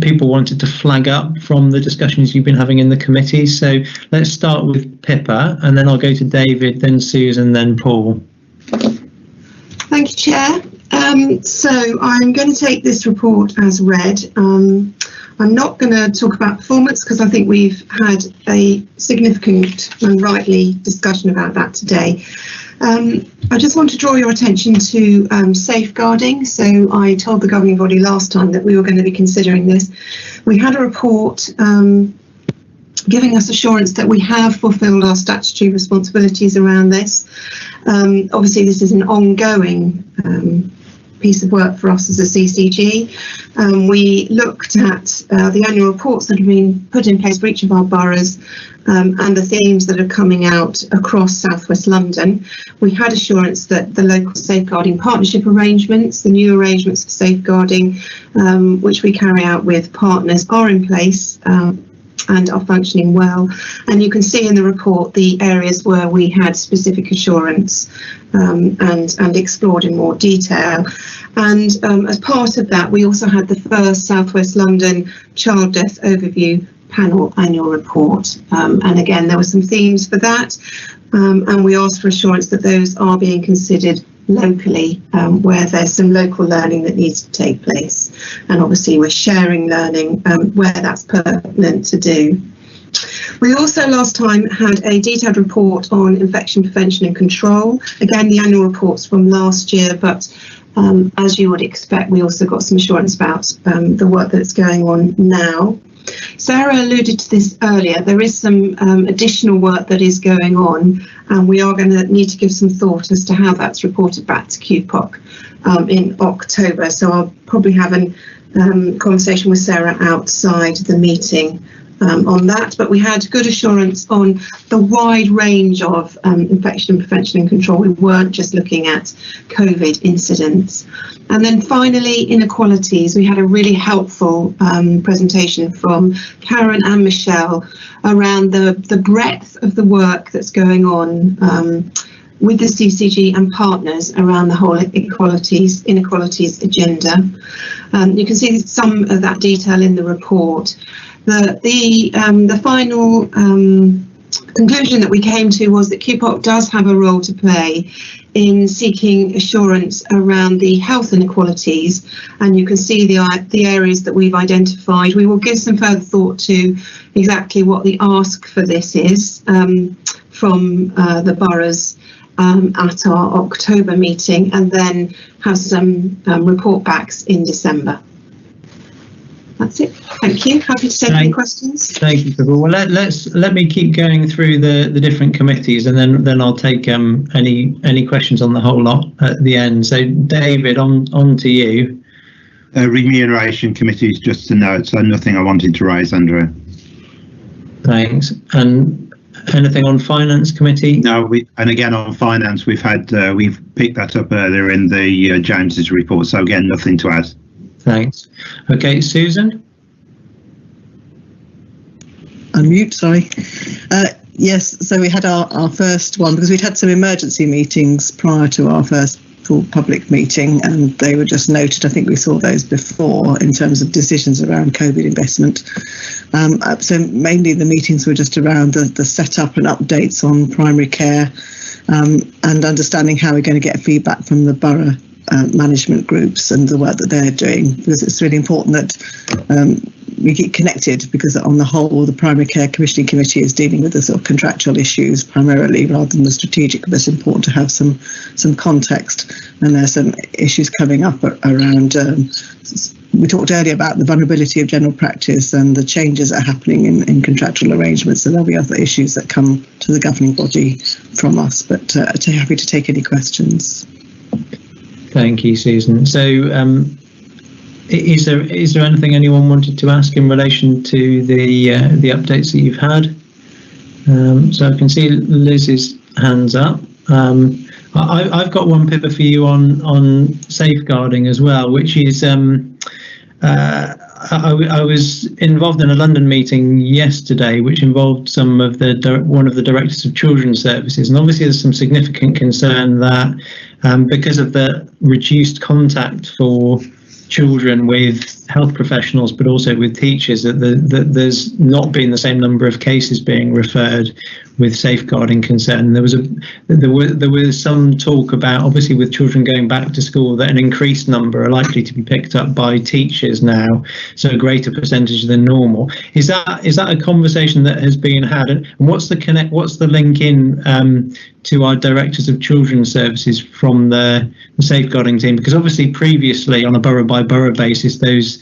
people wanted to flag up from the discussions you've been having in the committee? So let's start with Pippa, and then I'll go to David, then Susan, then Paul. Thank you, Chair. So I'm going to take this report as read. I'm not going to talk about performance because I think we've had a significant and rightly discussion about that today. I just want to draw your attention to safeguarding. So I told the governing body last time that we were going to be considering this. We had a report giving us assurance that we have fulfilled our statutory responsibilities around this. Obviously, this is an ongoing piece of work for us as a CCG. We looked at the annual reports that have been put in place for each of our boroughs and the themes that are coming out across South West London. We had assurance that the local safeguarding partnership arrangements, the new arrangements for safeguarding, which we carry out with partners, are in place and are functioning well. And you can see in the report the areas where we had specific assurance and explored in more detail. And as part of that, we also had the first South West London Child Death Overview Panel annual report. And again, there were some themes for that. And we asked for assurance that those are being considered locally, where there's some local learning that needs to take place. And obviously we're sharing learning where that's pertinent to do. We also last time had a detailed report on infection prevention and control. Again, the annual reports from last year, but as you would expect, we also got some assurance about the work that's going on now. Sarah alluded to this earlier. There is some additional work that is going on, and we are going to need to give some thought as to how that's reported back to QPOC in October. So I'll probably have a conversation with Sarah outside the meeting on that, but we had good assurance on the wide range of infection prevention and control. We weren't just looking at COVID incidents. And then finally, inequalities. We had a really helpful presentation from Karen and Michelle around the breadth of the work that's going on with the CCG and partners around the whole inequalities agenda. You can see some of that detail in the report. The final conclusion that we came to was that QPOC does have a role to play in seeking assurance around the health inequalities, and you can see the areas that we've identified. We will give some further thought to exactly what the ask for this is from the boroughs at our October meeting, and then have some report backs in December. That's it. Thank you. Happy to take any questions. Thank you, Pippa. Well, let me keep going through the different committees, and then I'll take any questions on the whole lot at the end. So, David, on to you. Remuneration committee is just a note, so nothing I wanted to raise under it. Thanks. And anything on finance committee? No, and again on finance, we've picked that up earlier in the James's report. So again, nothing to add. Thanks. Okay, Susan. Unmute, sorry. Yes, so we had our first one because we'd had some emergency meetings prior to our first full public meeting, and they were just noted. I think we saw those before in terms of decisions around COVID investment. So mainly the meetings were just around the setup and updates on primary care and understanding how we're going to get feedback from the borough management groups and the work that they're doing, because it's really important that we get connected, because on the whole the primary care commissioning committee is dealing with the sort of contractual issues primarily rather than the strategic, but it's important to have some context. And there's some issues coming up around we talked earlier about the vulnerability of general practice and the changes that are happening in contractual arrangements, so there'll be other issues that come to the governing body from us, but happy to take any questions. Thank you, Susan. So is there anything anyone wanted to ask in relation to the updates that you've had? So I can see Liz's hands up. I've got one, Pippa, for you on safeguarding as well, which is I was involved in a London meeting yesterday, which involved one of the directors of children's services, and obviously there's some significant concern that because of the reduced contact for children with health professionals, but also with teachers, that there's not been the same number of cases being referred with safeguarding concern. There was some talk about, obviously with children going back to school, that an increased number are likely to be picked up by teachers now, so a greater percentage than normal. Is that a conversation that has been had, and what's the link in to our directors of children's services from the safeguarding team? Because obviously previously on a borough by borough basis, those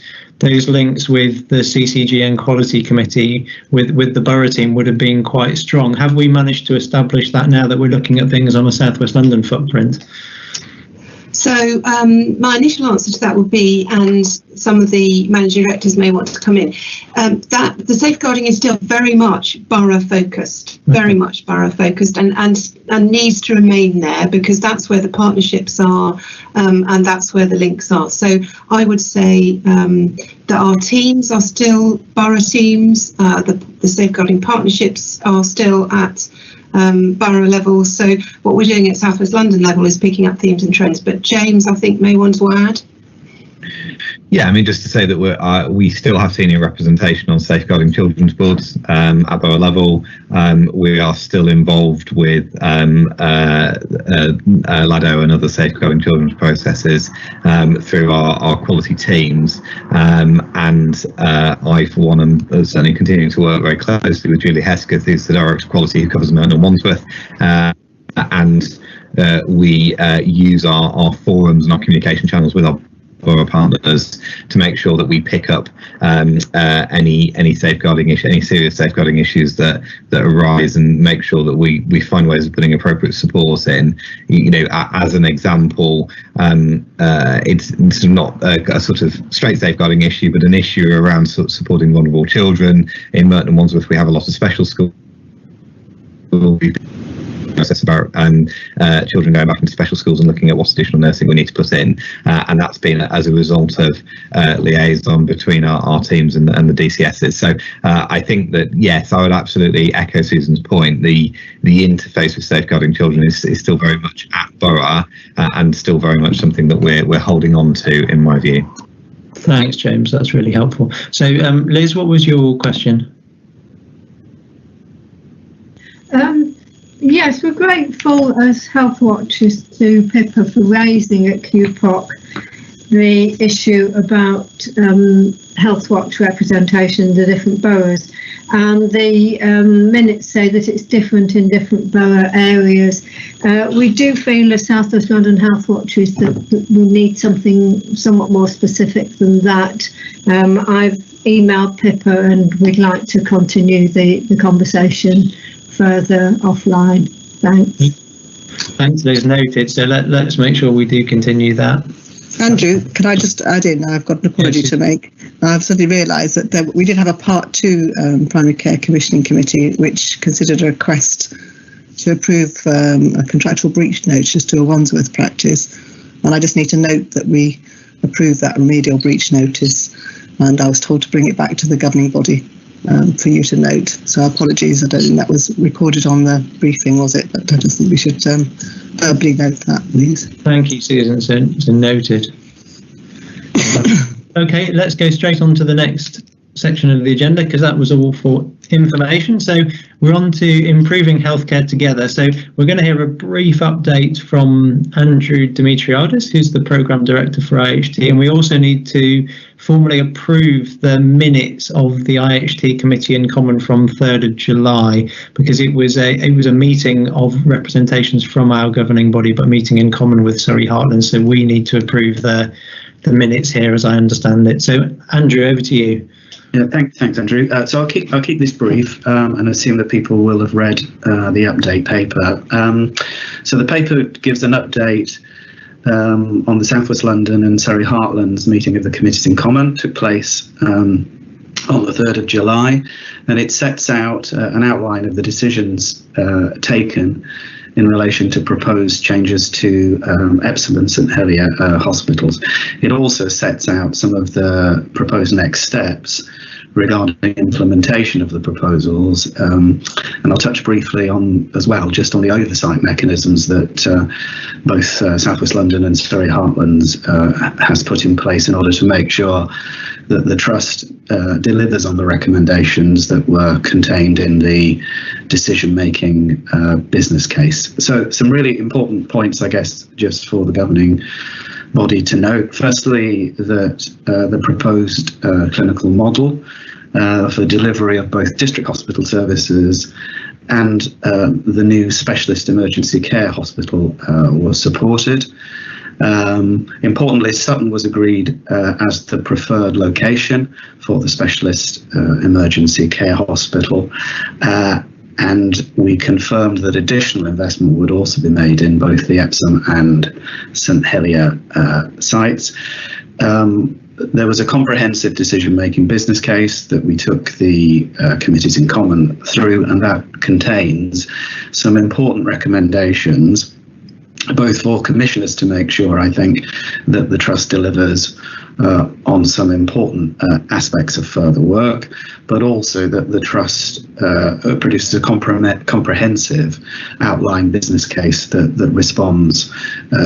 links with the CCG and quality committee with the borough team would have been quite strong. Have we managed to establish that now that we're looking at things on a South West London footprint? So my initial answer to that would be, and some of the managing directors may want to come in, that the safeguarding is still very much borough focused, very much borough focused, and needs to remain there, because that's where the partnerships are, and that's where the links are. So I would say that our teams are still borough teams, the safeguarding partnerships are still at borough level. So what we're doing at South West London level is picking up themes and trends. But James, I think, may want to add. Yeah, I mean, just to say that we still have senior representation on safeguarding children's boards at borough level. We are still involved with LADO and other safeguarding children's processes through our quality teams. And I, for one, am certainly continuing to work very closely with Julie Hesketh, who's the Director of Quality, who covers Merton and Wandsworth. And we use our forums and our communication channels with our borough partners to make sure that we pick up any safeguarding issue, any serious safeguarding issues that arise, and make sure that we find ways of putting appropriate support in. You know, as an example, it's not a sort of straight safeguarding issue, but an issue around supporting vulnerable children. In Merton and Wandsworth, we have a lot of special schools. Process about children going back into special schools and looking at what additional nursing we need to put in, and that's been as a result of liaison between our teams and the DCSs. So I think that, yes, I would absolutely echo Susan's point. The interface with safeguarding children is still very much at borough, and still very much something that we're holding on to, in my view. Thanks, James, that's really helpful. So Liz, what was your question? Yes, we're grateful as Health Watchers to Pippa for raising at QPOC the issue about Health Watch representation in the different boroughs. And the minutes say that it's different in different borough areas. We do feel as South West London Health Watchers that we need something somewhat more specific than that. I've emailed Pippa and we'd like to continue the conversation further offline. Thanks, Liz. Noted. So let's make sure we do continue that. Andrew, can I just add in? I've got an apology to make. I've suddenly realised that we did have a Part 2 Primary Care Commissioning Committee, which considered a request to approve a contractual breach notice to a Wandsworth practice, and I just need to note that we approved that remedial breach notice, and I was told to bring it back to the governing body for you to note. So apologies, I don't think that was recorded on the briefing, was it? But I just think we should verbally note that, please. Thank you, Susan. So noted. Okay, let's go straight on to the next section of the agenda, because that was all for information. So we're on to improving healthcare together. So we're going to hear a brief update from Andrew Dimitriadis, who's the Programme Director for IHT, and we also need to formally approve the minutes of the IHT Committee in Common from 3rd of July, because it was a meeting of representations from our governing body, but meeting in common with Surrey Heartland. So we need to approve the minutes here, as I understand it. So Andrew, over to you. Yeah, thanks, Andrew. So I'll keep this brief, and assume that people will have read the update paper. So the paper gives an update on the South West London and Surrey Heartlands meeting of the Committees in Common took place on the 3rd of July, and it sets out an outline of the decisions taken in relation to proposed changes to Epsom and St Helier hospitals. It also sets out some of the proposed next steps regarding implementation of the proposals, and I'll touch briefly on as well just on the oversight mechanisms that both South West London and Surrey Heartlands has put in place in order to make sure that the Trust delivers on the recommendations that were contained in the decision-making business case. So some really important points, I guess, just for the governing body to note. Firstly, that the proposed clinical model for delivery of both district hospital services and the new specialist emergency care hospital was supported. Importantly, Sutton was agreed as the preferred location for the specialist emergency care hospital, and we confirmed that additional investment would also be made in both the Epsom and St Helier sites. There was a comprehensive decision-making business case that we took the Committees in Common through, and that contains some important recommendations, both for commissioners to make sure, I think, that the Trust delivers on some important aspects of further work, but also that the Trust produces a comprehensive outline business case that responds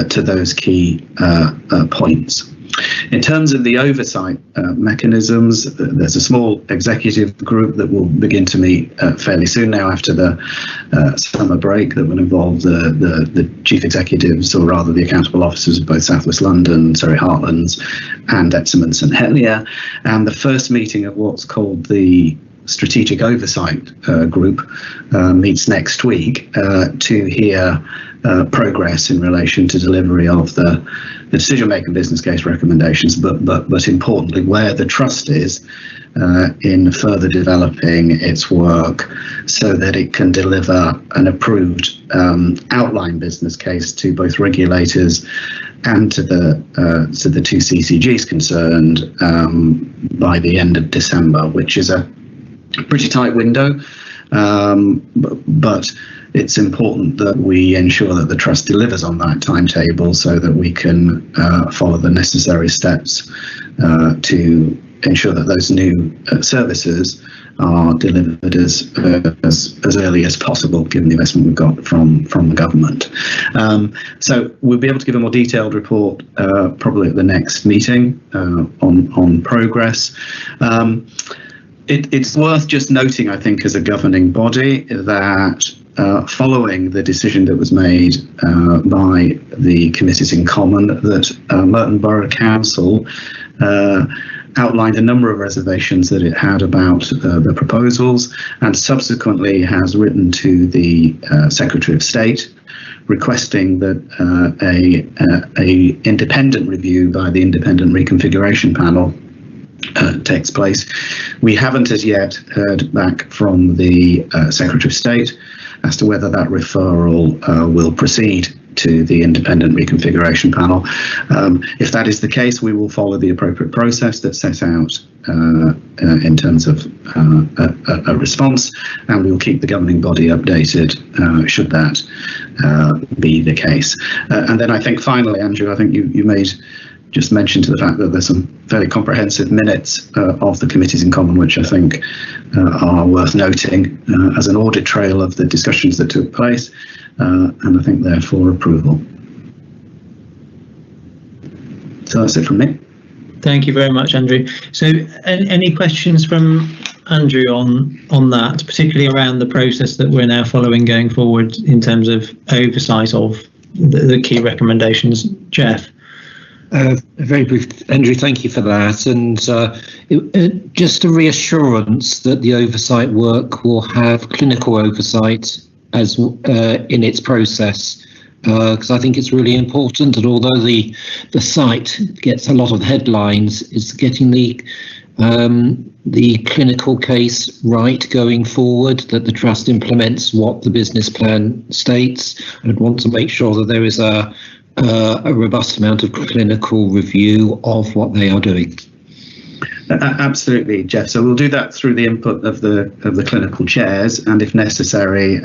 to those key points. In terms of the oversight mechanisms, there's a small executive group that will begin to meet fairly soon now after the summer break that will involve the chief executives, or rather the accountable officers of both South West London, Surrey Heartlands and Epsom and St Helier. And the first meeting of what's called the Strategic Oversight Group meets next week to hear progress in relation to delivery of the decision-making business case recommendations, but importantly where the Trust is in further developing its work so that it can deliver an approved outline business case to both regulators and to the two CCGs concerned by the end of December, which is a pretty tight window, but it's important that we ensure that the Trust delivers on that timetable so that we can follow the necessary steps to ensure that those new services are delivered as early as possible, given the investment we've got from the government. So we'll be able to give a more detailed report probably at the next meeting on progress. It's worth just noting, I think, as a governing body, that following the decision that was made by the Committees in Common, that Merton Borough Council outlined a number of reservations that it had about the proposals, and subsequently has written to the Secretary of State requesting that a independent review by the Independent Reconfiguration Panel takes place. We haven't as yet heard back from the Secretary of State as to whether that referral will proceed to the Independent Reconfiguration Panel. If that is the case, we will follow the appropriate process that's set out in terms of a response, and we will keep the governing body updated should that be the case. And then I think finally, Andrew, I think you made just mention to the fact that there's some fairly comprehensive minutes of the Committees in Common, which I think are worth noting as an audit trail of the discussions that took place, and I think therefore approval. So that's it from me. Thank you very much, Andrew. So any questions from Andrew on that, particularly around the process that we're now following going forward in terms of oversight of the key recommendations? Jeff? Very brief, Andrew, thank you for that. And just a reassurance that the oversight work will have clinical oversight as in its process, because I think it's really important that although the site gets a lot of headlines, it's getting the clinical case right going forward, that the Trust implements what the business plan states. I'd want to make sure that there is a a robust amount of clinical review of what they are doing. Absolutely, Jeff. So we'll do that through the input of the clinical chairs, and if necessary,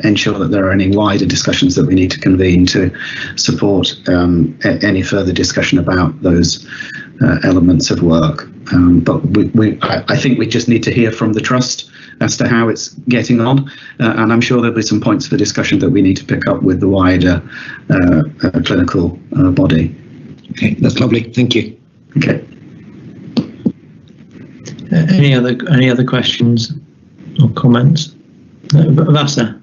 ensure that there are any wider discussions that we need to convene to support any further discussion about those elements of work. But I think we just need to hear from the trust as to how it's getting on, and I'm sure there'll be some points for discussion that we need to pick up with the wider clinical body. Okay, that's lovely. Thank you. Okay. Any other questions or comments? Vasa.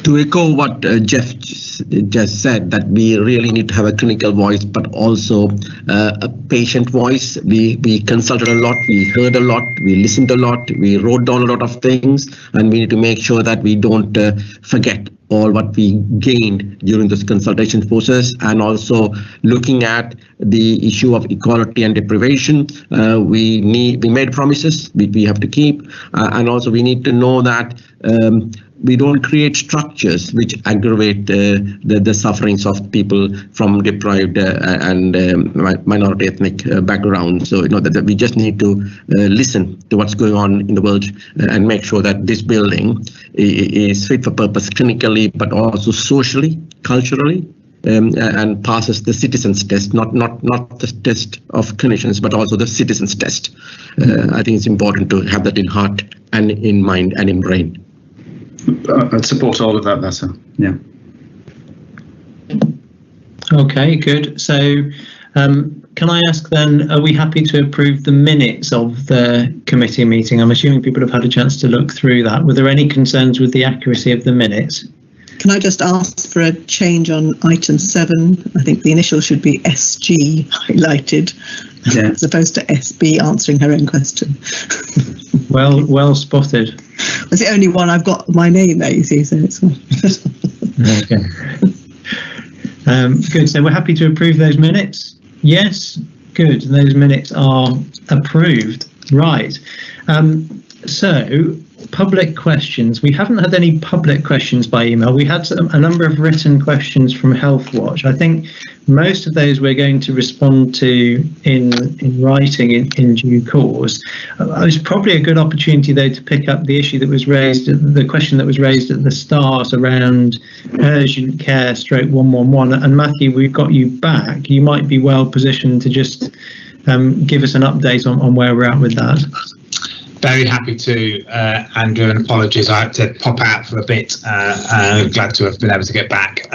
To echo what Jeff just said, that we really need to have a clinical voice, but also a patient voice. We consulted a lot, we heard a lot, we listened a lot, we wrote down a lot of things, and we need to make sure that we don't forget all what we gained during this consultation process. And also looking at the issue of equality and deprivation, we made promises we have to keep, and also we need to know that we don't create structures which aggravate the sufferings of people from deprived and minority ethnic backgrounds. So that we just need to listen to what's going on in the world and make sure that this building is fit for purpose clinically, but also socially, culturally, and passes the citizens test, not the test of clinicians, but also the citizens test. I think it's important to have that in heart and in mind and in brain. I'd support all of that, Vasa. Yeah. Okay, good. So can I ask then, are we happy to approve the minutes of the committee meeting? I'm assuming people have had a chance to look through that. Were there any concerns with the accuracy of the minutes? Can I just ask for a change on item 7? I think the initial should be SG highlighted, as opposed to SB answering her own question. Well spotted. That's the only one I've got my name there, you see, so it's fine. Okay. Good. So we're happy to approve those minutes? Yes. Good. Those minutes are approved. Right. So public questions. We haven't had any public questions by email. We had a number of written questions from Health Watch. I think most of those we're going to respond to in writing in due course. It was probably a good opportunity, though, to pick up the issue that was raised, the question that was raised at the start around urgent care / 111. And Matthew, we've got you back. You might be well positioned to just give us an update on where we're at with that. Very happy to, Andrew, and apologies, I had to pop out for a bit. Glad to have been able to get back.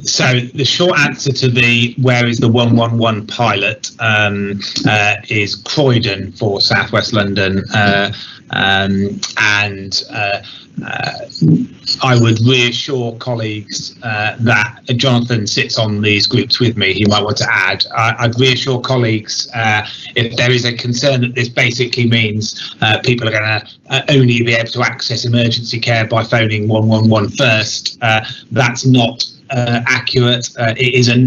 So the short answer to the where is the 111 pilot is Croydon for South West London, and I would reassure colleagues that Jonathan sits on these groups with me. He might want to add. I'd reassure colleagues if there is a concern that this basically means people are going to only be able to access emergency care by phoning 111 first. That's not accurate. It is a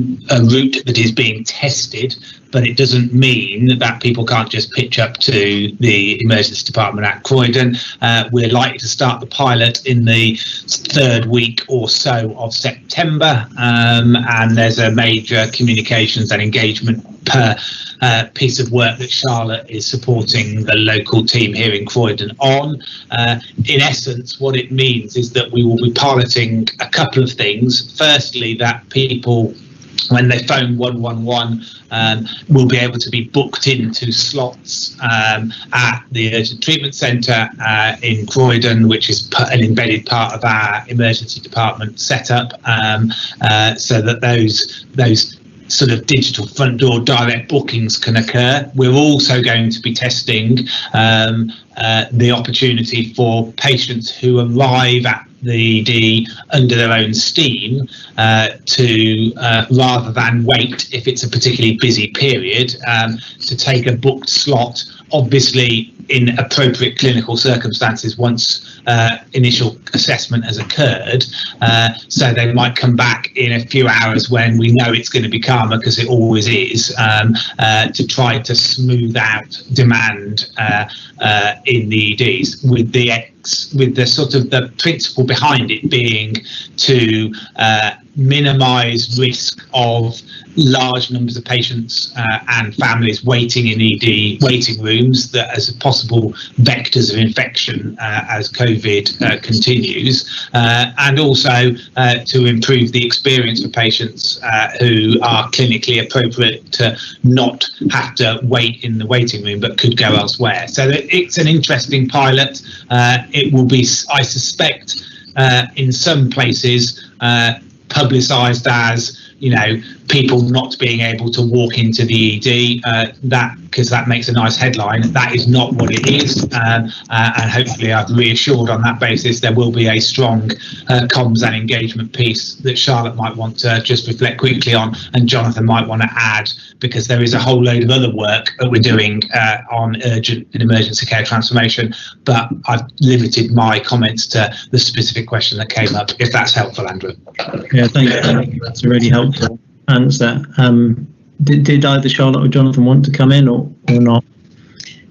route that is being tested, but it doesn't mean that people can't just pitch up to the emergency department at Croydon. We're likely to start the pilot in the 3rd week or so of September, and there's a major communications and engagement piece of work that Charlotte is supporting the local team here in Croydon on. In essence, what it means is that we will be piloting a couple of things. Firstly, that people, when they phone 111, will be able to be booked into slots at the urgent treatment centre in Croydon, which is an embedded part of our emergency department setup, so that those sort of digital front door direct bookings can occur. We're also going to be testing the opportunity for patients who arrive at the ED under their own steam to rather than wait if it's a particularly busy period, to take a booked slot, obviously in appropriate clinical circumstances once initial assessment has occurred. So they might come back in a few hours when we know it's going to be calmer, because it always is, to try to smooth out demand in the EDs, with the with the sort of the principle behind it being to minimise risk of large numbers of patients and families waiting in ED waiting rooms that as possible vectors of infection as COVID continues, and also to improve the experience for patients who are clinically appropriate to not have to wait in the waiting room but could go elsewhere. So it's an interesting pilot. It will be, I suspect, in some places publicised as, you know, people not being able to walk into the ED, because that makes a nice headline. That is not what it is, and hopefully I've reassured on that basis there will be a strong comms and engagement piece that Charlotte might want to just reflect quickly on, and Jonathan might want to add, because there is a whole load of other work that we're doing on urgent and emergency care transformation, but I've limited my comments to the specific question that came up, if that's helpful, Andrew. Yeah, thank you. That's a really helpful answer. Did either Charlotte or Jonathan want to come in or not?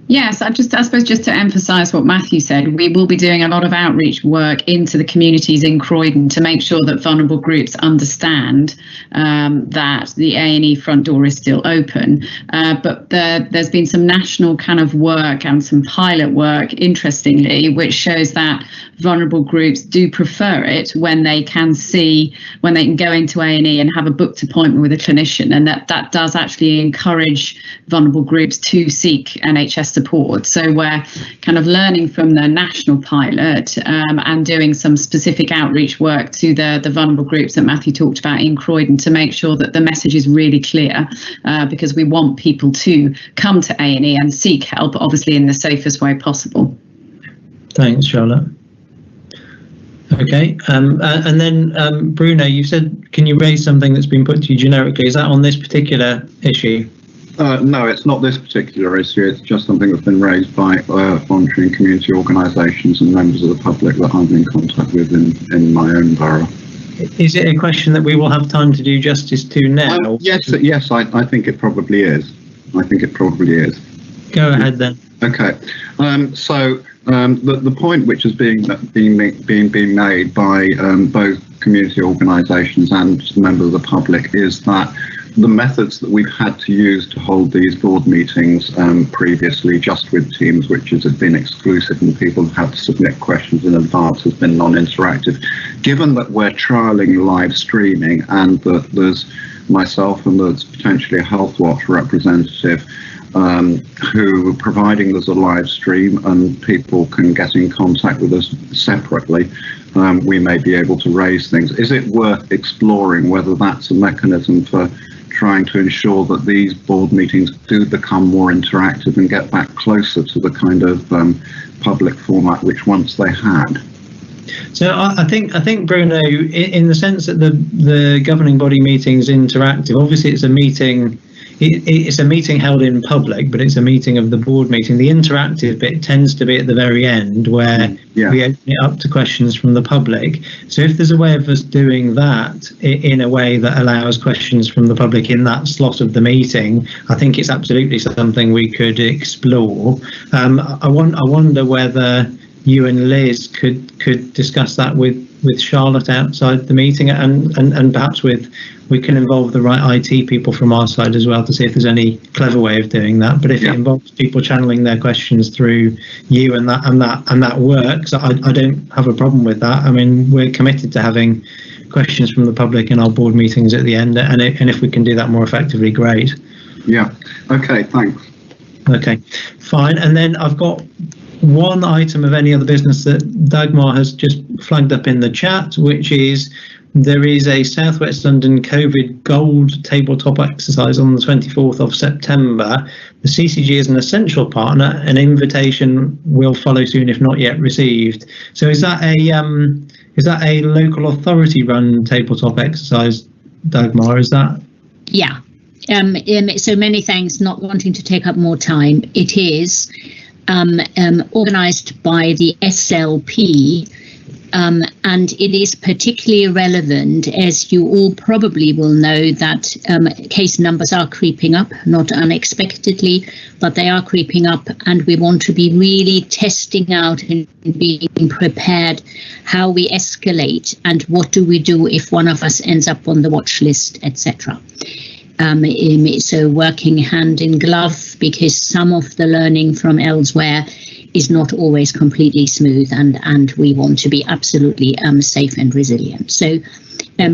Yes, I suppose just to emphasise what Matthew said, we will be doing a lot of outreach work into the communities in Croydon to make sure that vulnerable groups understand that the A&E front door is still open. But there's been some national kind of work and some pilot work, interestingly, which shows that vulnerable groups do prefer it when they can go into A&E and have a booked appointment with a clinician, and that does actually encourage vulnerable groups to seek NHS support. So we're kind of learning from the national pilot and doing some specific outreach work to the vulnerable groups that Matthew talked about in Croydon to make sure that the message is really clear, because we want people to come to A&E and seek help, obviously in the safest way possible. Thanks, Charlotte. Okay, and then Bruno, you said, can you raise something that's been put to you generically? Is that on this particular issue? No, it's not this particular issue. It's just something that's been raised by voluntary and community organisations and members of the public that I'm in contact with in my own borough. Is it a question that we will have time to do justice to now? Yes, I think it probably is. I think it probably is. Go ahead then. Okay. The point which is being made by both community organisations and members of the public is that the methods that we've had to use to hold these board meetings previously, just with Teams, which has been exclusive and people have had to submit questions in advance, has been non-interactive. Given that we're trialling live streaming and that there's myself and there's potentially a Healthwatch representative who are providing us a live stream and people can get in contact with us separately, we may be able to raise things. Is it worth exploring whether that's a mechanism for trying to ensure that these board meetings do become more interactive and get back closer to the kind of public format which once they had? So I think Bruno, in the sense that the governing body meeting is interactive, obviously it's a meeting. It's a meeting held in public, but it's a meeting of the board meeting. The interactive bit tends to be at the very end, where we open it up to questions from the public. So if there's a way of us doing that in a way that allows questions from the public in that slot of the meeting, I think it's absolutely something we could explore. I wonder whether you and Liz could discuss that with Charlotte outside the meeting, and perhaps we can involve the right IT people from our side as well to see if there's any clever way of doing that. But if it involves people channeling their questions through you and that works, I don't have a problem with that. I mean, we're committed to having questions from the public in our board meetings at the end, and if we can do that more effectively, great. Yeah. Okay. Thanks. Okay. Fine. And then I've got one item of any other business that Dagmar has just flagged up in the chat, which is there is a South West London COVID Gold tabletop exercise on the 24th of September. The CCG is an essential partner. An invitation will follow soon, if not yet received. So is that a local authority run tabletop exercise, Dagmar? Is that? Yeah. So many thanks. Not wanting to take up more time. It is organised by the SLP. And it is particularly relevant, as you all probably will know, that case numbers are creeping up, not unexpectedly, but they are creeping up, and we want to be really testing out and being prepared how we escalate and what do we do if one of us ends up on the watch list, etc. So working hand in glove, because some of the learning from elsewhere is not always completely smooth, and we want to be absolutely safe and resilient. So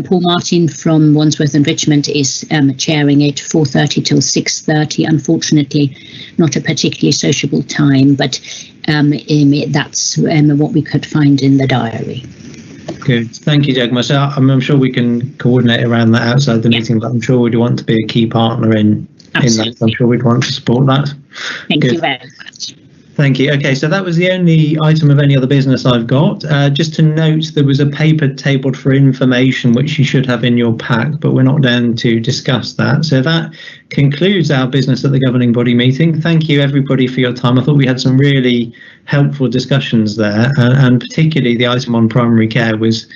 Paul Martin from Wandsworth Enrichment is chairing it 4:30 till 6:30. Unfortunately, not a particularly sociable time, but that's what we could find in the diary. Good. Thank you, Dagmar. So I'm sure we can coordinate around that outside the meeting, but I'm sure we'd want to be a key partner in that. I'm sure we'd want to support that. Thank you very much. Thank you. Okay, so that was the only item of any other business I've got. Just to note, there was a paper tabled for information, which you should have in your pack, but we're not down to discuss that. So that concludes our business at the governing body meeting. Thank you, everybody, for your time. I thought we had some really helpful discussions there, and particularly the item on primary care was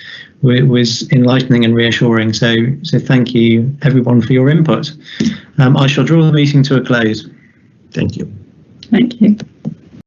enlightening and reassuring. So thank you, everyone, for your input. I shall draw the meeting to a close. Thank you. Thank you.